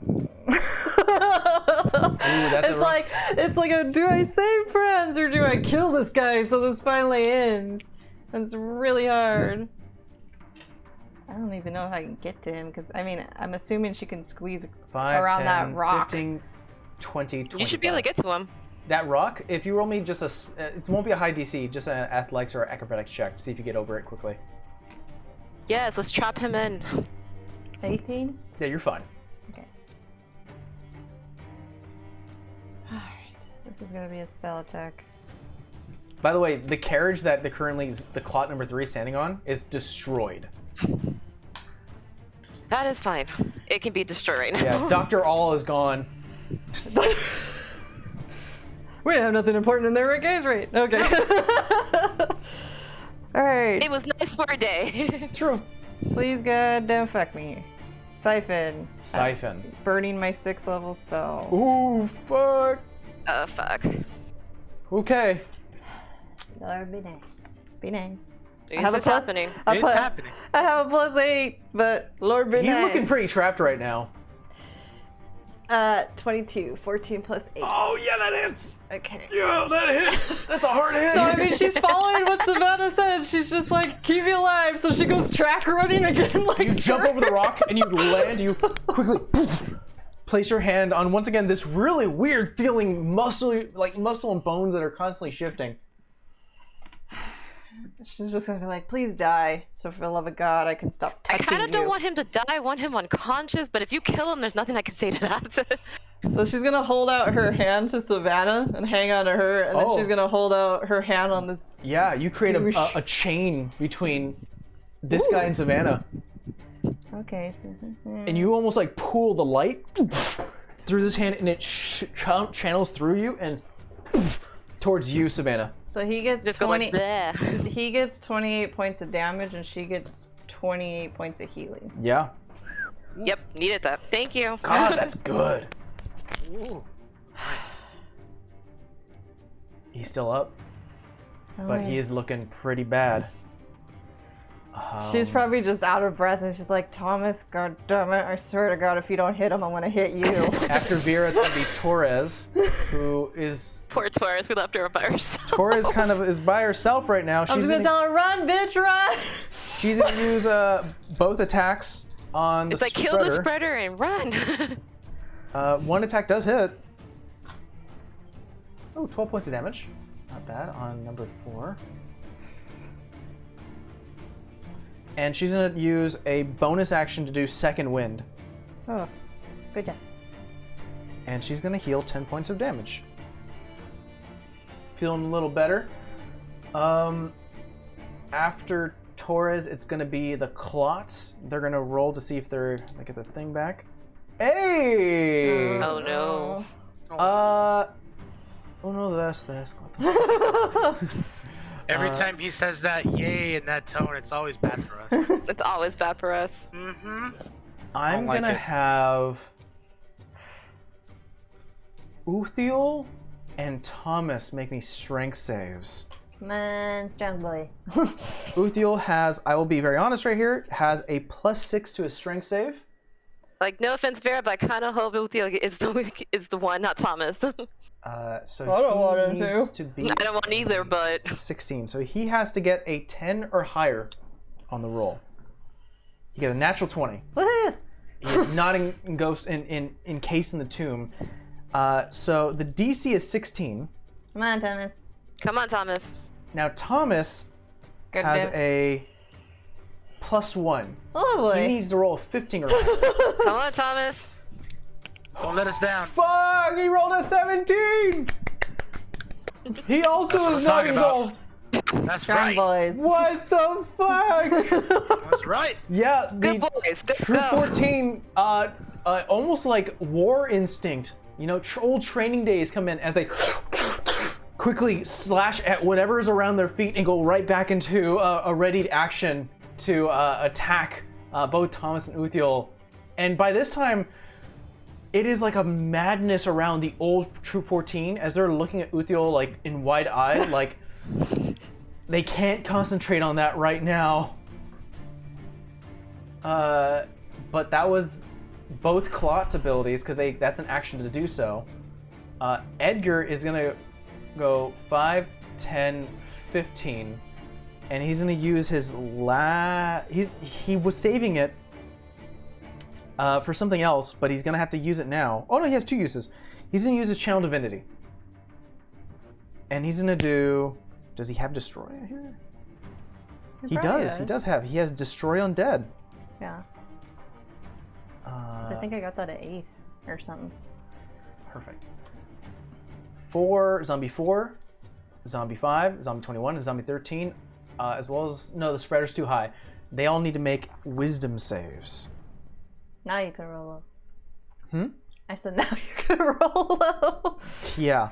Ooh, that's it's like a, do I save friends or do I kill this guy so this finally ends? It's really hard. I don't even know if I can get to him because I mean I'm assuming she can squeeze 5, around 10, that rock. 15. 20, 25. You should be able to get to him. That rock, if you roll me just it won't be a high DC, just an athletics or acrobatics check to see if you get over it quickly. Yes, let's trap him in. 18? Yeah, you're fine. Okay. Alright. This is gonna be a spell attack. By the way, the carriage that the clot number 3 is standing on is destroyed. That is fine. It can be destroyed right now. Yeah, Dr. All is gone. We have nothing important in there, right? Okay. Alright. It was nice for a day. True. Please, God, don't fuck me. Siphon. Siphon. Burning my 6th level spell. Ooh, fuck. Oh, fuck. Okay. Lord, be nice. Be nice. What's happening? It's happening. I have a +8, but Lord be nice. He's looking pretty trapped right now. 22. 14 plus 8. Oh, yeah, that hits. Okay. Yeah, that hits. That's a hard hit. So, I mean, she's following what Savannah said. She's just like, keep me alive. So she goes track running again. Like You jump over the rock and you land, you quickly place your hand on, once again, this really weird feeling muscle and bones that are constantly shifting. She's just gonna be like, please die. So for the love of God, I can stop I touching kind of don't you. want him to die. I want him unconscious, but if you kill him, there's nothing I can say to that. So she's gonna hold out her hand to Savannah and hang on to her, and then she's gonna hold out her hand on this. Yeah, you create a chain between this guy and Savannah. Okay, so. And you almost like pull the light through this hand and it channels through you and towards you, Savannah. So he gets Just go 20. like, bleh. He gets 28 points of damage, and she gets 28 points of healing. Yeah. Yep, needed that. Thank you. God, that's good. Ooh. Nice. He's still up, but he is looking pretty bad. She's probably just out of breath, and she's like, Thomas, God damn it, I swear to God, if you don't hit him, I'm gonna hit you. After Vera, it's gonna be Torres, who is... Poor Taurus, we left her by herself. Torres kind of is by herself right now. I'm just gonna tell her, run, bitch, run! She's gonna use both attacks on the It's like, spreader. kill the spreader and run. One attack does hit. Oh, 12 points of damage. Not bad on number 4. And she's gonna use a bonus action to do Second Wind. Oh, good job. And she's gonna heal 10 points of damage. Feeling a little better. After Torres, it's gonna be the Clots. They're gonna roll to see if they get their thing back. Hey! Oh no. Uno, dos, tres, cuatro, seis. Every time he says that yay in that tone, it's always bad for us. It's always bad for us. Mm-hmm. I'm like gonna it. have Uthiel and Thomas make me strength saves. Come on, strong boy. Uthiel has, I will be very honest right here, has a +6 to his strength save. Like, no offense, Vera, but I kind of hope Uthio is the one, not Thomas. So I don't want he him needs to. to be I don't want either, but 16. So he has to get a 10 or higher on the roll. He get a natural 20. Woohoo! He's not encased in the tomb. So the DC is 16. Come on, Thomas. come on, Thomas. Now Thomas Good has damn. a +1. Oh boy. He needs to roll a 15 or higher. Come on, Thomas. Don't let us down. Fuck! He rolled a 17. He also That's what is I'm not talking about. involved. That's Strong right. boys. What the fuck? That's right. Yeah, Good the boys. Good True go. 14, almost like war instinct. You know, old training days come in as they quickly slash at whatever is around their feet and go right back into a readied action to attack both Thomas and Uthiel. And by this time, it is like a madness around the old True 14 as they're looking at Uthiel like in wide-eyed, like they can't concentrate on that right now. But that was both Clot's abilities because that's an action to do so. Edgar is gonna go 5, 10, 15, and he's gonna use his he was saving it for something else, but he's gonna have to use it now. Oh no, he has 2 uses. He's gonna use his Channel Divinity. And he's gonna do... Does he have Destroy here? He does. He does have. He has Destroy Undead. Yeah. 'Cause I think I got that at 8th or something. Perfect. Zombie 4, Zombie 5, Zombie 21, and Zombie 13, as well as... No, the spreader's too high. They all need to make Wisdom saves. Now you can roll low. Hmm? I said now you can roll low. Yeah.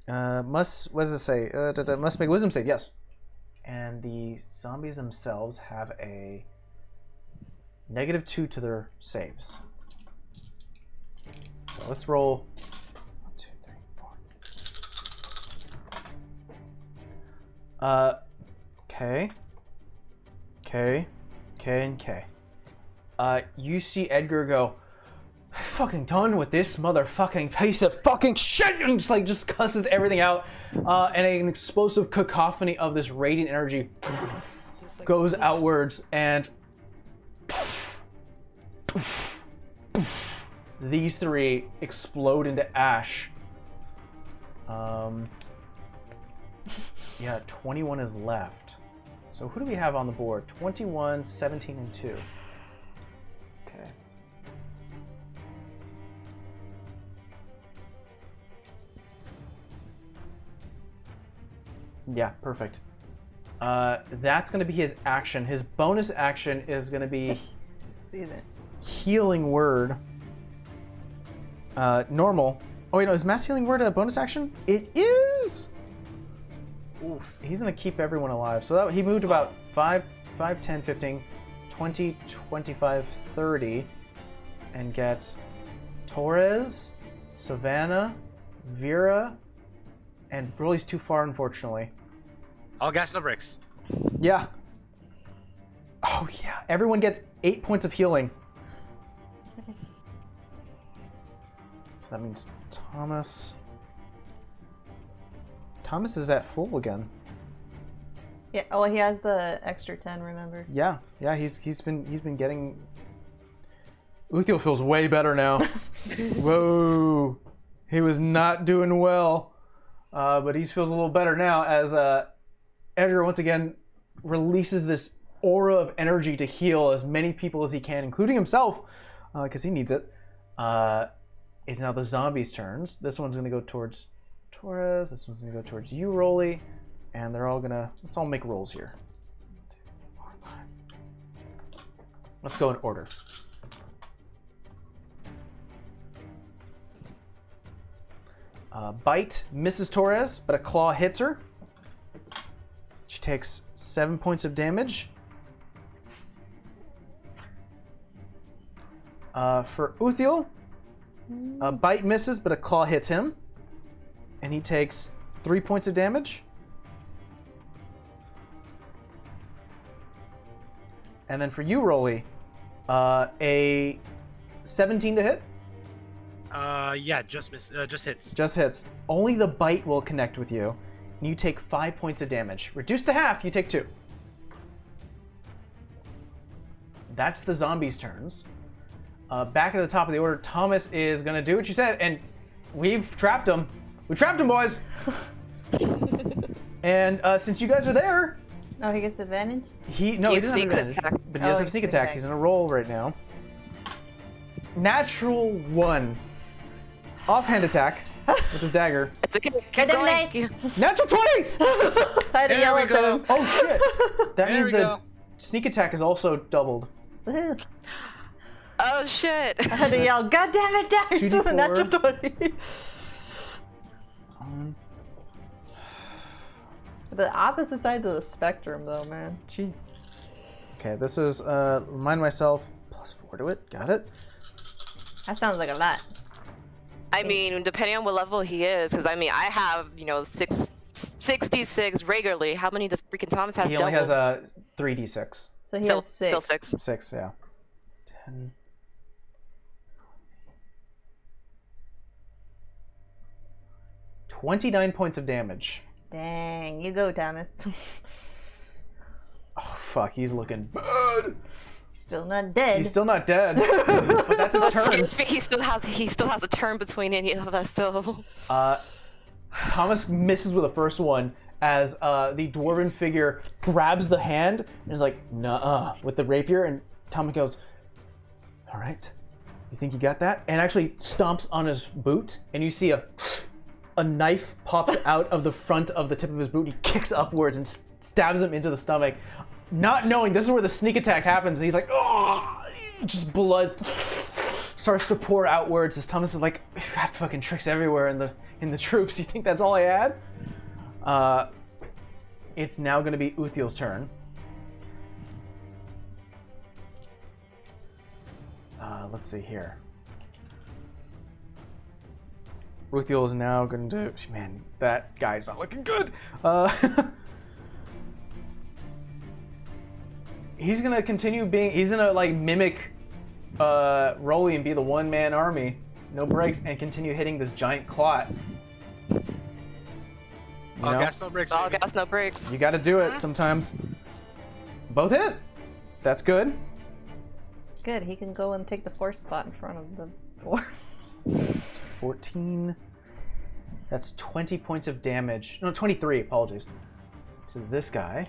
What does it say? Must make Wisdom save, yes. And the zombies themselves have a -2 to their saves. So let's roll 1, 2, 3, 4. Okay. Okay. Okay and K. You see Edgar go, fucking done with this motherfucking piece of fucking shit, and just cusses everything out, and an explosive cacophony of this radiant energy goes outwards, and these three explode into ash. Yeah, 21 is left. So who do we have on the board? 21, 17, and 2. Okay. Yeah, perfect. That's going to be his action. His bonus action is going to be Healing Word. Normal. Oh wait, no, is Mass Healing Word a bonus action? It is! Oof. He's going to keep everyone alive. So he moved about 5, 10, 15, 20, 25, 30, and gets Torres, Savannah, Vera, and Broly's too far, unfortunately. All gas, no brakes. Yeah. Oh, yeah. Everyone gets 8 points of healing. So that means Thomas... Thomas is at full again. Yeah. Oh, he has the extra 10. Remember? Yeah. Yeah. He's been getting. Uthiel feels way better now. Whoa. He was not doing well, but he feels a little better now as Edgar once again releases this aura of energy to heal as many people as he can, including himself, because he needs it. It's now the zombies' turns. This one's gonna go towards Torres. This one's gonna go towards you, Rolly, and they're all gonna. Let's all make rolls here. 2, 1, 5. Let's go in order. Bite misses Torres, but a claw hits her. She takes 7 points of damage. For Uthiel, a bite misses, but a claw hits him. And he takes 3 points of damage. And then for you, Rolly, a 17 to hit. Yeah, just hits. Just hits. Only the bite will connect with you. And you take 5 points of damage. Reduced to half, you take 2. That's the zombies' turns. Back at the top of the order, Thomas is gonna do what you said, and we've trapped him. We trapped him, boys! And since you guys are there... Oh, he gets advantage? He doesn't have advantage, but he does have sneak attack. He's gonna roll right now. Natural 1. Offhand attack with his dagger. Natural 20! I had to yell at them. Oh shit! That means the sneak attack is also doubled. Oh shit! I had to yell, God damn it, Dax! 2d4. Natural 20. The opposite sides of the spectrum, though, man. Jeez. Okay, this is remind myself +4 to it. Got it. That sounds like a lot. I mean, depending on what level he is, because I mean, I have 66 regularly. How many does freaking Thomas have? He only has a 3d6. So he has 6. Still 6. 6, yeah. 10. 29 points of damage. Dang, you go, Thomas. Oh fuck, he's looking bad. Still not dead. He's still not dead, but that's his turn. He still has a turn between any of us. So Thomas misses with the first one as the dwarven figure grabs the hand and is like, "Nuh-uh," with the rapier, and Thomas goes, "All right, you think you got that?" And actually stomps on his boot, and you see a knife pops out of the front of the tip of his boot. He kicks upwards and stabs him into the stomach, not knowing this is where the sneak attack happens. And he's like, "Oh!" Just blood starts to pour outwards as Thomas is like, "We've got fucking tricks everywhere in the troops. You think that's all I had?" It's now going to be Uthiel's turn. Let's see here. Uthiel is now going to... Man, that guy's not looking good. He's going to continue being... He's going to, like, mimic Rolly and be the one-man army. No breaks, and continue hitting this giant clot. All gas, no brakes. all gas, no brakes. You got to do it sometimes. Both hit. That's good. Good, he can go and take the 4th spot in front of the 4. That's 14. That's 20 points of damage. No, 23, apologies. To this guy.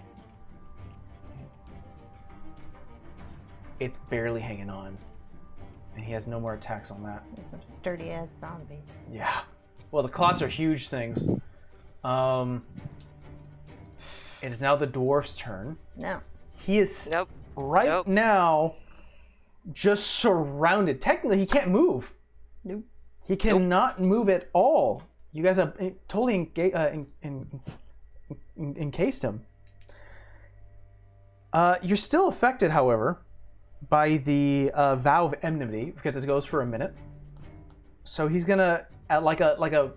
It's barely hanging on. And he has no more attacks on that. There's some sturdy ass zombies. Yeah. Well, the clots are huge things. It is now the dwarf's turn. No. He is Nope. right now just surrounded. Technically, he can't move. Nope. He cannot move at all. You guys have totally encased him. You're still affected, however, by the vow of enmity because it goes for a minute. So he's gonna, like a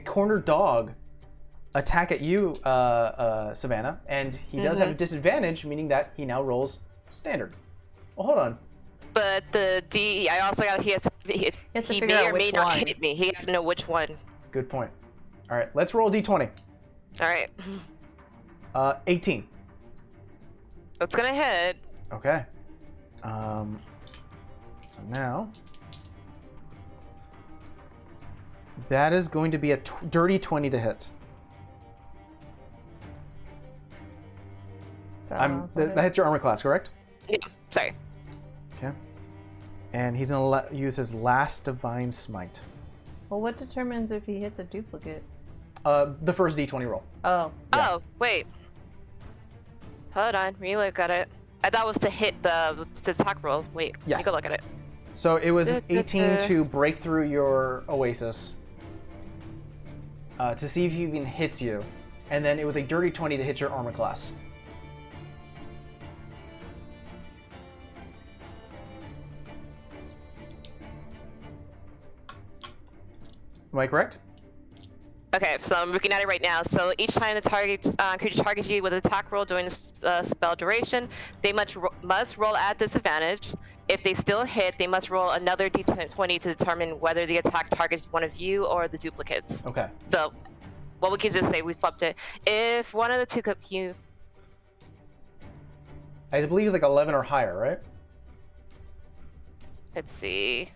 cornered dog, attack at you, Savannah, and he does have a disadvantage, meaning that he now rolls standard. Well, hold on. But the D, I also got he has to has to he figure may out or may which not one. hit me. He has to know which one. Good point. All right, let's roll d20. All right, 18. it's gonna hit. Okay. So now that is going to be a dirty 20 to hit. That hits your armor class, correct? Yeah, sorry. Okay. And he's gonna use his last divine smite. Well, what determines if he hits a duplicate? The first d20 roll. Oh. Yeah. Oh wait, hold on. Relook at it. I thought it was to hit the attack roll. Wait, Yes. you go look at it. So it was an 18 to break through your oasis to see if he even hits you, and then it was a dirty 20 to hit your armor class. Am I correct? Okay, so I'm looking at it right now. So each time the creature targets you with an attack roll during the spell duration, they must roll at disadvantage. If they still hit, they must roll another d20 to determine whether the attack targets one of you or the duplicates. Okay. So, what we can just say, we swapped it. If one of the two you... I believe it's like 11 or higher, right? Let's see.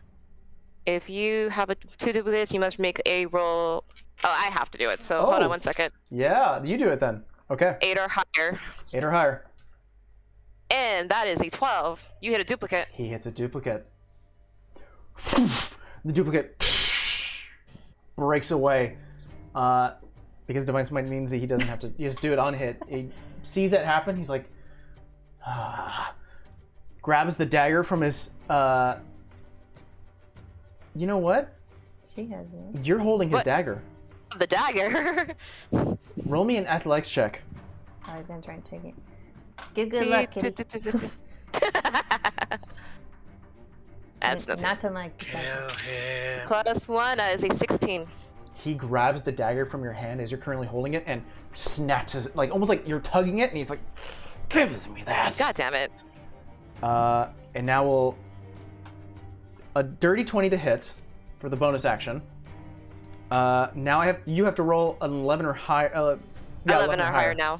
If you have two duplicates, you must make a roll... Oh, I have to do it, so hold on 1 second. Yeah, you do it then. Okay. 8 or higher. 8 or higher. And that is a 12. You hit a duplicate. He hits a duplicate. The duplicate breaks away. Because Divine Smite means that he doesn't have to just do it on hit. He sees that happen, he's like... grabs the dagger from his... You know what? She has it. You're holding his What? dagger. The dagger. Roll me an athletics check. I was gonna try and take it. Good luck, kitty. That's Not to my... Kill him. +1 is a 16. He grabs the dagger from your hand as you're currently holding it and snatches it, like almost like you're tugging it, and he's like, "Give me that." God damn it. And now we'll a dirty 20 to hit for the bonus action. Now you have to roll an 11 or higher. 11 or higher now.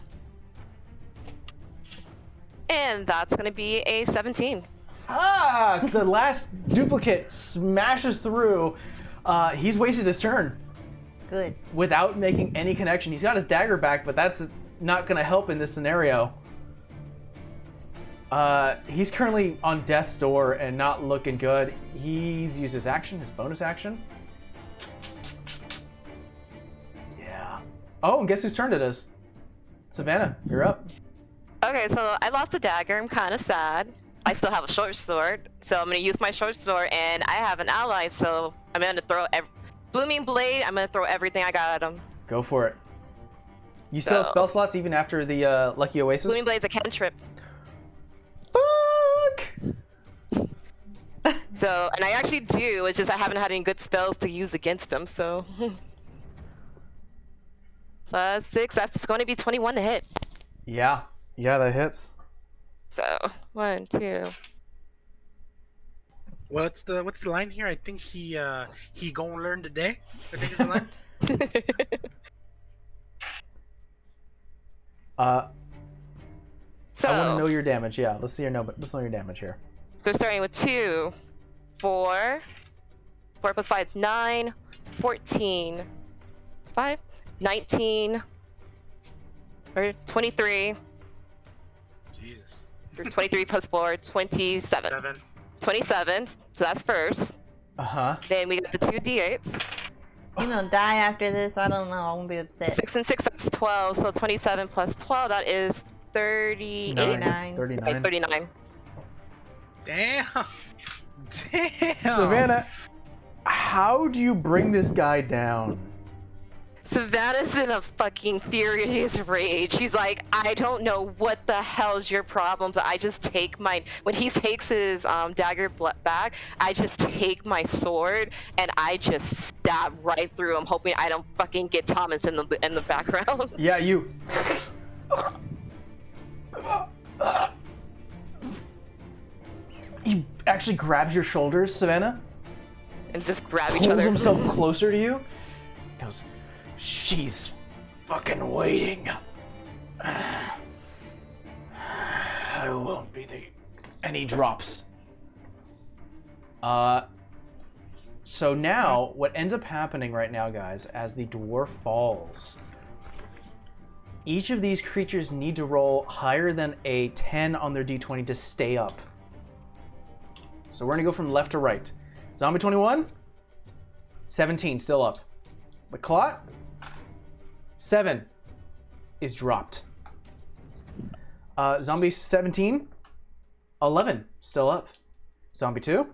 And that's going to be a 17. Fuck! The last duplicate smashes through. He's wasted his turn Good. without making any connection. He's got his dagger back, but that's not going to help in this scenario. He's currently on death's door and not looking good. He's used his action, his bonus action. Yeah. Oh, and guess whose turn it is? Savannah, you're up. Okay, so I lost a dagger. I'm kind of sad. I still have a short sword, so I'm going to use my short sword, and I have an ally, so I'm going to throw Blooming Blade. I'm going to throw everything I got at him. Go for it. You still have So- spell slots even after the Lucky Oasis? Blooming Blade's a cantrip. Fuck! So, and I actually do, it's just I haven't had any good spells to use against them, so. Plus 6, that's going to be 21 to hit. Yeah. Yeah, that hits. So, 1, 2. What's the line here? I think he gonna learn today. I think is the line. So, I want to know your damage. Yeah, let's know your damage here. So we're starting with 2, 4, 4 plus 5, 9, 14, 5, 19, or 23, Jesus. or 23 plus 4, 27. 7. 27, so that's first. Uh-huh. Then we got the 2 d8s. You gonna die after this? I don't know. I won't be upset. 6 and 6, that's 12, so 27 plus 12, that is 38. 39. 39. 39. Damn. Damn. Savannah, how do you bring this guy down? Savannah's in a fucking furious rage. She's like, I don't know what the hell's your problem, but I just take my, when he takes his dagger back, I just take my sword and I just stab right through him, hoping I don't fucking get Thomas in the background. Yeah, you. He actually grabs your shoulders, Savannah, And just grab each pulls other. himself closer to you, goes, she's fucking waiting. I won't be the... And he drops. So now, what ends up happening right now, guys, as the dwarf falls, each of these creatures need to roll higher than a 10 on their d20 to stay up. So we're gonna go from left to right. Zombie 21, 17, still up. The Clot, 7 is dropped. Zombie 17, 11, still up. Zombie 2,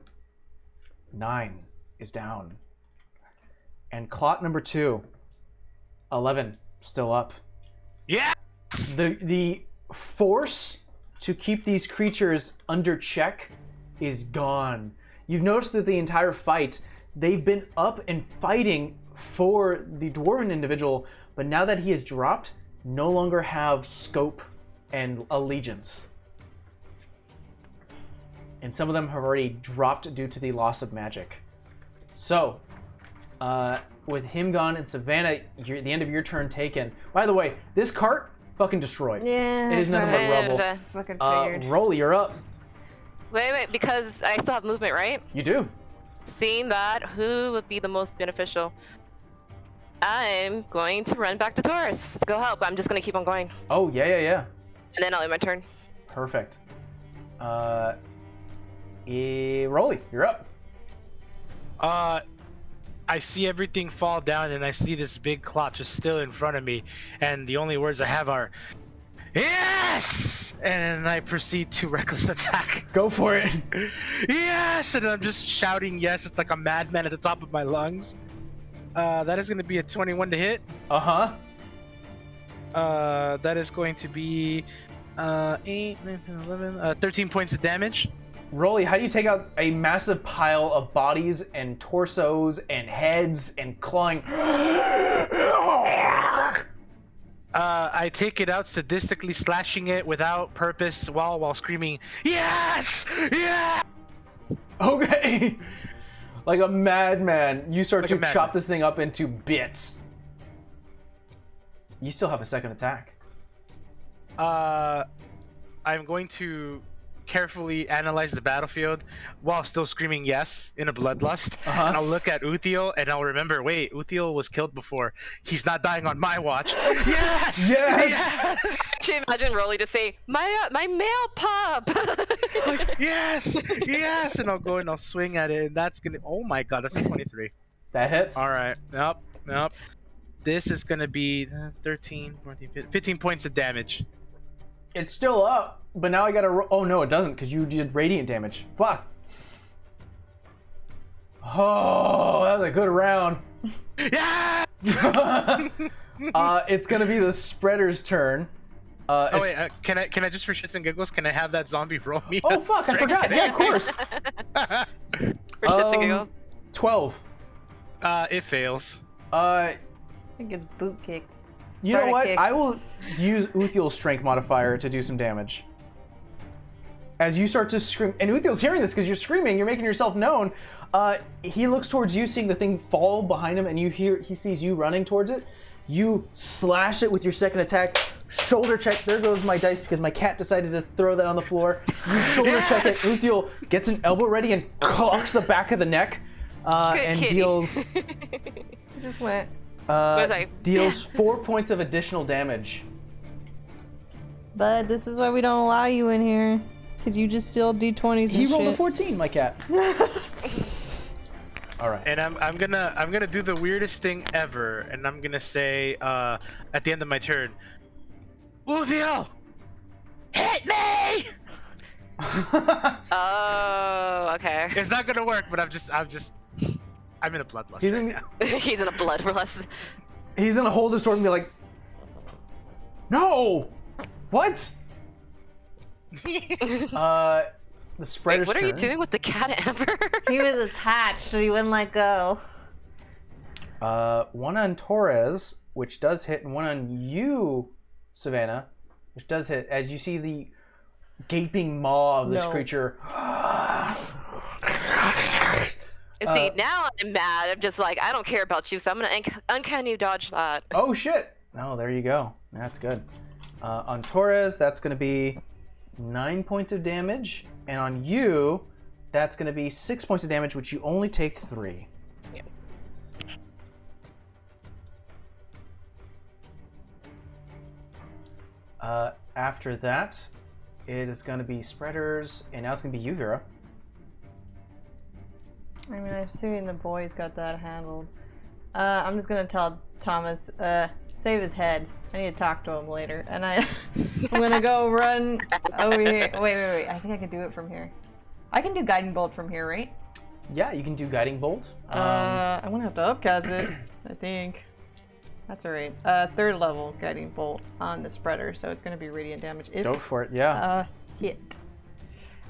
9 is down. And Clot number 2, 11, still up. Yeah. The force to keep these creatures under check is gone. You've noticed that the entire fight, they've been up and fighting for the dwarven individual, but now that he has dropped, no longer have scope and allegiance. And some of them have already dropped due to the loss of magic. So, with him gone and Savannah, the end of your turn taken. By the way, this cart, fucking destroyed. Yeah. It is nothing but right. rubble. Fucking figured. Rolly, you're up. Wait, because I still have movement, right? You do. Seeing that, who would be the most beneficial? I'm going to run back to Taurus to go help. I'm just going to keep on going. Oh, yeah. And then I'll end my turn. Perfect. Rolly, you're up. I see everything fall down, and I see this big clot just still in front of me, and the only words I have are, yes! And I proceed to reckless attack. Go for it. Yes! And I'm just shouting yes, it's like a madman at the top of my lungs. That is going to be a 21 to hit. Uh-huh. That is going to be 8, 9, 10, 11, 13 points of damage. Rolly, how do you take out a massive pile of bodies and torsos and heads and clawing? I take it out sadistically, slashing it without purpose while screaming, yes! Yeah! Okay. Like a madman, you start Like a to madman. chop this thing up into bits. You still have a second attack. I'm going to carefully analyze the battlefield while still screaming yes in a bloodlust. Uh-huh. And I'll look at Uthiel and I'll remember, wait, Uthiel was killed before. He's not dying on my watch. Yes! Yes! Yes! Could you imagine Rolly to say, my male pup? Like, yes! Yes! And I'll go and I'll swing at it, and that's gonna. Oh my god, that's a 23. That hits. All right. Nope. Nope. This is gonna be 13, 14, 15 points of damage. It's still up, but now I gotta. Oh no, it doesn't, because you did radiant damage. Fuck. Oh, that was a good round. Yeah! It's gonna be the spreader's turn. Oh wait, can I just for shits and giggles, can I have that zombie roll me? Oh fuck, I forgot. Yeah, of course. For shits and giggles. 12. It fails. I think it's boot kicked. You know Sparta what? kicked. I will use Uthiel's strength modifier to do some damage. As you start to scream, and Uthiel's hearing this because you're screaming, you're making yourself known. He looks towards you, seeing the thing fall behind him, and he sees you running towards it. You slash it with your second attack. Shoulder check. There goes my dice because my cat decided to throw that on the floor. You shoulder check it. Uthiel gets an elbow ready and clocks the back of the neck, and kitty. deals I just went. deals 4 points of additional damage. But this is why we don't allow you in here. Because you just steal D20s He and rolled a shit. 14, my cat. All right. And I'm gonna do the weirdest thing ever, and I'm gonna say at the end of my turn, Uthiel, hit me! Oh, okay. It's not gonna work, but I'm in a bloodlust. He's right in- now. He's in a bloodlust. He's gonna hold his sword and be like, "No, what?" The spreader's What are you turn. doing with the cat, Amber? He was attached and he wouldn't let go. One on Torres, which does hit, and one on you, Savannah, which does hit. As you see the gaping maw of this No. creature. See, now I'm mad. I'm just like, I don't care about you, so I'm gonna uncanny dodge that. Oh shit! Oh, there you go. That's good. On Torres, that's gonna be 9 points of damage, and on you, that's gonna be 6 points of damage, which you only take 3. Yeah. After that, it is gonna be spreaders, and now it's gonna be you, Vera. I mean, I'm assuming the boys got that handled. I'm just gonna tell Thomas, save his head. I need to talk to him later. And I'm gonna go run over here. Wait. I think I can do it from here. I can do Guiding Bolt from here, right? Yeah, you can do Guiding Bolt. I'm gonna have to upcast it, I think. That's alright. Third level Guiding Bolt on the spreader, so it's gonna be radiant damage. If, Go for it, yeah. hit.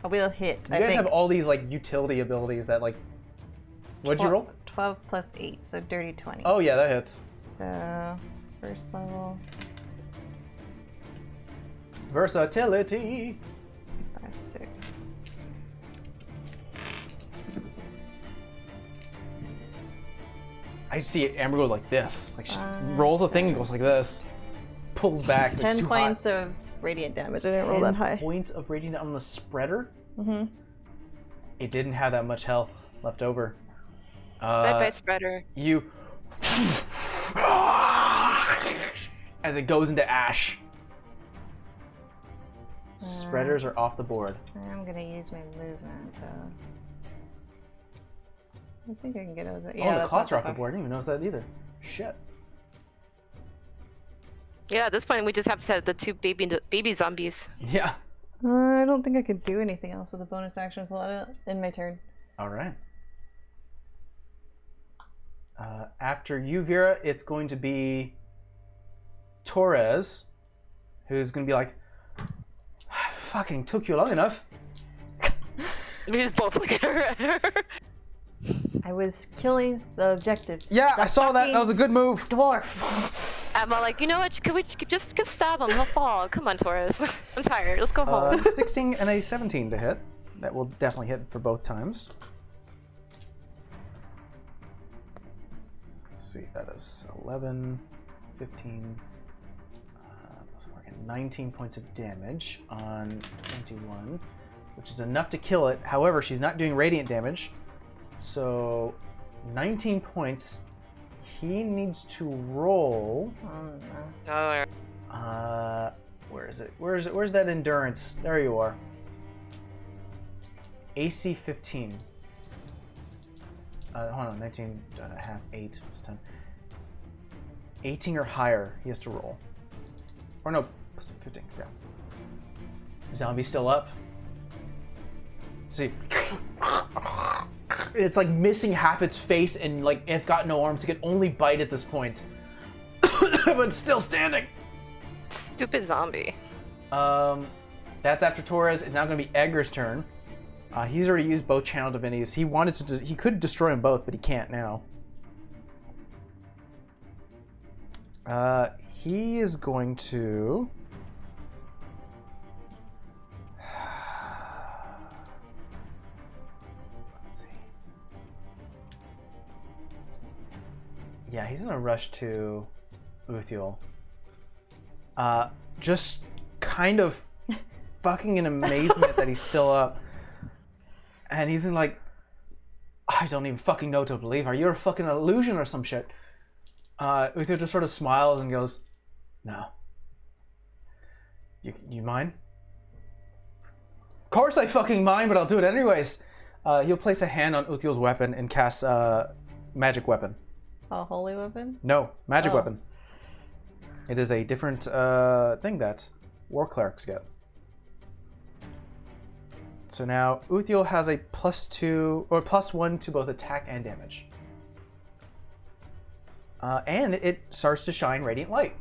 I will hit. You guys have all these like utility abilities that like. What'd you roll? 12 plus 8, so dirty 20. Oh yeah, that hits. So, first level, Versatility. 5, 6. I see it. Amber go like this. Like she rolls a thing and goes like this. Pulls back. Like, it's 10 too points hot. of radiant damage. I didn't roll 10 that high. points of radiant on the spreader. Mm-hmm. It didn't have that much health left over. Bye-bye, spreader. You. As it goes into ash. Spreaders are off the board. I'm gonna use my movement. I think I can get over. Yeah, Oh, the that's clots not are off the far. board. I didn't even notice that either. Shit. Yeah, at this point we just have to set the two baby zombies. Yeah. I don't think I could do anything else with a bonus action slot in my turn. All right. After you, Vera, it's going to be Torres, who's going to be like, fucking took you long enough. We just both look at her. I was killing the objective. Yeah, The I saw that. That fucking was a good move. Dwarf. I'm all like, you know what? Can we just stab him? He'll fall. Come on, Taurus. I'm tired. Let's go home. 16 and a 17 to hit. That will definitely hit for both times. Let's see, that is 11, 15, plus 4 again, 19 points of damage on 21, which is enough to kill it. However, she's not doing radiant damage. So 19 points. He needs to roll. Oh, Where is it? Where's that endurance? There you are. AC 15. Hold on, 19 and a half, 8 plus 10. 18 or higher, he has to roll. Or no, 15, yeah. Zombie's still up. See, it's like missing half its face and like it's got no arms. It can only bite at this point, but it's still standing. stupid zombie. That's after Torres. It's now going to be Edgar's turn. He's already used both channel divinities. He wanted to. He could destroy them both, but he can't now. He is going to. Let's see. Yeah, he's gonna rush to Uthiel. Just kind of fucking in amazement that he's still up. And he's in like, I don't even fucking know what to believe. Are you a fucking illusion or some shit? Uthiel just sort of smiles and goes, no. You mind? Of course I fucking mind, but I'll do it anyways. He'll place a hand on Uthiel's weapon and cast magic weapon. A holy weapon? No, magic weapon. It is a different thing that war clerics get. So now Uthiel has a +2 or +1 to both attack and damage. And it starts to shine radiant light.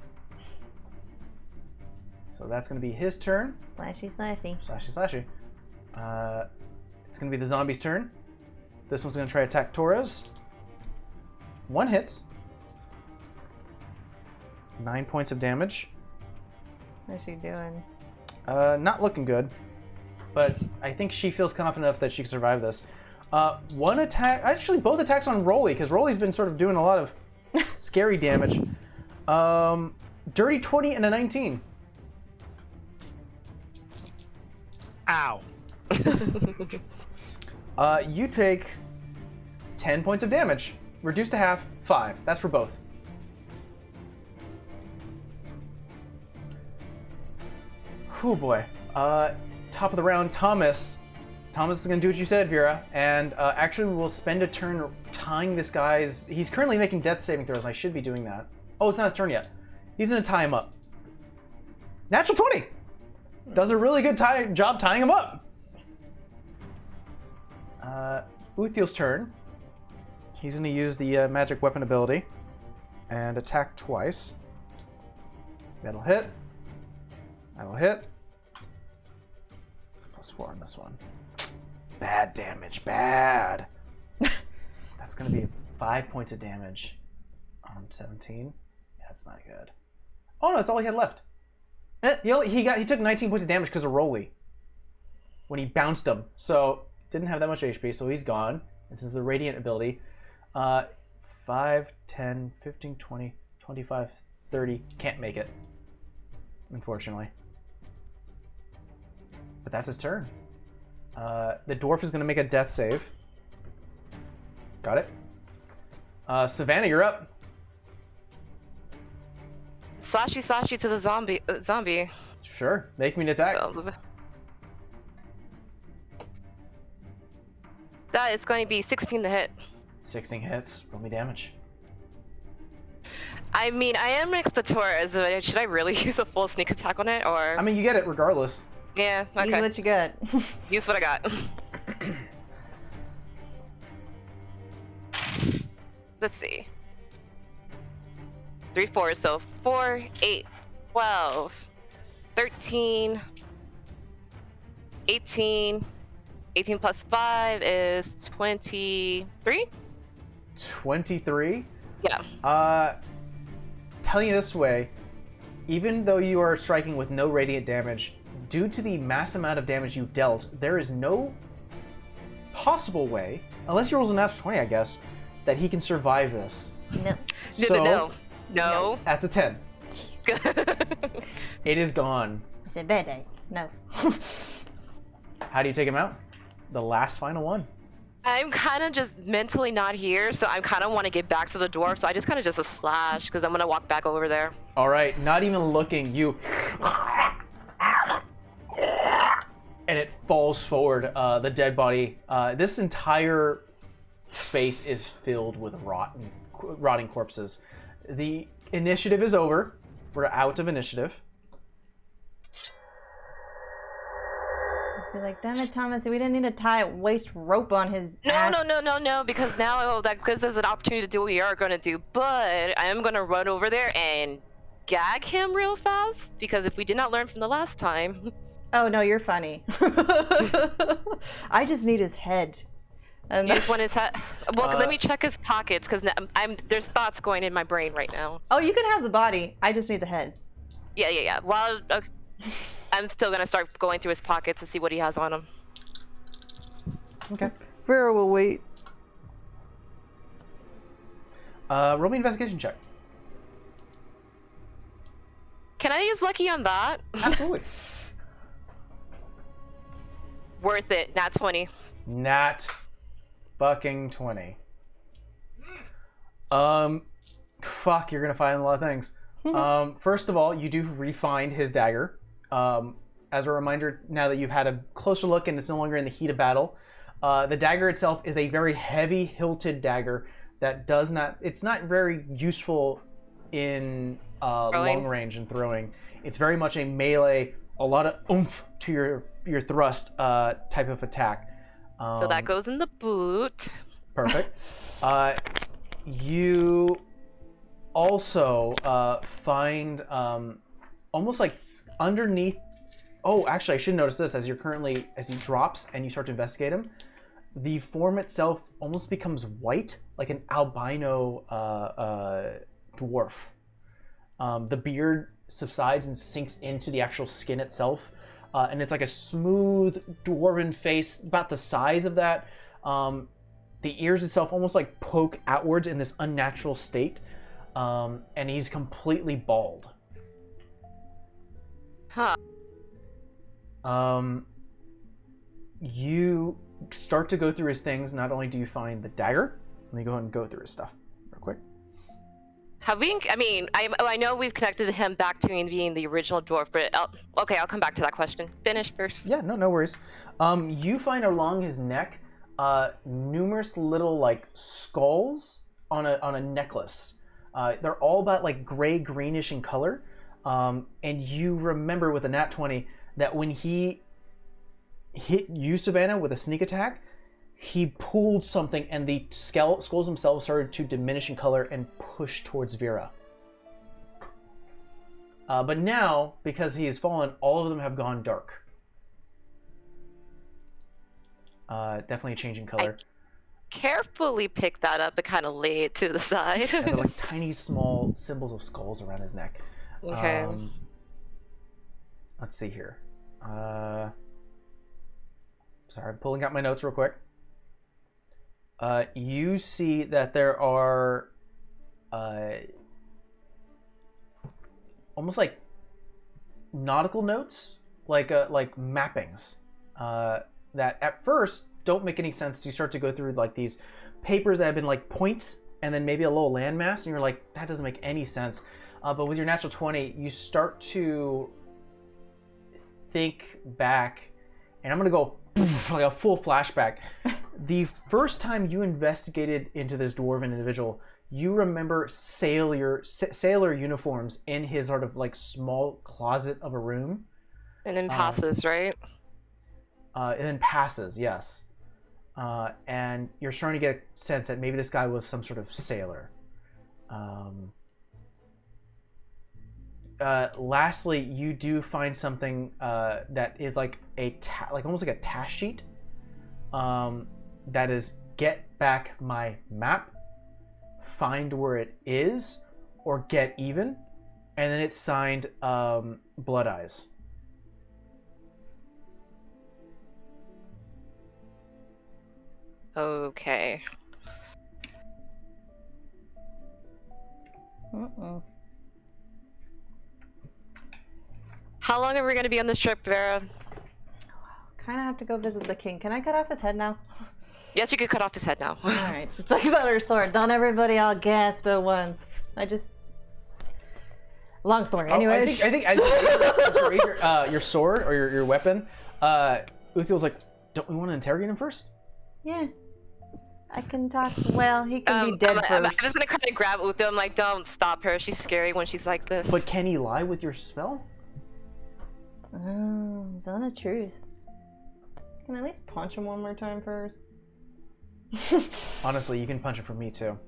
So that's going to be his turn. Slashy, slashy. Slashy, slashy. It's going to be the zombie's turn. This one's going to try to attack Torres. 1 hits. 9 points of damage. What's she doing? Not looking good. But I think she feels confident enough that she can survive this. 1 attack, actually both attacks on Rolly, because Rolly's been sort of doing a lot of scary damage. Dirty 20 and a 19. Ow. You take 10 points of damage. Reduced to half, 5. That's for both. Whew, boy. Top of the round, Thomas. Thomas is going to do what you said, Vera, and actually we'll spend a turn tying this guy's... He's currently making death saving throws. I should be doing that. Oh, it's not his turn yet. He's going to tie him up. Natural 20! Does a really good job tying him up. Uthiel's turn. He's going to use the magic weapon ability and attack twice. That'll hit. That'll hit. +4 on this one. Bad damage, bad. That's gonna be 5 points of damage on 17. Yeah, that's not good. Oh no, that's all he had left. He took 19 points of damage because of Rolly when he bounced him. So didn't have that much HP, so he's gone. This is the radiant ability. 5, 10, 15, 20, 25, 30. Can't make it, unfortunately. But that's his turn. The dwarf is going to make a death save. Got it. Savannah, you're up. Slashy, slashy to the zombie. Sure. Make me an attack. That is going to be 16 to hit. 16 hits. Roll me damage. I mean, I am next to Torres. Should I really use a full sneak attack on it, or? I mean, you get it regardless. Yeah, okay. Use what you got. Use what I got. Let's see. 3, 4, so 4, 8, 12, 13, 18. 18 plus 5 is 23? 23? Yeah. Telling you this way, even though you are striking with no radiant damage, due to the mass amount of damage you've dealt, there is no possible way, unless he rolls a natural 20, I guess, that he can survive this. No. So, No. that's a 10. It is gone. I said bad dice. No. How do you take him out? The last final one. I'm kind of just mentally not here, so I kind of want to get back to the door. So I just kind of just a slash because I'm gonna walk back over there. All right, not even looking, you. And it falls forward, the dead body. This entire space is filled with rotting corpses. The initiative is over. We're out of initiative. I'd be like, damn it, Thomas, we didn't need to tie a waist rope on his ass. No, because now that gives us an opportunity to do what we are going to do. But I am going to run over there and gag him real fast, because if we did not learn from the last time... Oh, no, you're funny. I just need his head. And You just want his head? Well, let me check his pockets, because there's thoughts going in my brain right now. Oh, you can have the body. I just need the head. Yeah. Well, okay. I'm still going to start going through his pockets to see what he has on him. Okay. Vera will wait. Roll me an investigation check. Can I use Lucky on that? Absolutely. Worth it. Nat 20. Nat fucking 20. Fuck, you're gonna find a lot of things. First of all, you do re-find his dagger. As a reminder, now that you've had a closer look and it's no longer in the heat of battle, the dagger itself is a very heavy hilted dagger that does not, it's not very useful in long range and throwing. It's very much a melee, a lot of oomph to your thrust type of attack. So that goes in the boot. Perfect. You also find almost like underneath. Oh, actually, I should notice this as he drops and you start to investigate him. The form itself almost becomes white, like an albino dwarf. The beard subsides and sinks into the actual skin itself, and it's like a smooth dwarven face, about the size of that. The ears itself almost like poke outwards in this unnatural state, and he's completely bald. Huh. You start to go through his things. Not only do you find the dagger, let me go ahead and go through his stuff real quick. I know we've connected him back to being the original dwarf, but I'll come back to that question. Finish first. Yeah, no worries. You find along his neck numerous little like skulls on a necklace. They're all about like gray greenish in color. And you remember with a nat 20 that when he hit you, Savannah, with a sneak attack, he pulled something and the skulls themselves started to diminish in color and push towards Vera. But now, because he has fallen, all of them have gone dark. Definitely a change in color. Carefully pick that up and kind of lay it to the side. And they're like tiny, small symbols of skulls around his neck. Okay. Let's see here. Sorry, I'm pulling out my notes real quick. You see that there are almost like nautical notes, like mappings that at first don't make any sense. You start to go through like these papers that have been like points and then maybe a little landmass, and you're like, that doesn't make any sense. But with your natural 20, you start to think back, and I'm gonna go like a full flashback. The first time you investigated into this dwarven individual, you remember sailor uniforms in his sort of like small closet of a room. And then passes, right? And then passes, yes. And you're starting to get a sense that maybe this guy was some sort of sailor. Lastly, you do find something that is like almost like a task sheet. That is, get back my map, find where it is, or get even, and then it's signed Blood Eyes. Okay. How long are we gonna be on this trip, Vera? Kind of have to go visit the king. Can I cut off his head now? Yes, you could cut off his head now. All right, she takes out her sword. Don't everybody all gasp at once. Long story. Anyway, I think as you raise your sword or your weapon, Uthiel's like, don't we want to interrogate him first? Yeah. I can talk. Well, he can be dead first. I'm just gonna kind of grab Uthiel. I'm like, don't stop her. She's scary when she's like this. But can you lie with your spell? Oh, zone of truth. Can I at least punch him one more time first? Honestly, you can punch him for me too.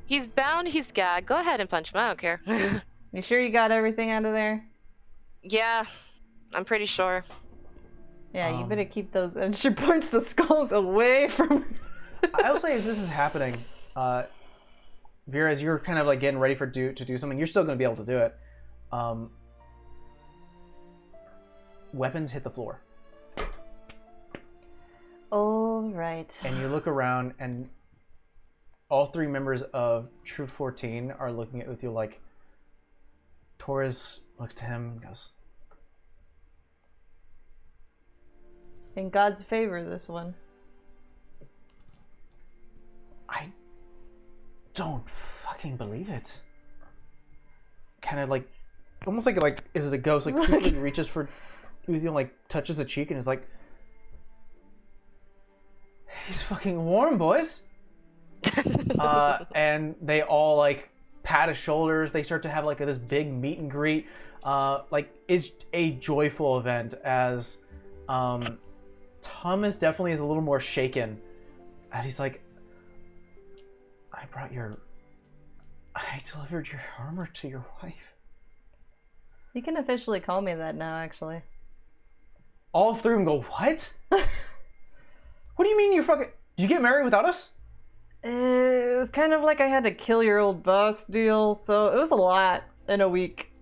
He's bound. He's gagged. Go ahead and punch him. I don't care. You sure you got everything out of there? Yeah, I'm pretty sure. Yeah, you better keep those. And she points the skulls away from. I'll say as this is happening, Vera, as you're kind of like getting ready to do something, you're still going to be able to do it. Weapons hit the floor. All right. And you look around, and all three members of Troop 14 are looking at Uthiel like. Torres looks to him and goes, In God's favor, this one. I don't fucking believe it. Kind of like, almost like is it a ghost? Like quickly reaches for Uthiel, like touches the cheek and is like, he's fucking warm, boys. And they all like pat his shoulders. They start to have like this big meet and greet. Like it's a joyful event as Thomas definitely is a little more shaken. And he's like, I delivered your armor to your wife. You can officially call me that now, actually. All three of them go, what? What do you mean you fucking... Did you get married without us? It was kind of like I had to kill your old boss deal, so it was a lot in a week.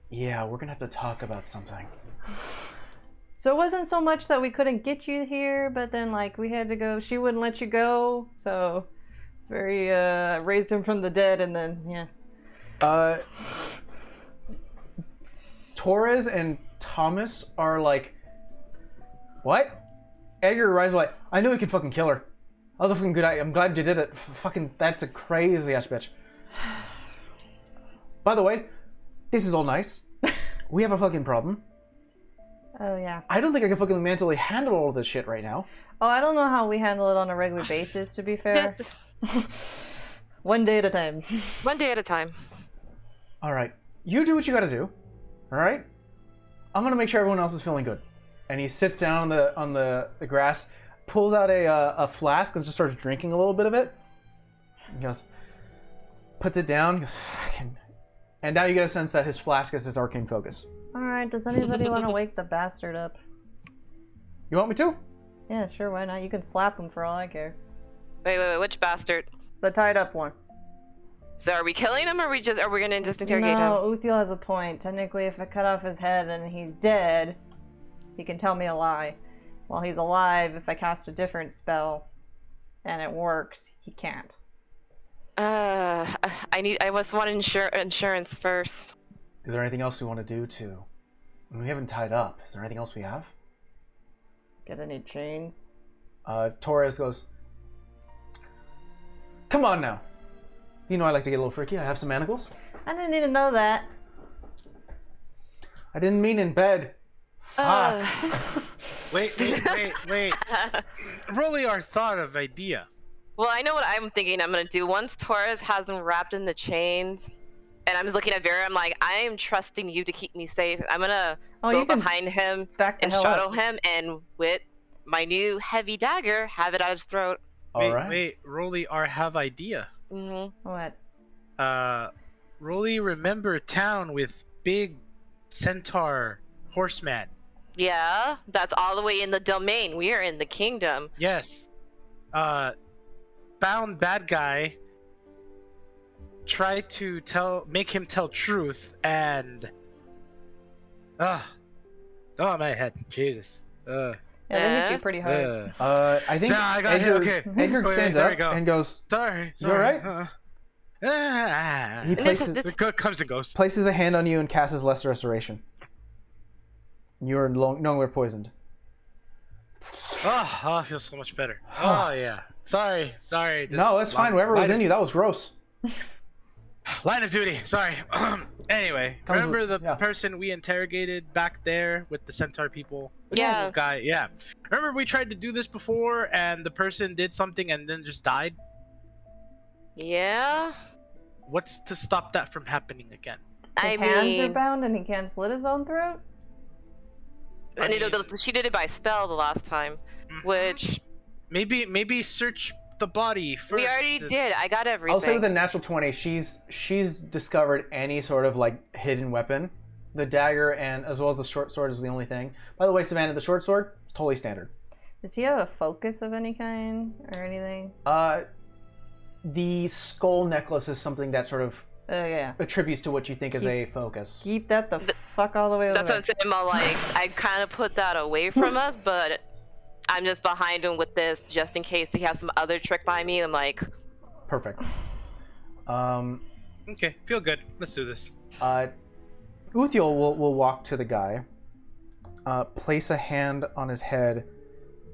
Yeah, we're gonna have to talk about something. So it wasn't so much that we couldn't get you here, but then like we had to go. She wouldn't let you go, so it's very raised him from the dead, and then yeah. Torres and Thomas are like, what? Edgar arrives like, I knew we could fucking kill her. That was a fucking good idea. I'm glad you did it. Fucking, that's a crazy ass bitch. By the way, this is all nice. We have a fucking problem. Oh yeah. I don't think I can fucking mentally handle all of this shit right now. Oh, I don't know how we handle it on a regular basis, to be fair. One day at a time. One day at a time. All right, you do what you got to do. All right, I'm gonna make sure everyone else is feeling good. And he sits down on the grass, pulls out a flask and just starts drinking a little bit of it. He goes, puts it down. He goes, fucking. And now you get a sense that his flask is his arcane focus. All right. Does anybody want to wake the bastard up? You want me to? Yeah, sure. Why not? You can slap him for all I care. Wait, which bastard? The tied up one. So are we killing him, or are we gonna just interrogate him? No, Uthiel has a point. Technically, if I cut off his head and he's dead, he can tell me a lie. While he's alive, if I cast a different spell and it works, he can't. I must want insurance first. Is there anything else we want to do to? I mean, we haven't tied up. Is there anything else we have? Get any chains? Torres goes, come on now. You know I like to get a little freaky. I have some manacles. I didn't need to know that. I didn't mean in bed. Fuck. Wait. Rolly our thought of idea. Well, I know what I'm thinking I'm gonna do. Once Torres has him wrapped in the chains, and I'm just looking at Vera, I'm like, I am trusting you to keep me safe. I'm gonna go behind him and shadow him, and with my new heavy dagger, have it at his throat. Wait, Rolly our have idea. Mm-hmm. What? Rolly remember town with big centaur horseman. Yeah, that's all the way in the domain. We are in the kingdom. Yes. Bound bad guy. Try to make him tell truth, and my head, Jesus. Yeah, that hits you pretty hard. I think I got hit. Okay. Edgar stands up and goes, Sorry. You all right? Ah. He places It comes and goes. places a hand on you and casts Lesser Restoration. You are no longer poisoned. Oh, I feel so much better. Oh yeah. Sorry. Just No, that's fine. Whatever was in you, that was gross. Line of duty. Sorry. Anyway, remember the yeah. person we interrogated back there with the centaur people? The Yeah. normal guy. Yeah. Remember we tried to do this before, and the person did something and then just died. Yeah. What's to stop that from happening again? His hands are bound and he can't slit his own throat? And she did it by spell the last time, which maybe search the body first. we already did. I got everything. I'll say with a natural 20, she's discovered any sort of like hidden weapon. The dagger and as well as the short sword is the only thing. By the way, Savannah, the short sword is totally standard. Does he have a focus of any kind or anything? The skull necklace is something that sort of Yeah. attributes to what you think is a focus. Keep that the fuck all the way over That's what I'm saying. I'm like, I kind of put that away from us, but I'm just behind him with this just in case he has some other trick by me. I'm like, Perfect. Okay, feel good. Let's do this. Uthiel will walk to the guy, place a hand on his head,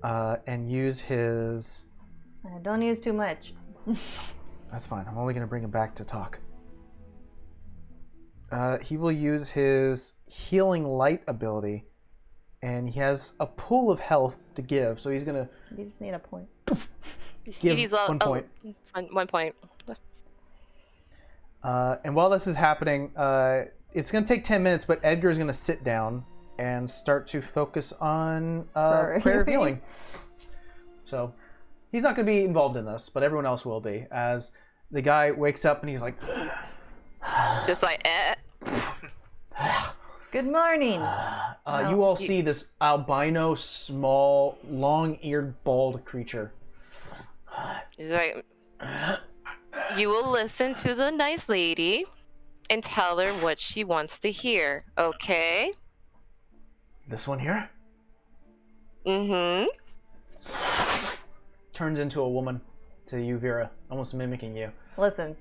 and use his... Don't use too much. That's fine. I'm only going to bring him back to talk. He will use his Healing Light ability, and he has a pool of health to give, so he's going to... You just need a point. Give he's 1 point. 1 point. And while this is happening, it's going to take 10 minutes, but Edgar is going to sit down and start to focus on prayer of healing. So he's not going to be involved in this, but everyone else will be. As the guy wakes up and he's like... Just like, Good morning. You all see this albino, small, long-eared, bald creature. He's like, you will listen to the nice lady and tell her what she wants to hear, okay? This one here Mm-hmm. turns into a woman to you, Vera, almost mimicking you. Listen,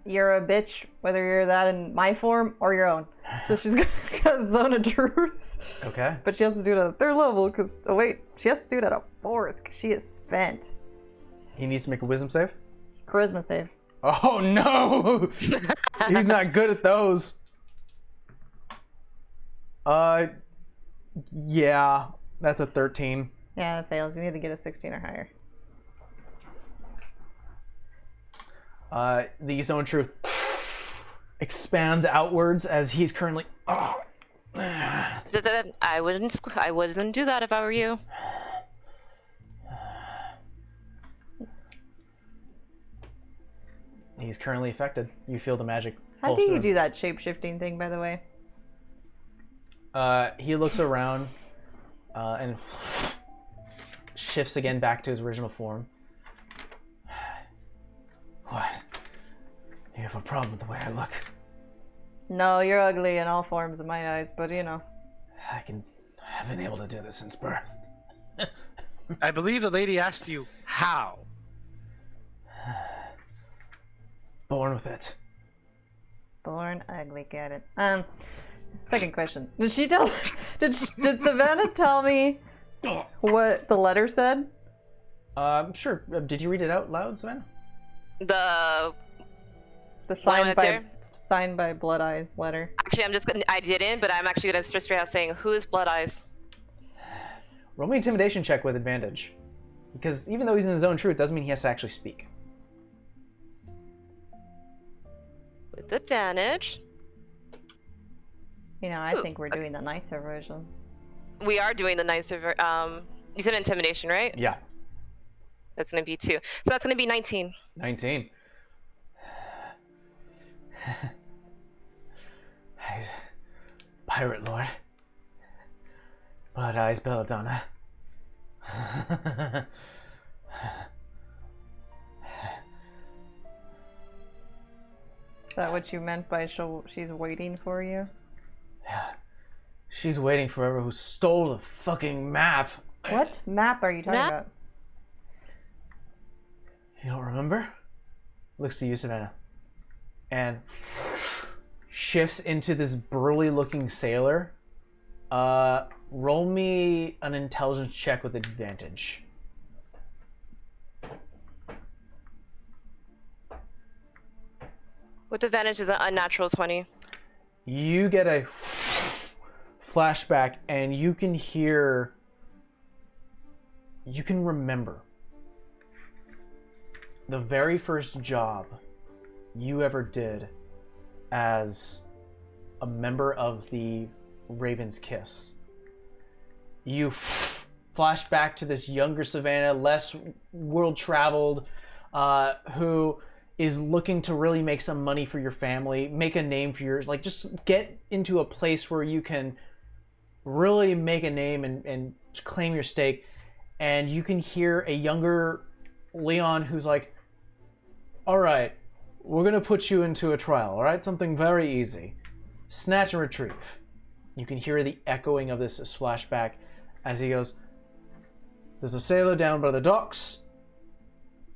you're a bitch, whether you're that in my form or your own. So she's got a zone of truth. Okay. But she has to do it at a 3rd level because, oh wait, she has to do it at a 4th because she is spent. He needs to make a wisdom save? Charisma save. Oh no! He's not good at those. Yeah, that's a 13. Yeah, that fails. You need to get a 16 or higher. The zone of truth expands outwards as he's currently... I wouldn't do that if I were you. He's currently affected. You feel the magic. How do you do that shape-shifting thing, by the way? He looks around and shifts again back to his original form. What? You have a problem with the way I look? No, you're ugly in all forms in my eyes, but you know. I've been able to do this since birth. I believe the lady asked you how. Born with it. Born ugly, get it. Second question. Did she tell did Savannah tell me what the letter said? Sure. Did you read it out loud, Savannah? The signed by Blood Eyes letter. Actually, I didn't, but I'm actually gonna straight out saying, who is Blood Eyes? Roll me an intimidation check with advantage. Because even though he's in his own truth, doesn't mean he has to actually speak. With advantage. You know, I think we're doing the nicer version. We are doing the nicer, you said intimidation, right? Yeah. That's gonna be 2. So that's gonna be 19. 19. Pirate Lord. Blood Eyes Belladonna. Is that what you meant by she's waiting for you? Yeah. She's waiting for whoever who stole the fucking map. What map are you talking Map? about? You don't remember? Looks to you, Savannah. and shifts into this burly looking sailor. Roll me an intelligence check with advantage. With advantage is an unnatural 20. You get a flashback and you can remember the very first job you ever did as a member of the Raven's Kiss. You flash back to this younger Savannah, less world traveled, who is looking to really make some money for your family, make a name for yours, like just get into a place where you can really make a name and claim your stake. And you can hear a younger Leon who's like, all right, we're going to put you into a trial, all right? Something very easy. Snatch and retrieve. You can hear the echoing of this flashback as he goes, there's a sailor down by the docks,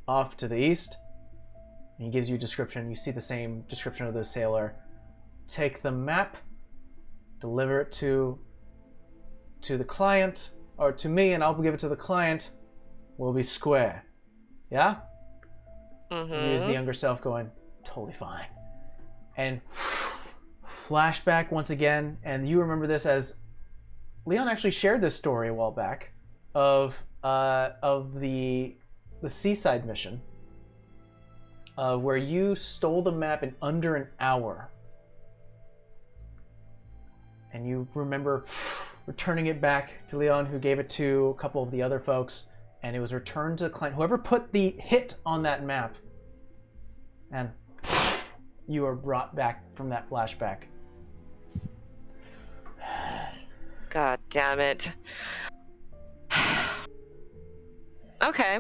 off to the east. And he gives you a description. You see the same description of the sailor. Take the map, deliver it to the client, or to me, and I'll give it to the client. We'll be square. Yeah? Here's the younger self going, totally fine. And flashback once again, and you remember this as Leon actually shared this story a while back of the seaside mission, where you stole the map in under an hour. And you remember returning it back to Leon, who gave it to a couple of the other folks, and it was returned to the client. Whoever put the hit on that map, and you are brought back from that flashback. God damn it. Okay.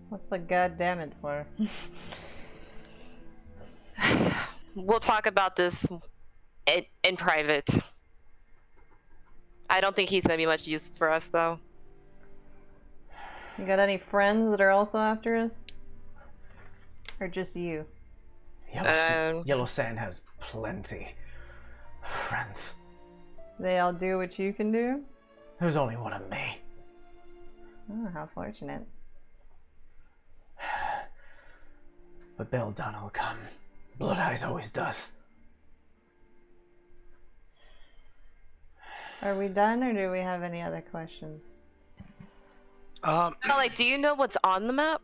What's the goddamn it for? We'll talk about this in private. I don't think he's gonna be much use for us, though. You got any friends that are also after us? Or just you? Yellow Sand has plenty of friends. They all do what you can do? There's only one of me. Oh, how fortunate. But Belladonna will come. Blood Eyes always does. Are we done, or do we have any other questions? Like, do you know what's on the map?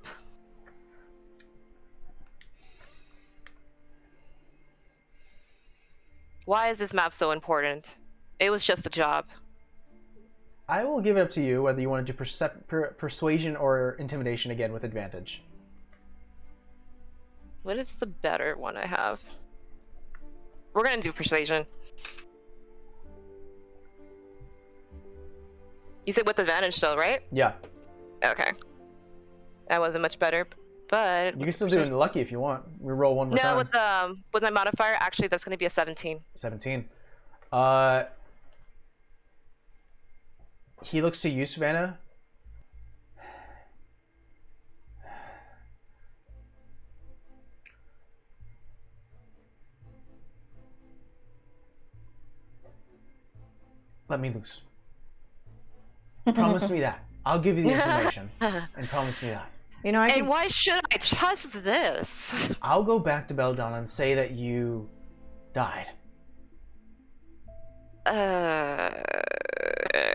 Why is this map so important? It was just a job. I will give it up to you whether you want to do persuasion or intimidation again with advantage. What is the better one I have? We're gonna do persuasion. You said with advantage though, right? Yeah. Okay. That wasn't much better, but You can still do it lucky if you want. We roll one more time. No, with my modifier, actually that's gonna be a 17. 17. He looks to you, Savannah. Let me loose. Promise me that. I'll give you the information. And promise me that. You know, And why should I trust this? I'll go back to Belladonna and say that you died.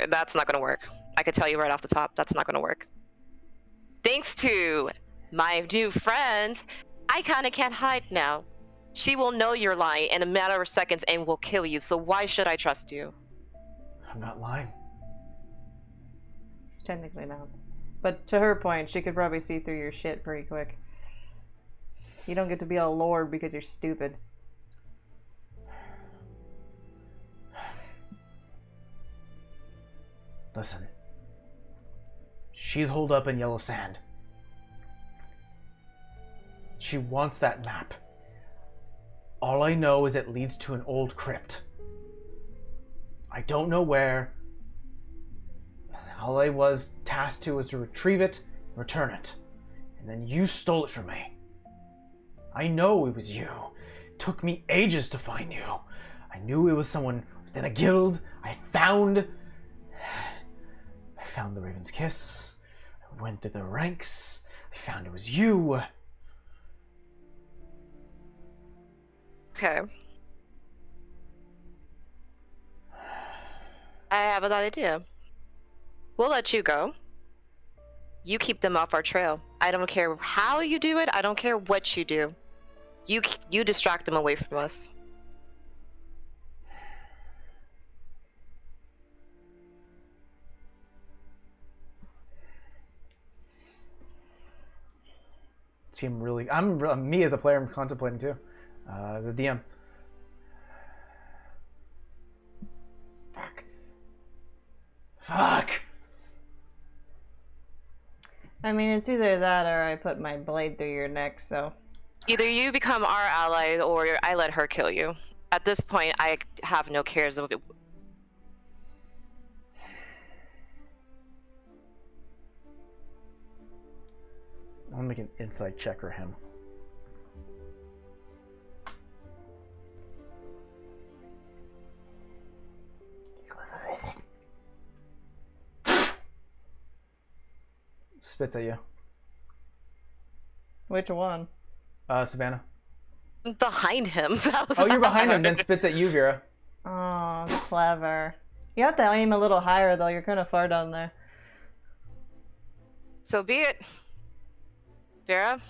That's not gonna work. I could tell you right off the top, that's not gonna work. Thanks to my new friends, I kinda can't hide now. She will know you're lying in a matter of seconds and will kill you, so why should I trust you? I'm not lying. Technically not. But to her point, she could probably see through your shit pretty quick. You don't get to be a lord because you're stupid. Listen. She's holed up in Yellow Sand. She wants that map. All I know is it leads to an old crypt. I don't know where. All I was tasked to was to retrieve it, return it. And then you stole it from me. I know it was you. It took me ages to find you. I knew it was someone within a guild. I found the Raven's Kiss. I went through the ranks. I found it was you. Okay. I have an idea. We'll let you go. You keep them off our trail. I don't care how you do it. I don't care what you do. You distract them away from us. See, I'm me as a player. I'm contemplating too, as a DM. Fuck. I mean, it's either that or I put my blade through your neck, so... Either you become our ally or I let her kill you. At this point, I have no cares of it. I'm gonna make an insight check for him. Spits at you. Which one? Savannah. Behind him. Oh, you're behind him, then spits at you, Vera. Oh, clever. You have to aim a little higher, though. You're kind of far down there. So be it. Vera?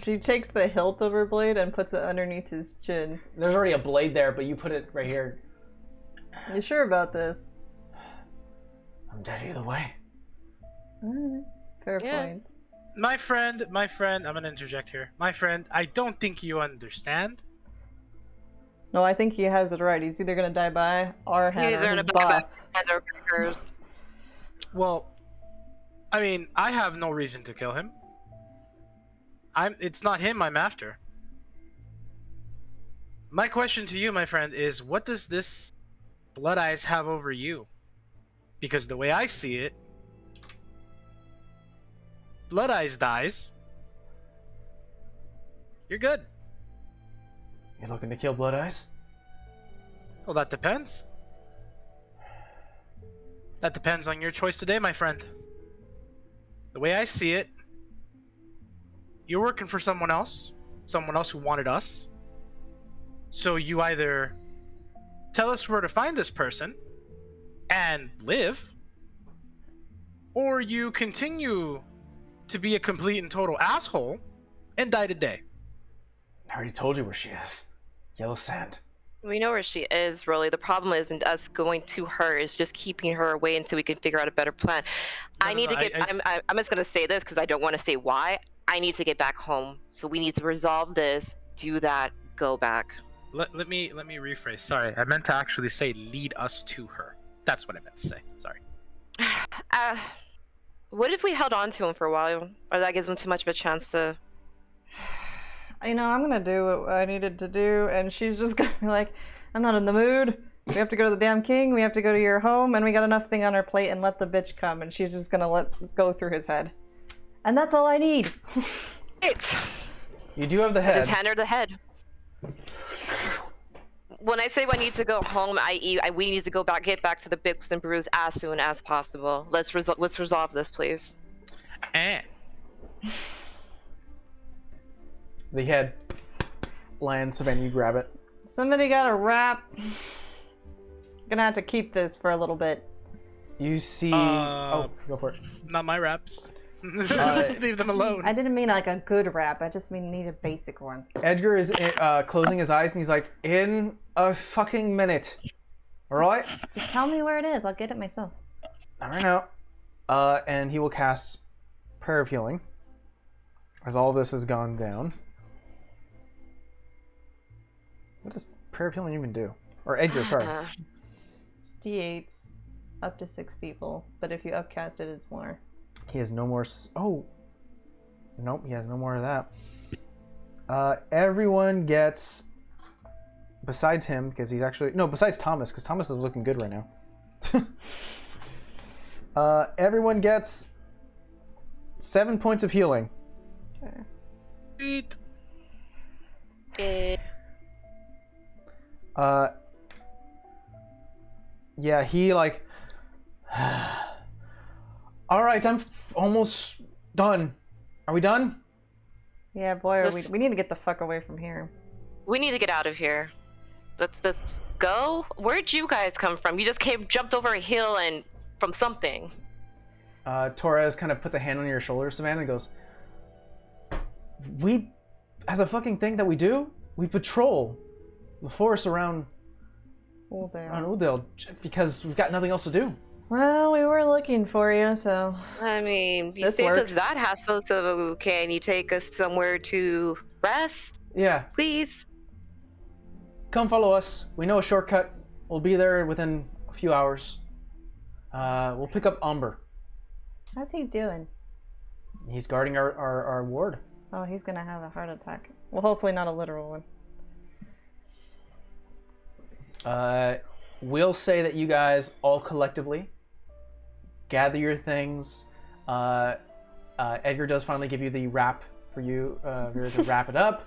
She takes the hilt of her blade and puts it underneath his chin. There's already a blade there, but you put it right here. You sure about this? I'm dead either way. Alright. Fair Yeah. point. My friend, I'm gonna interject here. My friend, I don't think you understand. No, I think he has it right. He's either gonna die by our hand He's or gonna his die by boss. Heather Pickers. Well, I mean, I have no reason to kill him. It's not him I'm after. My question to you, my friend, is what does this Blood Eyes have over you? Because the way I see it, Blood Eyes dies. You're good. You looking to kill Blood Eyes? Well, that depends. That depends on your choice today, my friend. The way I see it, you're working for someone else who wanted us. So you either tell us where to find this person and live, or you continue to be a complete and total asshole and die today. I already told you where she is. Yellow Sand. We know where she is, really. The problem isn't us going to her. It's just keeping her away until we can figure out a better plan. I'm just going to say this because I don't want to say why. I need to get back home. So we need to resolve this, do that, go back. Let me rephrase. Sorry, I meant to actually say lead us to her. That's what I meant to say. Sorry. What if we held on to him for a while? Or that gives him too much of a chance to... You know, I'm gonna do what I needed to do, and she's just gonna be like, I'm not in the mood. We have to go to the damn king, we have to go to your home, and we got enough thing on our plate, and let the bitch come, and she's just gonna go through his head. And that's all I need. Right. You do have the head. Just hand her the head. When I say I need to go home, we need to get back to the Bix and Brews as soon as possible. Let's resolve this, please. The head lands, Savannah, you grab it. Somebody got a wrap. Gonna have to keep this for a little bit. You see... oh, go for it. Not my raps. Leave them alone. I didn't mean like a good wrap, I just mean need a basic one. Edgar is closing his eyes and he's like, in a fucking minute. Alright? Just tell me where it is, I'll get it myself. Not right now. And he will cast Prayer of Healing. As all this has gone down. What does Prayer of Healing even do? Or Edgar, sorry. It's D8s, up to 6 people, but if you upcast it, it's more. He has no more... oh! Nope, he has no more of that. Everyone gets... Besides him, because he's actually... No, besides Thomas, because Thomas is looking good right now. Everyone gets 7 points of healing. Okay. Sweet. Yeah, he like. All right, I'm almost done. Are we done? Yeah, boy, Let's- we need to get the fuck away from here. We need to get out of here. Let's go. Where'd you guys come from? You just jumped over a hill and from something. Torres kind of puts a hand on your shoulder, Savannah, and goes, "We, as a fucking thing that we do, we patrol the forest around Uldale because we've got nothing else to do." Well, we were looking for you, so I mean, you This saved works. us that hassle, so can you take us somewhere to rest, Yeah, please? come follow us. We know a shortcut. We'll be there within a few hours. We'll pick up Umber. how's he doing? He's guarding our ward. Oh, he's gonna have a heart attack. Well, hopefully not a literal one. We'll say that you guys all collectively gather your things. Edgar does finally give you the wrap for you to wrap it up.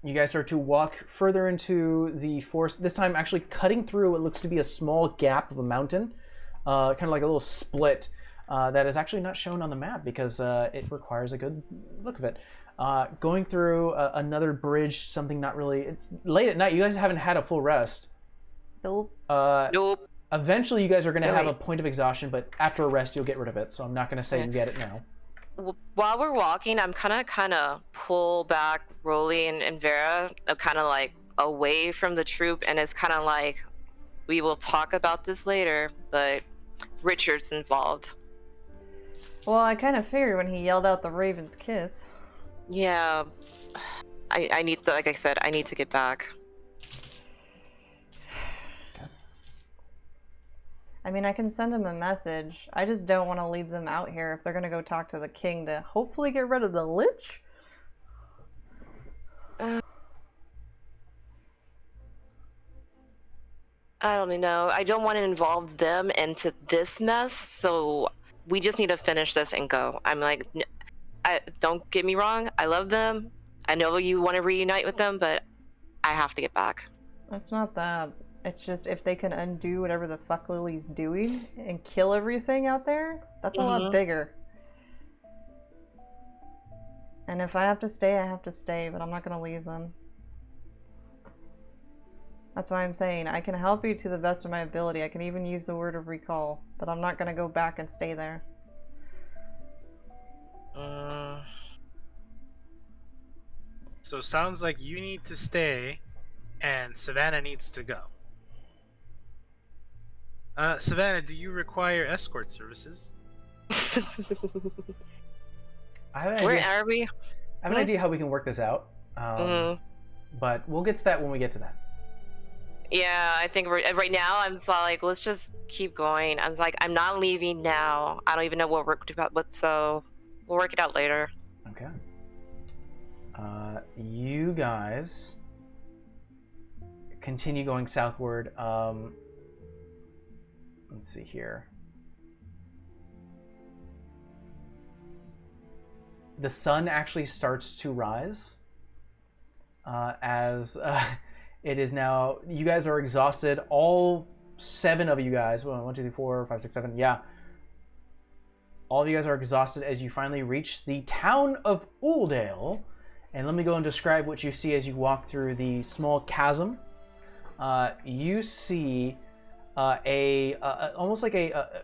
You guys start to walk further into the forest, this time actually cutting through what looks to be a small gap of a mountain, kind of like a little split that is actually not shown on the map because it requires a good look of it. Going through another bridge, something not really... It's late at night. You guys haven't had a full rest. Nope. Nope. Eventually, you guys are going to have a Really? point of exhaustion, but after a rest, you'll get rid of it. So I'm not going to say you get it now. While we're walking, I'm kind of pull back Rolly and Vera, kind of like away from the troop, and it's kind of like, we will talk about this later, but Richard's involved. Well, I kind of figured when he yelled out the Raven's Kiss. Yeah, I need to, like I said, I need to get back. I mean, I can send him a message. I just don't want to leave them out here if they're gonna go talk to the king to hopefully get rid of the Lich. I don't know. I don't want to involve them into this mess, so we just need to finish this and go. I'm like, don't get me wrong. I love them. I know you want to reunite with them, but I have to get back. It's not that. It's just if they can undo whatever the fuck Lily's doing and kill everything out there, that's a lot bigger. And if I have to stay, I have to stay, but I'm not gonna leave them. That's why I'm saying I can help you to the best of my ability. I can even use the word of recall, but I'm not gonna go back and stay there. So sounds like you need to stay, and Savannah needs to go. Savannah, do you require escort services? I have an Where idea. are we? I have an idea how we can work this out. But we'll get to that when we get to that. Yeah, I think right now I'm just like, let's just keep going. I was like, I'm not leaving now. I don't even know what we're about, but so we'll work it out later. Okay. You guys continue going southward. Let's see here. The sun actually starts to rise as it is now. You guys are exhausted. All 7 of you guys. 1, 2, 3, 4, 5, 6, 7. Yeah. All of you guys are exhausted as you finally reach the town of Uldale. And let me go and describe what you see as you walk through the small chasm. You see almost like a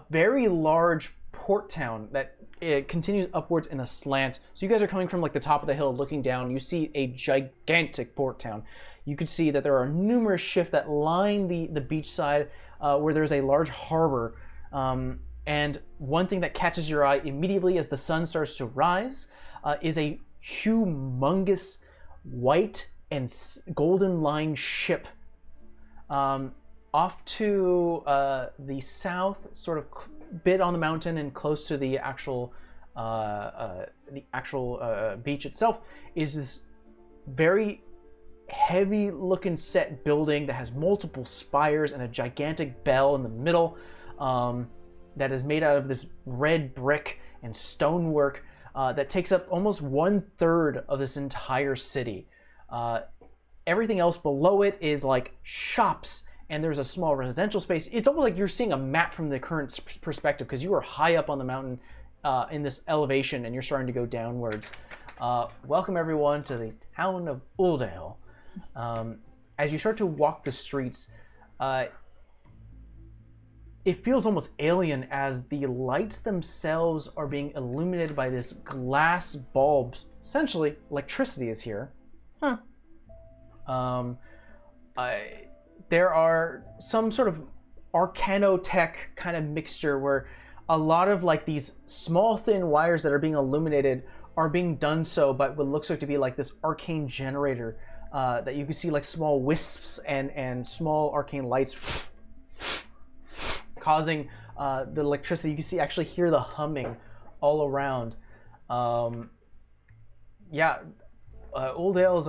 very large port town that it continues upwards in a slant. So you guys are coming from like the top of the hill looking down. You see a gigantic port town. You could see that there are numerous ships that line the beachside where there's a large harbor. And one thing that catches your eye immediately as the sun starts to rise is a humongous white and golden line ship. Off to the south, sort of bit on the mountain and close to the actual beach itself, is this very heavy-looking set building that has multiple spires and a gigantic bell in the middle, that is made out of this red brick and stonework. that takes up almost 1/3 of this entire city. Everything else below it is like shops, and there's a small residential space. It's almost like you're seeing a map from the current perspective, because you are high up on the mountain in this elevation, and you're starting to go downwards. Welcome everyone to the town of Uldale. As you start to walk the streets, it feels almost alien, as the lights themselves are being illuminated by this glass bulbs. Essentially, electricity is here. Huh. There are some sort of arcanotech kind of mixture where a lot of like these small thin wires that are being illuminated are being done so by what looks like to be like this arcane generator that you can see like small wisps and small arcane lights causing the electricity. You can see, actually hear the humming all around. Uldale's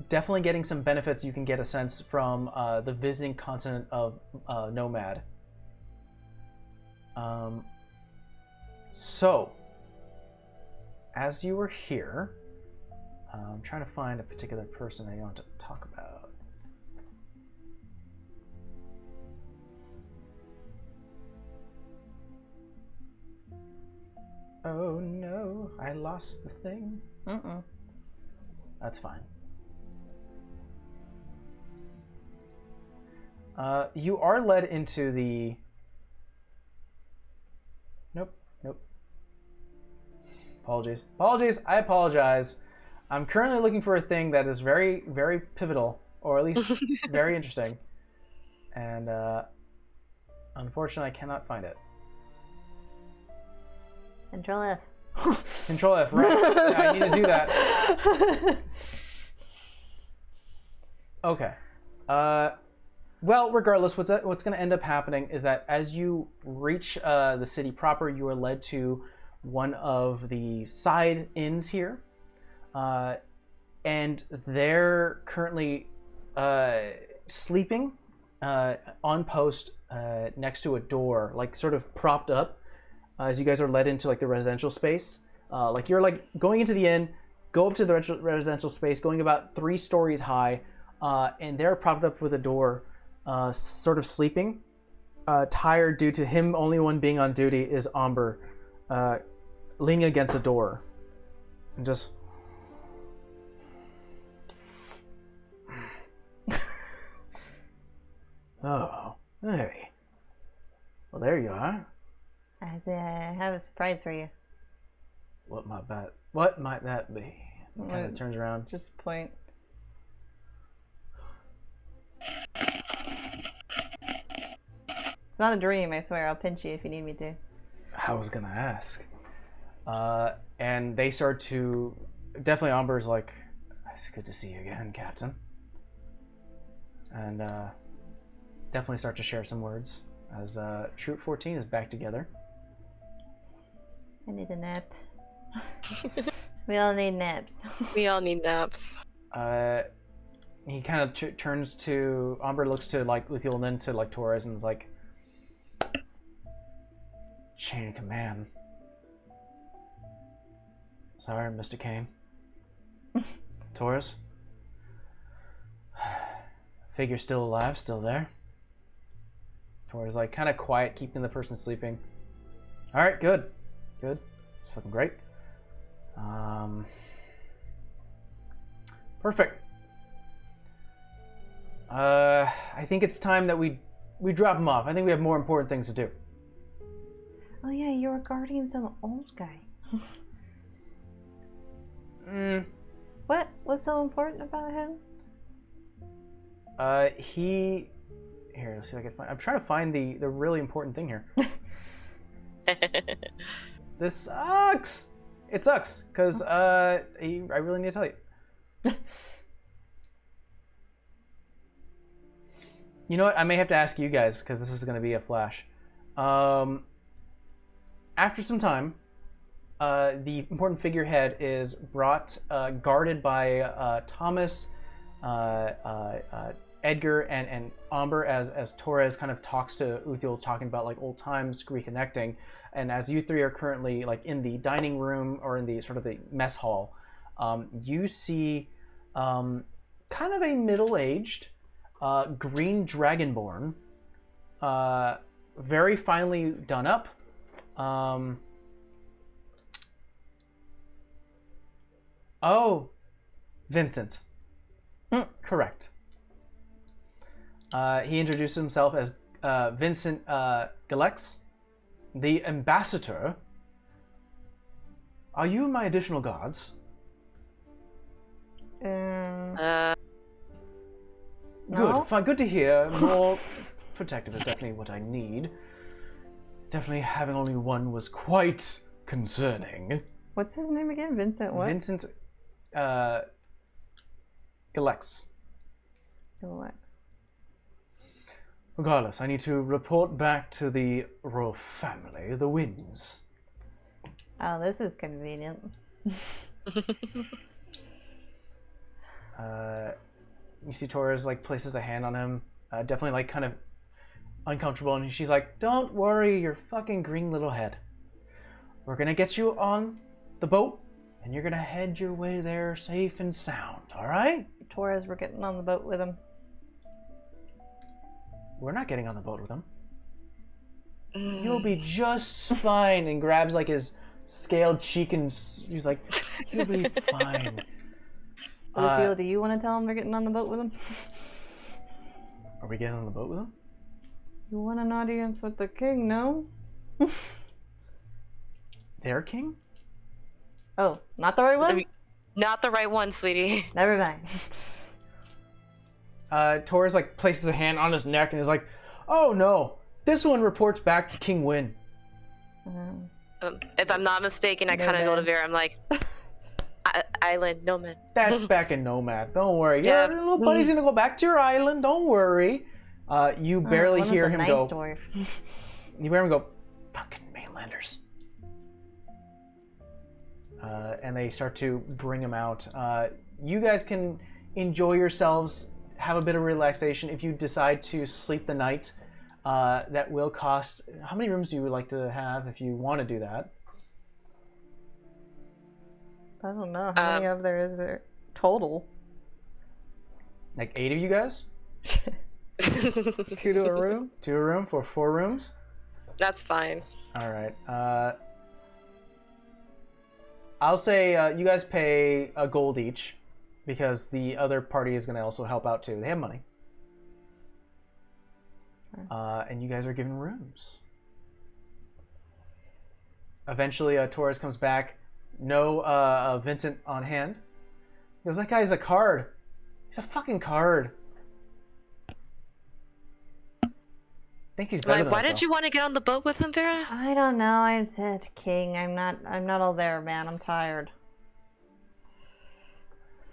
definitely getting some benefits. You can get a sense from the visiting continent of Nomad. So, as you were here, I'm trying to find a particular person I want to talk about. Oh no, I lost the thing. That's fine. You are led into the... Nope. Apologies, I apologize. I'm currently looking for a thing that is very, very pivotal, or at least very interesting. And unfortunately, I cannot find it. Control F. Control F, right. Yeah, I need to do that. Okay. Well, regardless, what's going to end up happening is that as you reach the city proper, you are led to one of the side inns here. And they're currently sleeping on post next to a door, like sort of propped up. As you guys are led into like the residential space, like you're like going into the inn, go up to the residential space, going about 3 stories high, and they're propped up with a door, sort of sleeping, tired due to him only one being on duty is Amber, leaning against a door, and just. Oh, hey. Well, there you are. I have a surprise for you. What might that be? Kind of turns around. Just point. It's not a dream, I swear. I'll pinch you if you need me to. I was gonna ask. And they start to... Definitely Amber's like, it's good to see you again, Captain. And definitely start to share some words as Troop 14 is back together. I need a nap. We all need naps. We all need naps. He kind of turns to... Amber looks to like Uthiel and then to like Torres and is like... Chain of command. Sorry, Mr. Kane. Torres? Figure still alive, still there. Torres like kind of quiet, keeping the person sleeping. Alright, good. Good. It's fucking great. Perfect. I think it's time that we drop him off. I think we have more important things to do. Oh yeah, you were guarding some old guy. What was so important about him? Here, let's see if I can find... I'm trying to find the really important thing here. This sucks! It sucks, because I really need to tell you. You know what? I may have to ask you guys, because this is going to be a flash. After some time, the important figurehead is brought, guarded by Thomas, Edgar and Amber as Torres kind of talks to Uthiel, talking about like old times, reconnecting. And as you three are currently like in the dining room or in the sort of the mess hall, you see kind of a middle-aged green dragonborn, very finely done up. Oh, Vincent. Correct. He introduced himself as Vincent Galex, the ambassador. Are you my additional guards? No? Good. Fine. Good to hear. More protective is definitely what I need. Definitely having only one was quite concerning. What's his name again? Vincent what? Vincent Galex. Alex. Regardless, I need to report back to the royal family, the Winds. Oh, this is convenient. You see Torres like places a hand on him, definitely like kind of uncomfortable, and she's like, "Don't worry, your fucking green little head. We're gonna get you on the boat, and you're gonna head your way there safe and sound. All right?" Torres, we're getting on the boat with him. We're not getting on the boat with him. You'll be just fine. And grabs like his scaled cheek, and he's like, "You'll be fine." Uthiel, do you want to tell him we're getting on the boat with him? Are we getting on the boat with him? You want an audience with the king, no? Their king? Oh, not the right one? Not the right one, sweetie. Never mind. Torres like places a hand on his neck and is like, "Oh no, this one reports back to King Win." If I'm not mistaken, I kind of go to Vera. I'm like, Island Nomad. That's back in Nomad. Don't worry. Yeah, your little buddy's gonna go back to your island. Don't worry. You barely hear him go. You hear him go, "Fucking mainlanders." And they start to bring him out. You guys can enjoy yourselves, have a bit of relaxation. If you decide to sleep the night, that will cost. How many rooms do you like to have if you want to do that? I don't know. How many of there is there total? Like 8 of you guys? 2 to a room? 2 a room for 4 rooms? That's fine. All right. I'll say you guys pay a gold each, because the other party is going to also help out too. They have money. And you guys are given rooms. Eventually, Torres comes back. No Vincent on hand. He goes, "That guy's a card. He's a fucking card." Thinks he's better than Why us, did though. you want to get on the boat with him, Vera? I don't know. I said king. I'm not all there, man. I'm tired.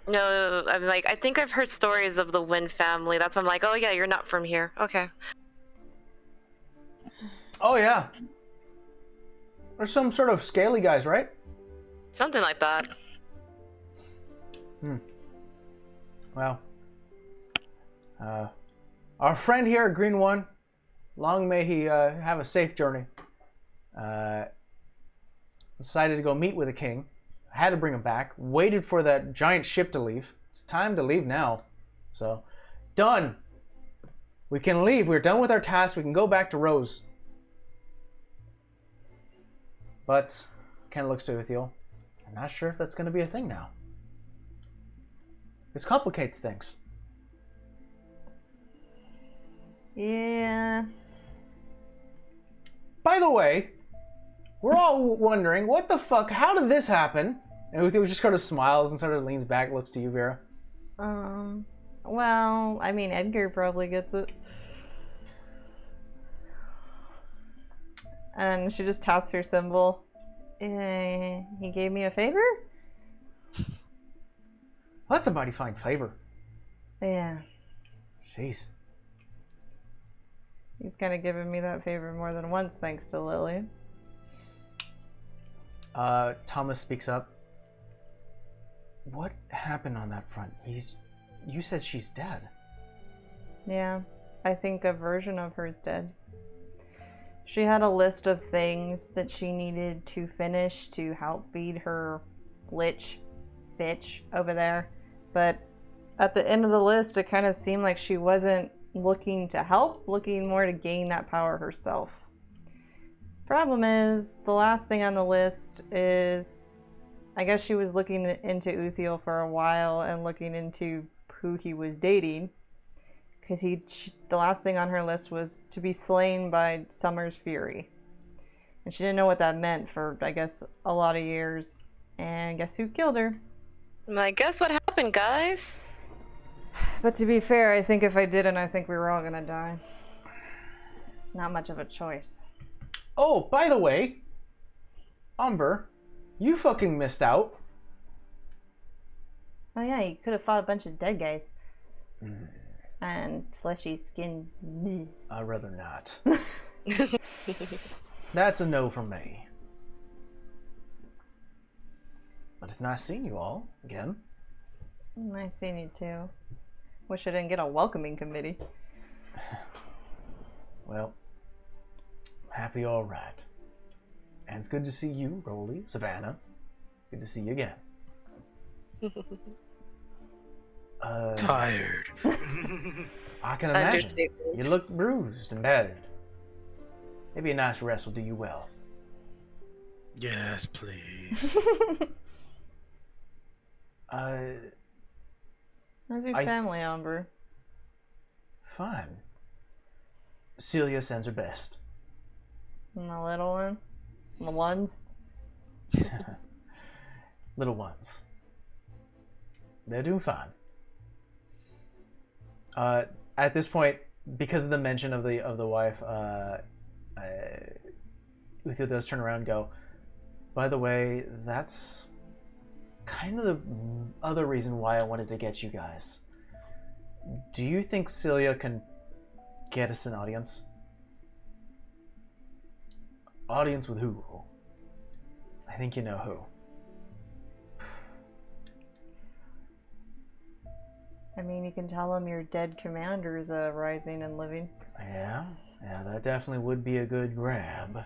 No, I'm like, I think I've heard stories of the Wynn family. That's why I'm like, oh yeah, you're not from here. Okay. Oh, yeah. There's some sort of scaly guys, right? Something like that. Well, our friend here at Green One, long may he have a safe journey. Decided to go meet with the king. I had to bring him back. Waited for that giant ship to leave. It's time to leave now. So, done. We can leave. We're done with our task. We can go back to Rose. But Ken looks to Uthiel. I'm not sure if that's going to be a thing now. This complicates things. Yeah. By the way, we're all wondering, what the fuck, how did this happen? And Uthiel just kind of smiles and sort of leans back, looks to you, Vera. Well, I mean, Edgar probably gets it. And she just taps her symbol. He gave me a favor? That's a mighty fine favor. Yeah. Jeez. He's kind of given me that favor more than once, thanks to Lily. Thomas speaks up. What happened on that front? You said she's dead. Yeah, I think a version of her is dead. She had a list of things that she needed to finish to help feed her lich bitch over there. But at the end of the list, it kind of seemed like she wasn't looking to help, looking more to gain that power herself. Problem is, the last thing on the list is, I guess she was looking into Uthiel for a while and looking into who he was dating. Because the last thing on her list was to be slain by Summer's Fury. And she didn't know what that meant for, I guess, a lot of years. And guess who killed her? I guess what happened, guys? But to be fair, I think if I didn't, I think we were all gonna die. Not much of a choice. Oh, by the way, Umber, you fucking missed out. Oh yeah, you could have fought a bunch of dead guys. And fleshy skin. I'd rather not. That's a no from me. But it's nice seeing you all again. Nice seeing you too. Wish I didn't get a welcoming committee. Well, I'm happy all right. And it's good to see you, Rolly, Savannah. Good to see you again. Tired. I can imagine. Understatement. You look bruised and battered. Maybe a nice rest will do you well. Yes, please. How's your I- family, Umber? Fine. Celia sends her best. And the little one? The ones? Little ones. They're doing fine. At this point, because of the mention of the wife, Uthiel does turn around and go, by the way, that's kind of the other reason why I wanted to get you guys. Do you think Celia can get us an audience? Audience with who? I think you know who. I mean, you can tell them your dead commander is rising and living. Yeah, that definitely would be a good grab.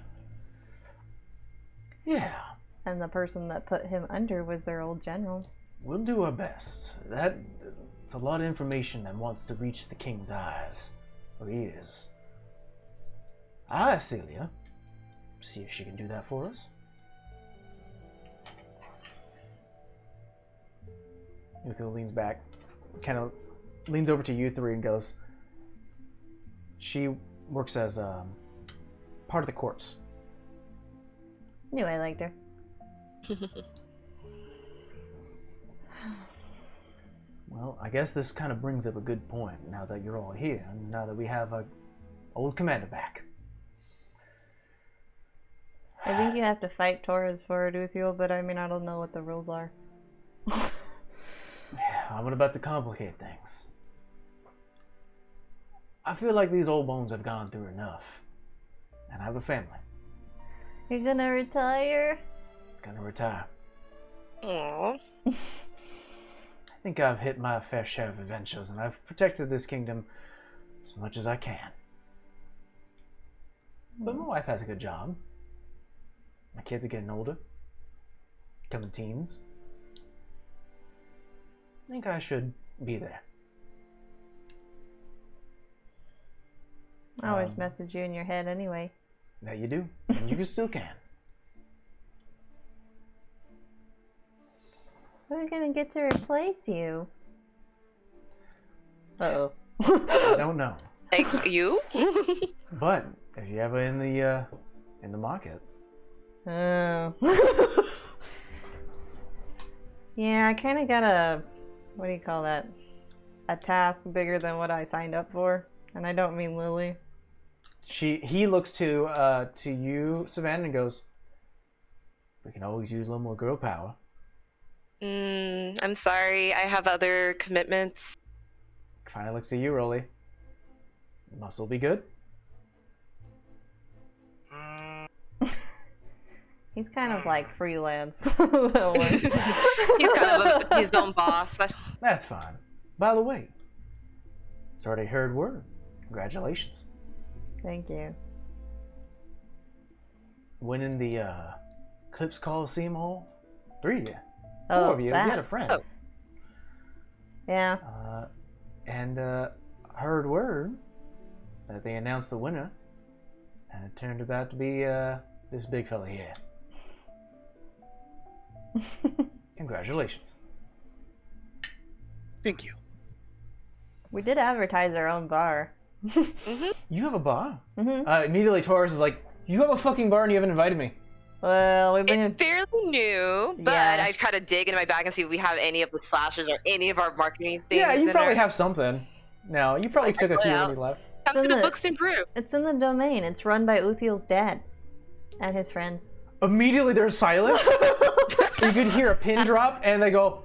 Yeah, And the person that put him under was their old general. we'll do our best. It's a lot of information that wants to reach the king's eyes, or ears. I'll ask Celia. See if she can do that for us. Uthiel leans back, kind of leans over to you three and goes, she works as part of the courts. Knew I liked her. Well, I guess this kind of brings up a good point now that you're all here, and now that we have a old commander back. I think you have to fight Torres for it, Uthiel, but I mean, I don't know what the rules are. I'm about to complicate things. I feel like these old bones have gone through enough, and I have a family. You're gonna retire? Gonna retire. Aww. I think I've hit my fair share of adventures, and I've protected this kingdom as much as I can. But my wife has a good job. My kids are getting older, becoming teens. I think I should be there. I always message you in your head anyway. That you do, and you still can. Who's gonna get to replace you? Uh-oh. I don't know, Like you? but if you ever in the market, Oh. Yeah, I kind of got a, what do you call that? A task bigger than what I signed up for. And I don't mean Lily. he looks to you, Savannah, and goes, "We can always use a little more girl power." I'm sorry. I have other commitments. Finally looks to you, Rolly. Muscle be good. He's kind of like freelance. He's kind of his own boss. That's fine. By the way, It's already heard word. Congratulations. Thank you. Winning the Clips Coliseum Hall. 3 of you. 4 Oh, of you. that? You had a friend. Oh. Yeah. And heard word that they announced the winner. And it turned out to be this big fella here. Congratulations. Thank you. We did advertise our own bar. You have a bar? Mm-hmm. Immediately Taurus is like, you have a fucking bar and you haven't invited me. Well, we've been. It's fairly new, but Yeah. I try to dig into my bag and see if we have any of the slashes or any of our marketing things. Yeah, you in probably there. have something. No, you probably Like, took a put few out. when you left. Come It's to in the the- books and brew. It's in the domain. It's run by Uthiel's dad and his friends. Immediately there's silence. You could hear a pin drop and they go,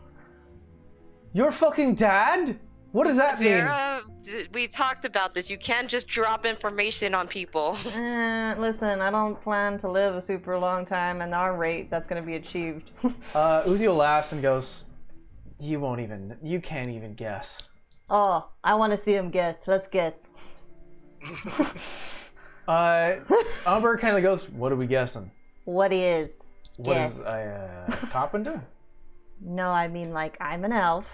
your fucking dad? What does that mean? Vera, we've talked about this. You can't just drop information on people. Listen, I don't plan to live a super long time, and our rate that's going to be achieved. Uthiel laughs and goes, you can't even guess. Oh, I want to see him guess. Let's guess. Umber kind of goes, what are we guessing? What he is. What Guess. is a carpenter? No, I mean like I'm an elf.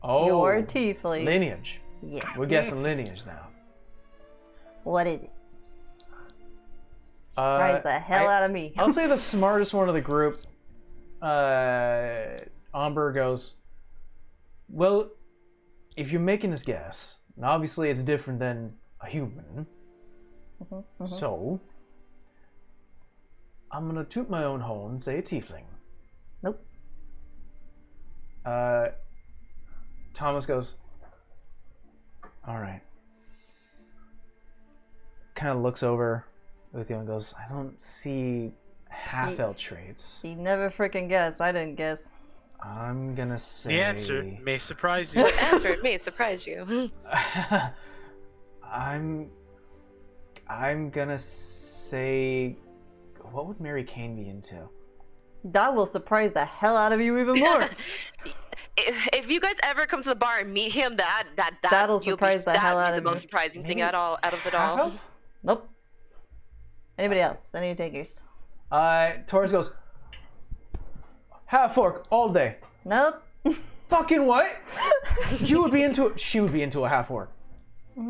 Oh, You're a tiefling. lineage. Yes. We're guessing lineage now. What is it? Surprise the hell out of me. I'll say the smartest one of the group. Umber goes, well, if you're making this guess, and obviously it's different than a human, so I'm gonna toot my own horn and say a tiefling. Nope. Thomas goes, all right. Kind of looks over with you and goes, I don't see half-elf traits. He never freaking guessed. I didn't guess. I'm gonna say... The answer may surprise you. What answer may surprise you. I'm gonna say... What would Mary Kane be into? That will surprise the hell out of you even more. If you guys ever come to the bar and meet him, That'll surprise the hell out the of you. most surprising thing Maybe at all out of it all. Half-elf? Nope. Anybody else? Any takers? Taurus goes, half orc all day. Nope. Fucking what? She would be into a half orc. No,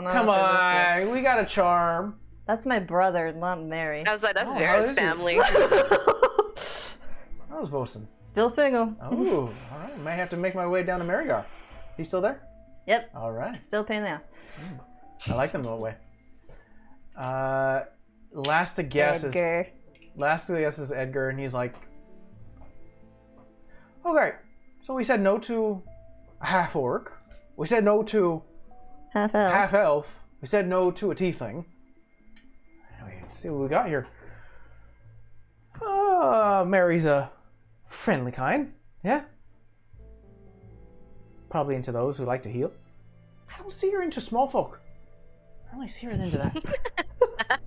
not Come after this one. on, we got a charm. That's my brother, not Mary. I was like, that's Oh, Vera's how is it? family. I was boasting. Still single. Oh, all right. Might have to make my way down to Marigar. He's still there? Yep. All right. Still pain in the ass. I like them that way. Last to guess Edgar. is Edgar, and he's like, okay, so we said no to a half orc. We said no to Half elf. half elf. We said no to a tiefling. Anyway, let's see what we got here. Mary's a friendly kind, yeah? Probably into those who like to heal. I don't see her into small folk. I only see her into that.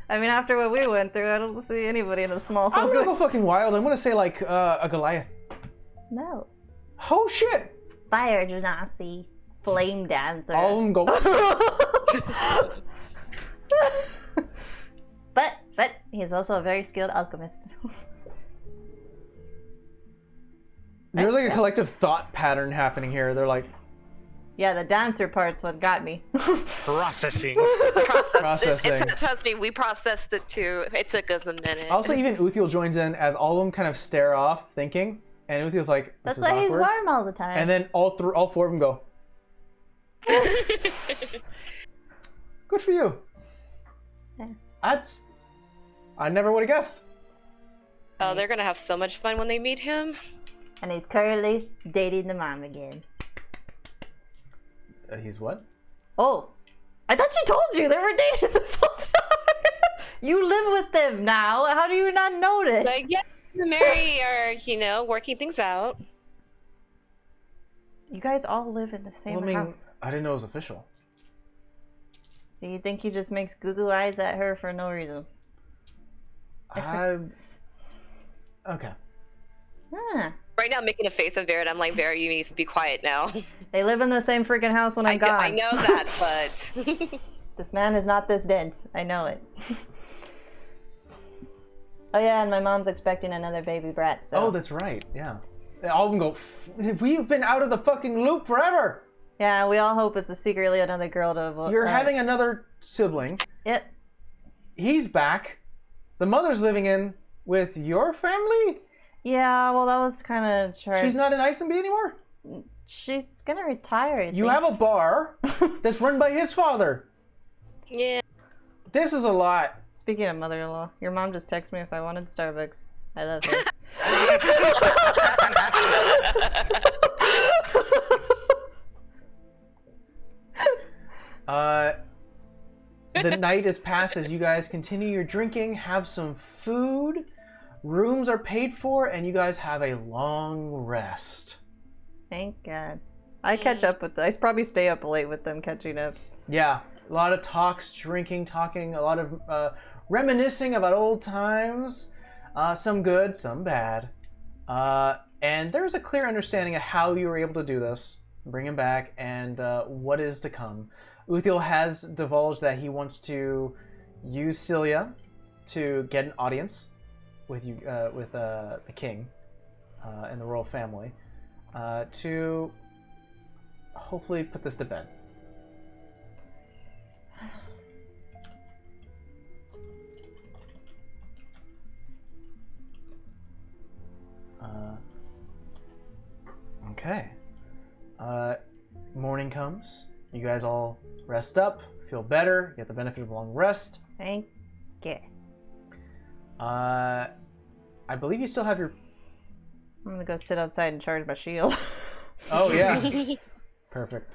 I mean, after what we went through, I don't see anybody in a small I'm gonna folk. go fucking wild. I'm gonna say like a Goliath. No. Oh shit! Fire genasi. Flame dancer. All of them go. But he's also a very skilled alchemist. There's like a collective thought pattern happening here. They're like Yeah, the dancer part's what got me. Processing. processing. Trust me, we processed it too. It took us a minute. Also, even Uthiel joins in as all of them kind of stare off, thinking, and Uthiel's like, "This That's is why awkward." he's warm all the time. And then all 4 of them go, "Good for you." Yeah. I never would have guessed. Oh, they're gonna have so much fun when they meet him. And he's currently dating the mom again. He's what? Oh, I thought she told you they were dating this whole time. You live with them now. How do you not notice? Like, yeah, Mary are, working things out. You guys all live in the same Well, I mean, house. I didn't know it was official. So you think he just makes Google eyes at her for no reason? Okay. Huh. right now I'm making a face at Vera, and I'm like, Vera, you need to be quiet now. They live in the same freaking house when I'm gone. I know that, but This man is not this dense. I know it. Oh yeah, and my mom's expecting another baby brat. So. Oh, that's right. Yeah. All of them go. We've been out of the fucking loop forever. Yeah, we all hope it's secretly another girl to. You're having another sibling. Yep. He's back. The mother's living in with your family. Yeah, well, that was kind of. She's not in Isenby anymore. She's gonna retire. You have a bar that's run by his father. yeah. This is a lot. Speaking of mother-in-law, your mom just texted me if I wanted Starbucks. I love her. The night is passed as you guys continue your drinking, have some food, rooms are paid for, and you guys have a long rest. Thank God. I catch up with them. I probably stay up late with them catching up. Yeah, a lot of talks, drinking, talking, a lot of reminiscing about old times. Some good, some bad. And there's a clear understanding of how you were able to do this, bring him back, and what is to come. Uthiel has divulged that he wants to use Celia to get an audience with you, with the king and the royal family, to hopefully put this to bed. Okay. Morning comes. You guys all rest up, feel better, get the benefit of a long rest. Thank you. I believe you still have your... I'm gonna go sit outside and charge my shield. Oh, yeah. Perfect.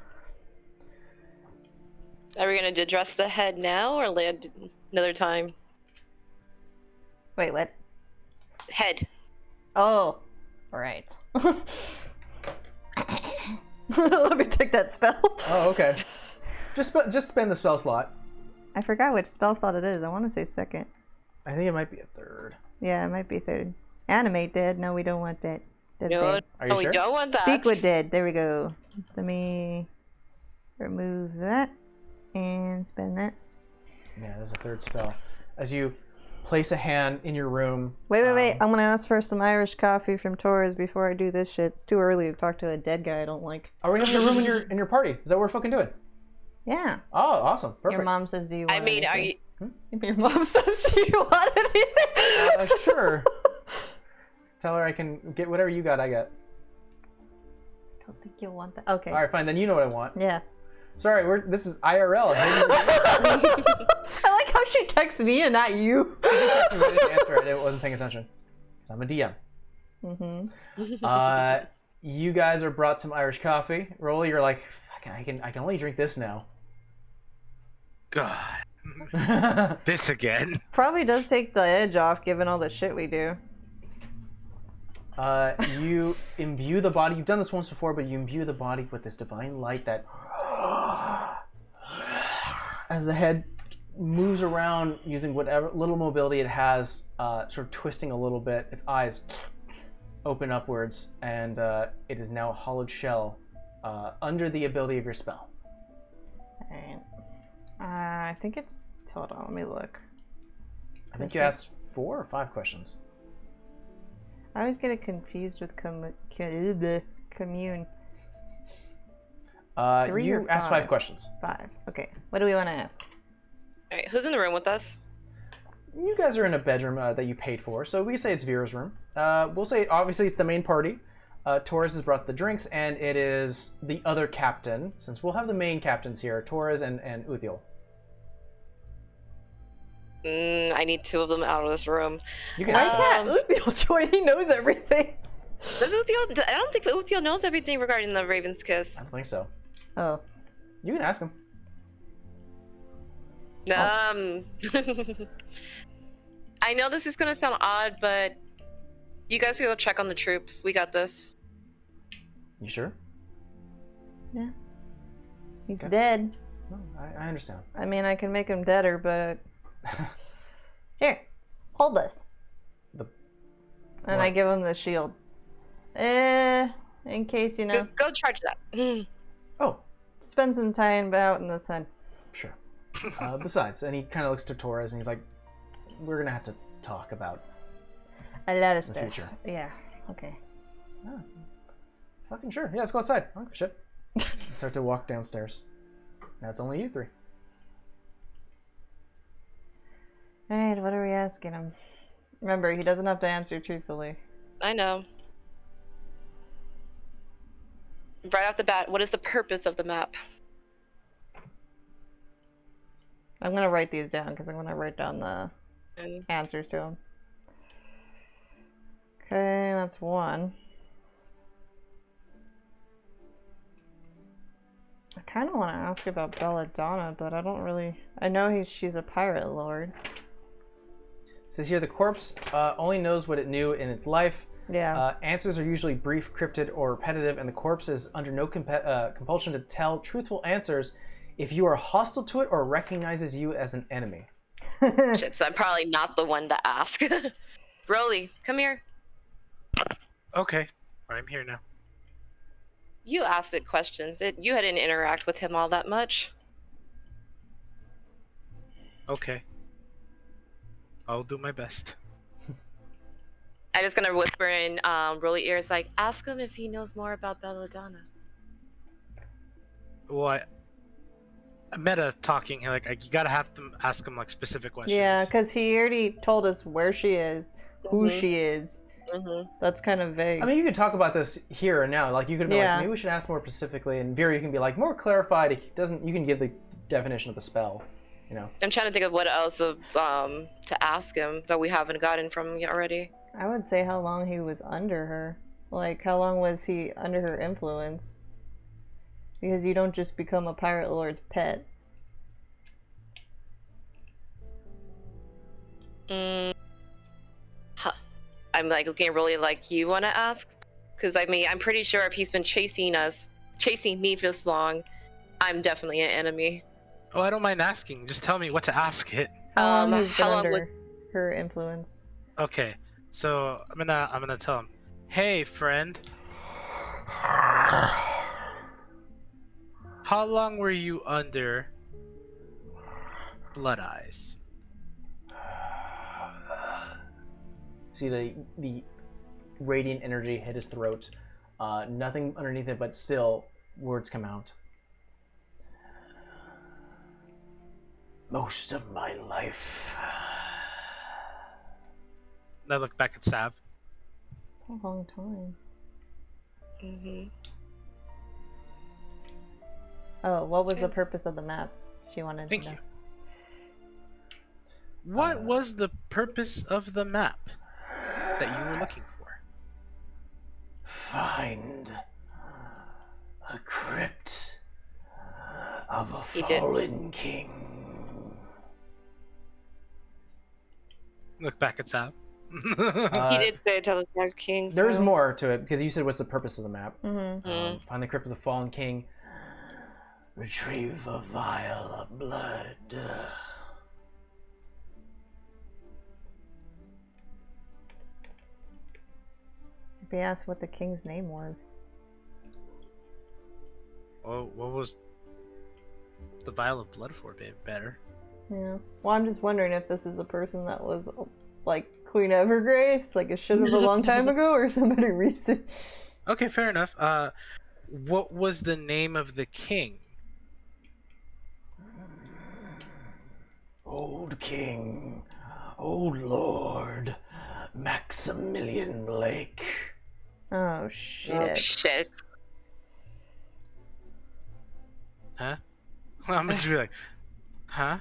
Are we gonna address the head now or land another time? Wait, what? Head. Oh, right. Let me take that spell. Oh, okay. Just spend the spell slot. I forgot which spell slot it is. I want to say second. I think it might be a third. Yeah, it might be third. Animate dead. No, we don't want that. That's No, bad. Are you we sure? don't want that. Speak with dead. There we go. Let me remove that and spend that. Yeah, there's a third spell. As you place a hand in your room. Wait. I'm gonna ask for some Irish coffee from Torres before I do this shit. It's too early to talk to a dead guy I don't like. Are we having a room in your party? Is that what we're fucking doing? Yeah. Oh, awesome. Perfect. Your mom says, "Do you want?" I mean, are anything?" you? Your mom says, "Do you want anything?" Sure. Tell her I can get whatever you got, I got. I don't think you'll want that. Okay. All right, fine. Then you know what I want. Yeah. Sorry, this is IRL. I like how she texts me and not you. I didn't answer it. I wasn't paying attention. I'm a DM. Mm-hmm. You guys are brought some Irish coffee. Rolly, you're like, I can only drink this now. God. This again. Probably does take the edge off given all the shit we do. You imbue the body. You've done this once before, but you imbue the body with this divine light that, as the head moves around using whatever little mobility it has, sort of twisting a little bit, its eyes open upwards, and it is now a hollowed shell under the ability of your spell. Alright. I think it's... Hold on, let me look. I think you asked 4 or 5 questions. I always get it confused with commune. Three You or asked 5 five? questions. 5. Okay. What do we want to ask? All right, who's in the room with us? You guys are in a bedroom that you paid for, so we say it's Vera's room. We'll say, obviously, it's the main party. Torres has brought the drinks, and it is the other captain, since we'll have the main captains here, Torres and Uthiel. I need 2 of them out of this room. You can Why ask can't Uthiel join? He knows everything. Does Uthiel? I don't think Uthiel knows everything regarding the Raven's Kiss. I don't think so. Oh. You can ask him. I know this is gonna sound odd, but you guys go check on the troops. We got this. You sure? Yeah. He's Okay. dead. No, I understand. I mean, I can make him deader, but... Here. Hold this. The- And what? I give him the shield. In case, you know, Go charge that. Oh, spend some time out in the sun. sure. Besides, and he kind of looks to Torres and he's like, we're going to have to talk about A lot of the stuff. future. Yeah. Okay. Oh, fucking sure. Yeah, let's go outside. I don't give a shit. Start to walk downstairs. Now it's only you three. All right. What are we asking him? Remember, he doesn't have to answer truthfully. I know. Right off the bat, what is the purpose of the map? I'm gonna write these down because I'm gonna write down the And answers to them. Okay, that's one. I kind of want to ask about Belladonna, but I don't really. I know she's a pirate lord. It says here the corpse only knows what it knew in its life. Yeah. Answers are usually brief, cryptid, or repetitive, and the corpse is under no compulsion to tell truthful answers if you are hostile to it or recognizes you as an enemy. shit, so I'm probably not the one to ask. Broly, come here. Okay, I'm here now. You asked it questions. You didn't interact with him all that much. Okay. I'll do my best. I'm just gonna whisper in Broly ears, like, ask him if he knows more about Belladonna. Well, meta talking, like you gotta have to ask him like specific questions. Yeah, because he already told us where she is, who Mhm. she is. Mm-hmm. That's kind of vague. I mean, you could talk about this here and now. Like, you could be Yeah. like, maybe we should ask more specifically, and Vera, you can be like, more clarified. It doesn't. You can give the definition of the spell. You know. I'm trying to think of what else to ask him that we haven't gotten from him yet already. I would say how long he was under her. Like, how long was he under her influence? Because you don't just become a pirate lord's pet. Huh. I'm like looking really like, you want to ask? Because I mean, I'm pretty sure if he's been chasing me for this long, I'm definitely an enemy. Oh, I don't mind asking. Just tell me what to ask it. How long he's been how long under was- her influence? Okay, so I'm gonna tell him. Hey, friend. How long were you under Blood Eyes? See the radiant energy hit his throat. Nothing underneath it, but still words come out. Most of my life. And I look back at Sav. It's a long time. Mm-hmm. Oh, what was the purpose of the map? She wanted Thank to know. you. What was the purpose of the map that you were looking for? Find a crypt of a He did. fallen king. Look back at Sav. He did say tell us our king. There's so- more to it because you said what's the purpose of the map. Mm-hmm. Find the crypt of the fallen king. Retrieve a vial of blood. Maybe ask what the king's name was. Oh, what was the vial of blood for, babe? Better. Yeah. Well, I'm just wondering if this is a person that was like Queen Evergrace, like it should have a long time ago, or somebody recent. Okay, fair enough. What was the name of the king? Old king, old lord, Maximilian Blake. Oh shit. Oh, shit. Huh? I'm just be like, huh?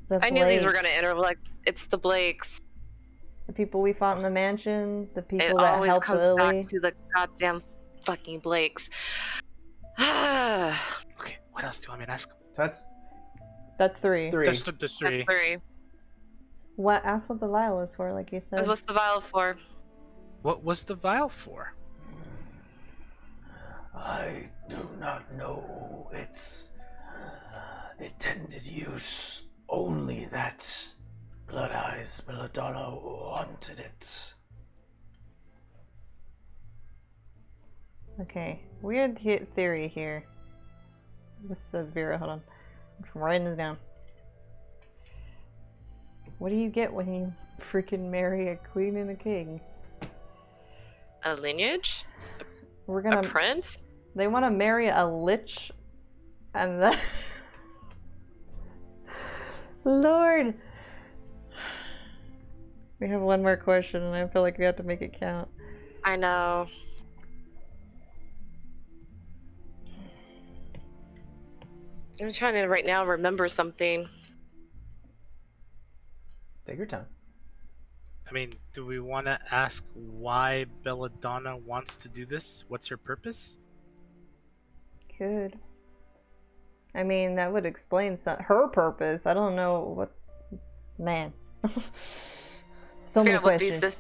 The I knew these were Blakes. gonna enter. Like, it's the Blakes. The people we fought in the mansion, the It people that always helped comes Lily. back to the goddamn fucking Blakes. That's Okay, what else do you want me to ask him? So that's That's three. three. That's three. three. What? Ask what the vial was for, like you said. What's the vial for? What was the vial for? I do not know its intended use. Only that Blood Eyes Belladonna wanted it. Okay, weird theory here. This says Vera, hold on. I'm writing this down. What do you get when you freaking marry a queen and a king? A lineage? We're A gonna. prince? They want to marry a lich, and then. Lord! We have one more question, and I feel like we have to make it count. I know. I'm trying to right now remember something. Take your time. I mean, do we want to ask why Belladonna wants to do this? What's her purpose? Good. I mean, that would explain her purpose. I don't know what. Man. So many questions.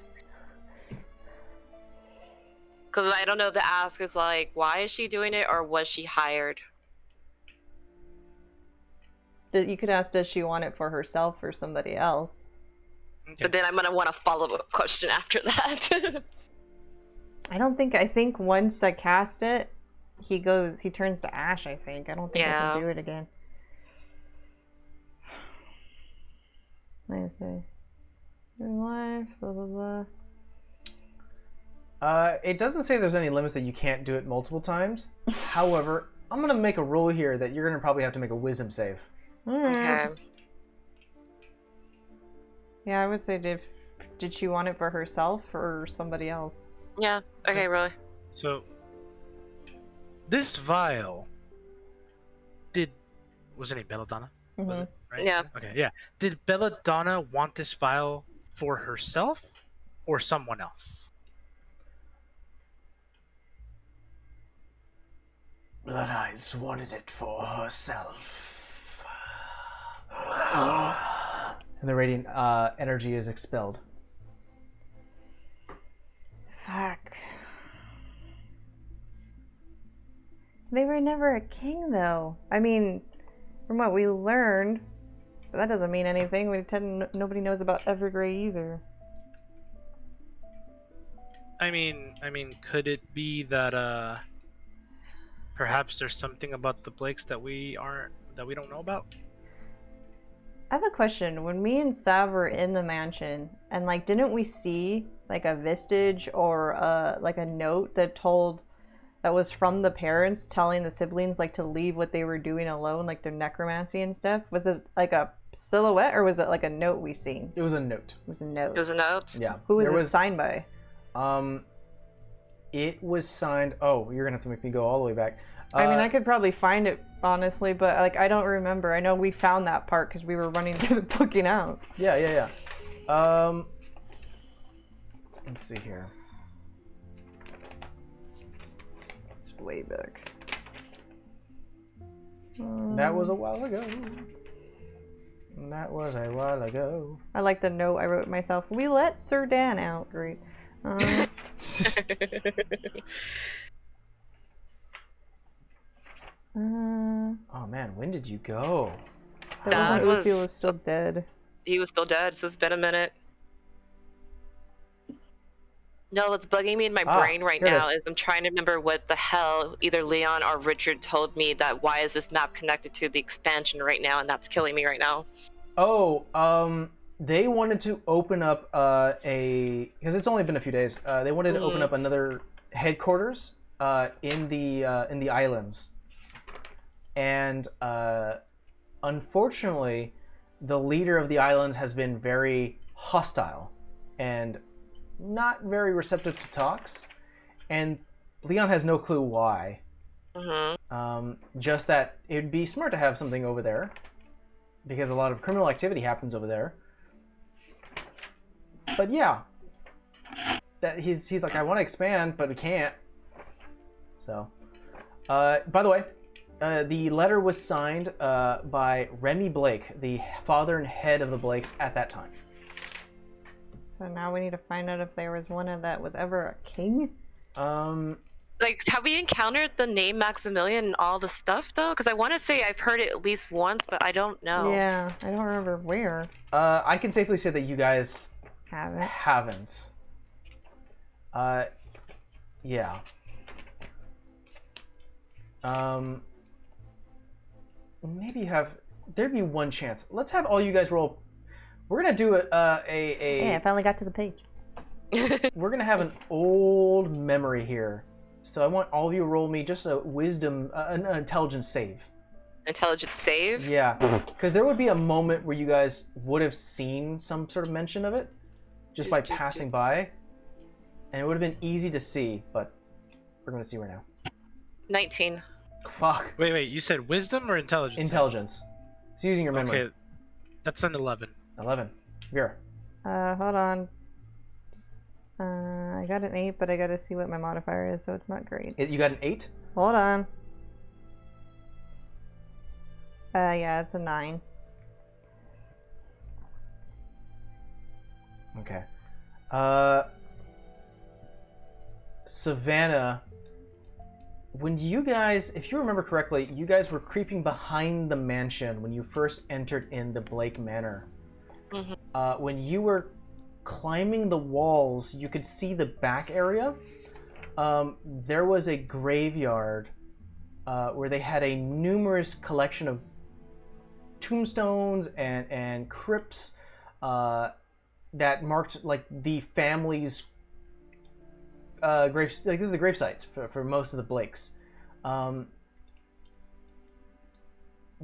Because I don't know, the ask is like, why is she doing it, or was she hired? You could ask, does she want it for herself or somebody else? Okay. But then I'm gonna want a follow-up question after that. I think once I cast it, he turns to ash, I think. I don't think I can do it again. Let me see. In life, blah, blah, blah. It doesn't say there's any limits that you can't do it multiple times. However, I'm gonna make a rule here that you're gonna probably have to make a wisdom save. Okay. Yeah, I would say did she want it for herself or somebody else? Yeah. Okay, really. So, this vial was her name Belladonna? Was it? Right? Yeah. Okay, yeah. Did Belladonna want this vial for herself or someone else? Blood Eyes wanted it for herself. And the radiant energy is expelled. Fuck. They were never a king, though. I mean, from what we learned, but that doesn't mean anything. Nobody knows about Evergrey either. I mean, could it be that perhaps there's something about the Blakes that we don't know about? I have a question. When me and Sav were in the mansion, and like, didn't we see like a vestige or like a note that was from the parents telling the siblings like to leave what they were doing alone, like their necromancy and stuff? Was it like a silhouette or was it like a note we seen? It was a note. It was a note. It was a note? Yeah. Who was it signed by? It was signed. Oh, you're gonna have to make me go all the way back. I mean, I could probably find it honestly, but like I don't remember. I know we found that part because we were running through the fucking house. Yeah. Let's see here. It's way back. That was a while ago. I like the note I wrote myself. We let Sir Dan out. Great. Oh man, when did you go? That wasn't Uthio was still dead. He was still dead, so it's been a minute. No, what's bugging me in my brain right now is I'm trying to remember what the hell either Leon or Richard told me that why is this map connected to the expansion right now, and that's killing me right now. Oh, they wanted to open up because it's only been a few days. They wanted to open up another headquarters in the islands, and unfortunately, the leader of the islands has been very hostile and not very receptive to talks, and Leon has no clue why. Just that it'd be smart to have something over there because a lot of criminal activity happens over there. But yeah, that he's like, I want to expand, but we can't. So, by the way, the letter was signed by Remy Blake, the father and head of the Blakes at that time. So now we need to find out if there was one of that was ever a king. Like, have we encountered the name Maximilian and all the stuff though? Because I want to say I've heard it at least once, but I don't know. Yeah, I don't remember where. I can safely say that you guys haven't. Yeah. Maybe there'd be one chance. Let's have all you guys roll. We're gonna do Yeah, I finally got to the page. we're gonna have an old memory here. So I want all of you to roll me just a wisdom, an intelligence save. Intelligence save? Yeah, because there would be a moment where you guys would have seen some sort of mention of it, just by passing by, and it would have been easy to see, but we're going to see right now. 19. Fuck. Wait, you said wisdom or intelligence? Intelligence. It's using your memory. Okay, that's an 11. 11. Vera. Hold on. I got an 8, but I gotta see what my modifier is, so it's not great. You got an 8? Hold on. Yeah, it's a 9. Okay. Savannah, when you guys, if you remember correctly, you guys were creeping behind the mansion when you first entered in the Blake Manor. Mm-hmm. When you were climbing the walls, you could see the back area. There was a graveyard where they had a numerous collection of tombstones and crypts that marked like the family's grave. Like this is the gravesite for most of the Blakes.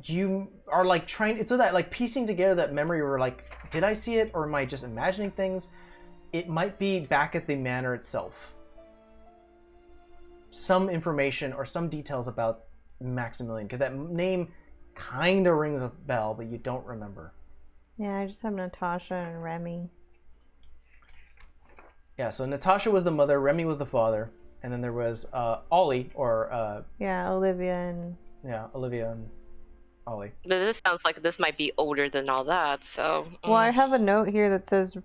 You are like trying. It's so that like piecing together that memory. Where like, did I see it or am I just imagining things? It might be back at the manor itself. Some information or some details about Maximilian, because that name kind of rings a bell, but you don't remember. Yeah, I just have Natasha and Remy. Yeah, so Natasha was the mother, Remy was the father, and then there was Ollie, or Yeah, Olivia and... yeah, Olivia and Ollie. But this sounds like this might be older than all that, so... Well, I have a note here that says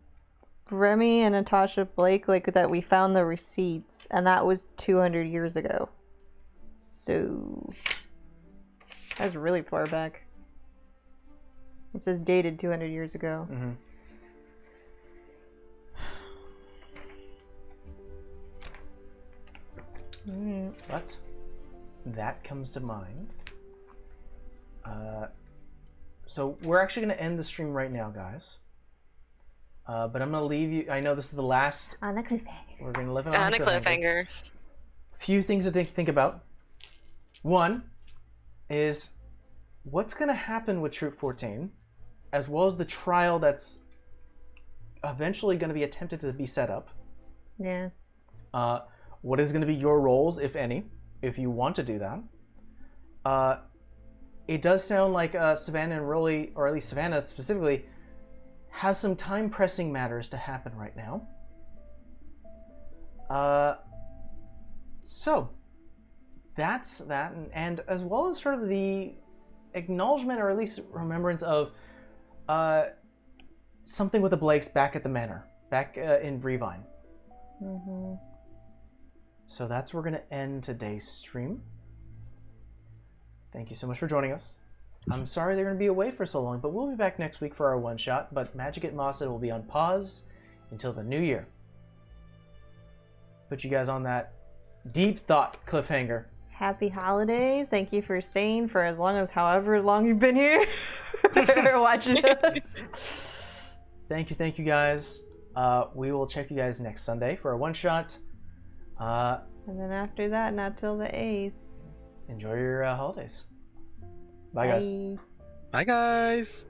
Remy and Natasha Blake, like that we found the receipts, and that was 200 years ago. So... that's really far back. It says dated 200 years ago. Mm-hmm. But that comes to mind. So we're actually going to end the stream right now, guys. But I'm going to leave you. I know this is the last. On a cliffhanger. We're going to live it On a cliffhanger. Few things to think about. One is what's going to happen with Troop 14, as well as the trial that's eventually going to be attempted to be set up. Yeah. What is going to be your roles, if any, if you want to do that. It does sound like Savannah and Rolly, or at least Savannah specifically, has some time-pressing matters to happen right now. So, that's that, and as well as sort of the acknowledgement, or at least remembrance of something with the Blakes back at the manor, back in Revine. Mm-hmm. So that's where we're going to end today's stream. Thank you so much for joining us. I'm sorry they're going to be away for so long, but we'll be back next week for our one-shot, but Magic at Mostead will be on pause until the new year. Put you guys on that deep thought cliffhanger. Happy holidays. Thank you for staying for as long as however long you've been here. Or watching us. Thank you guys. We will check you guys next Sunday for our one-shot. And then after that, not till the 8th. Enjoy your holidays. Bye, guys. Bye, guys.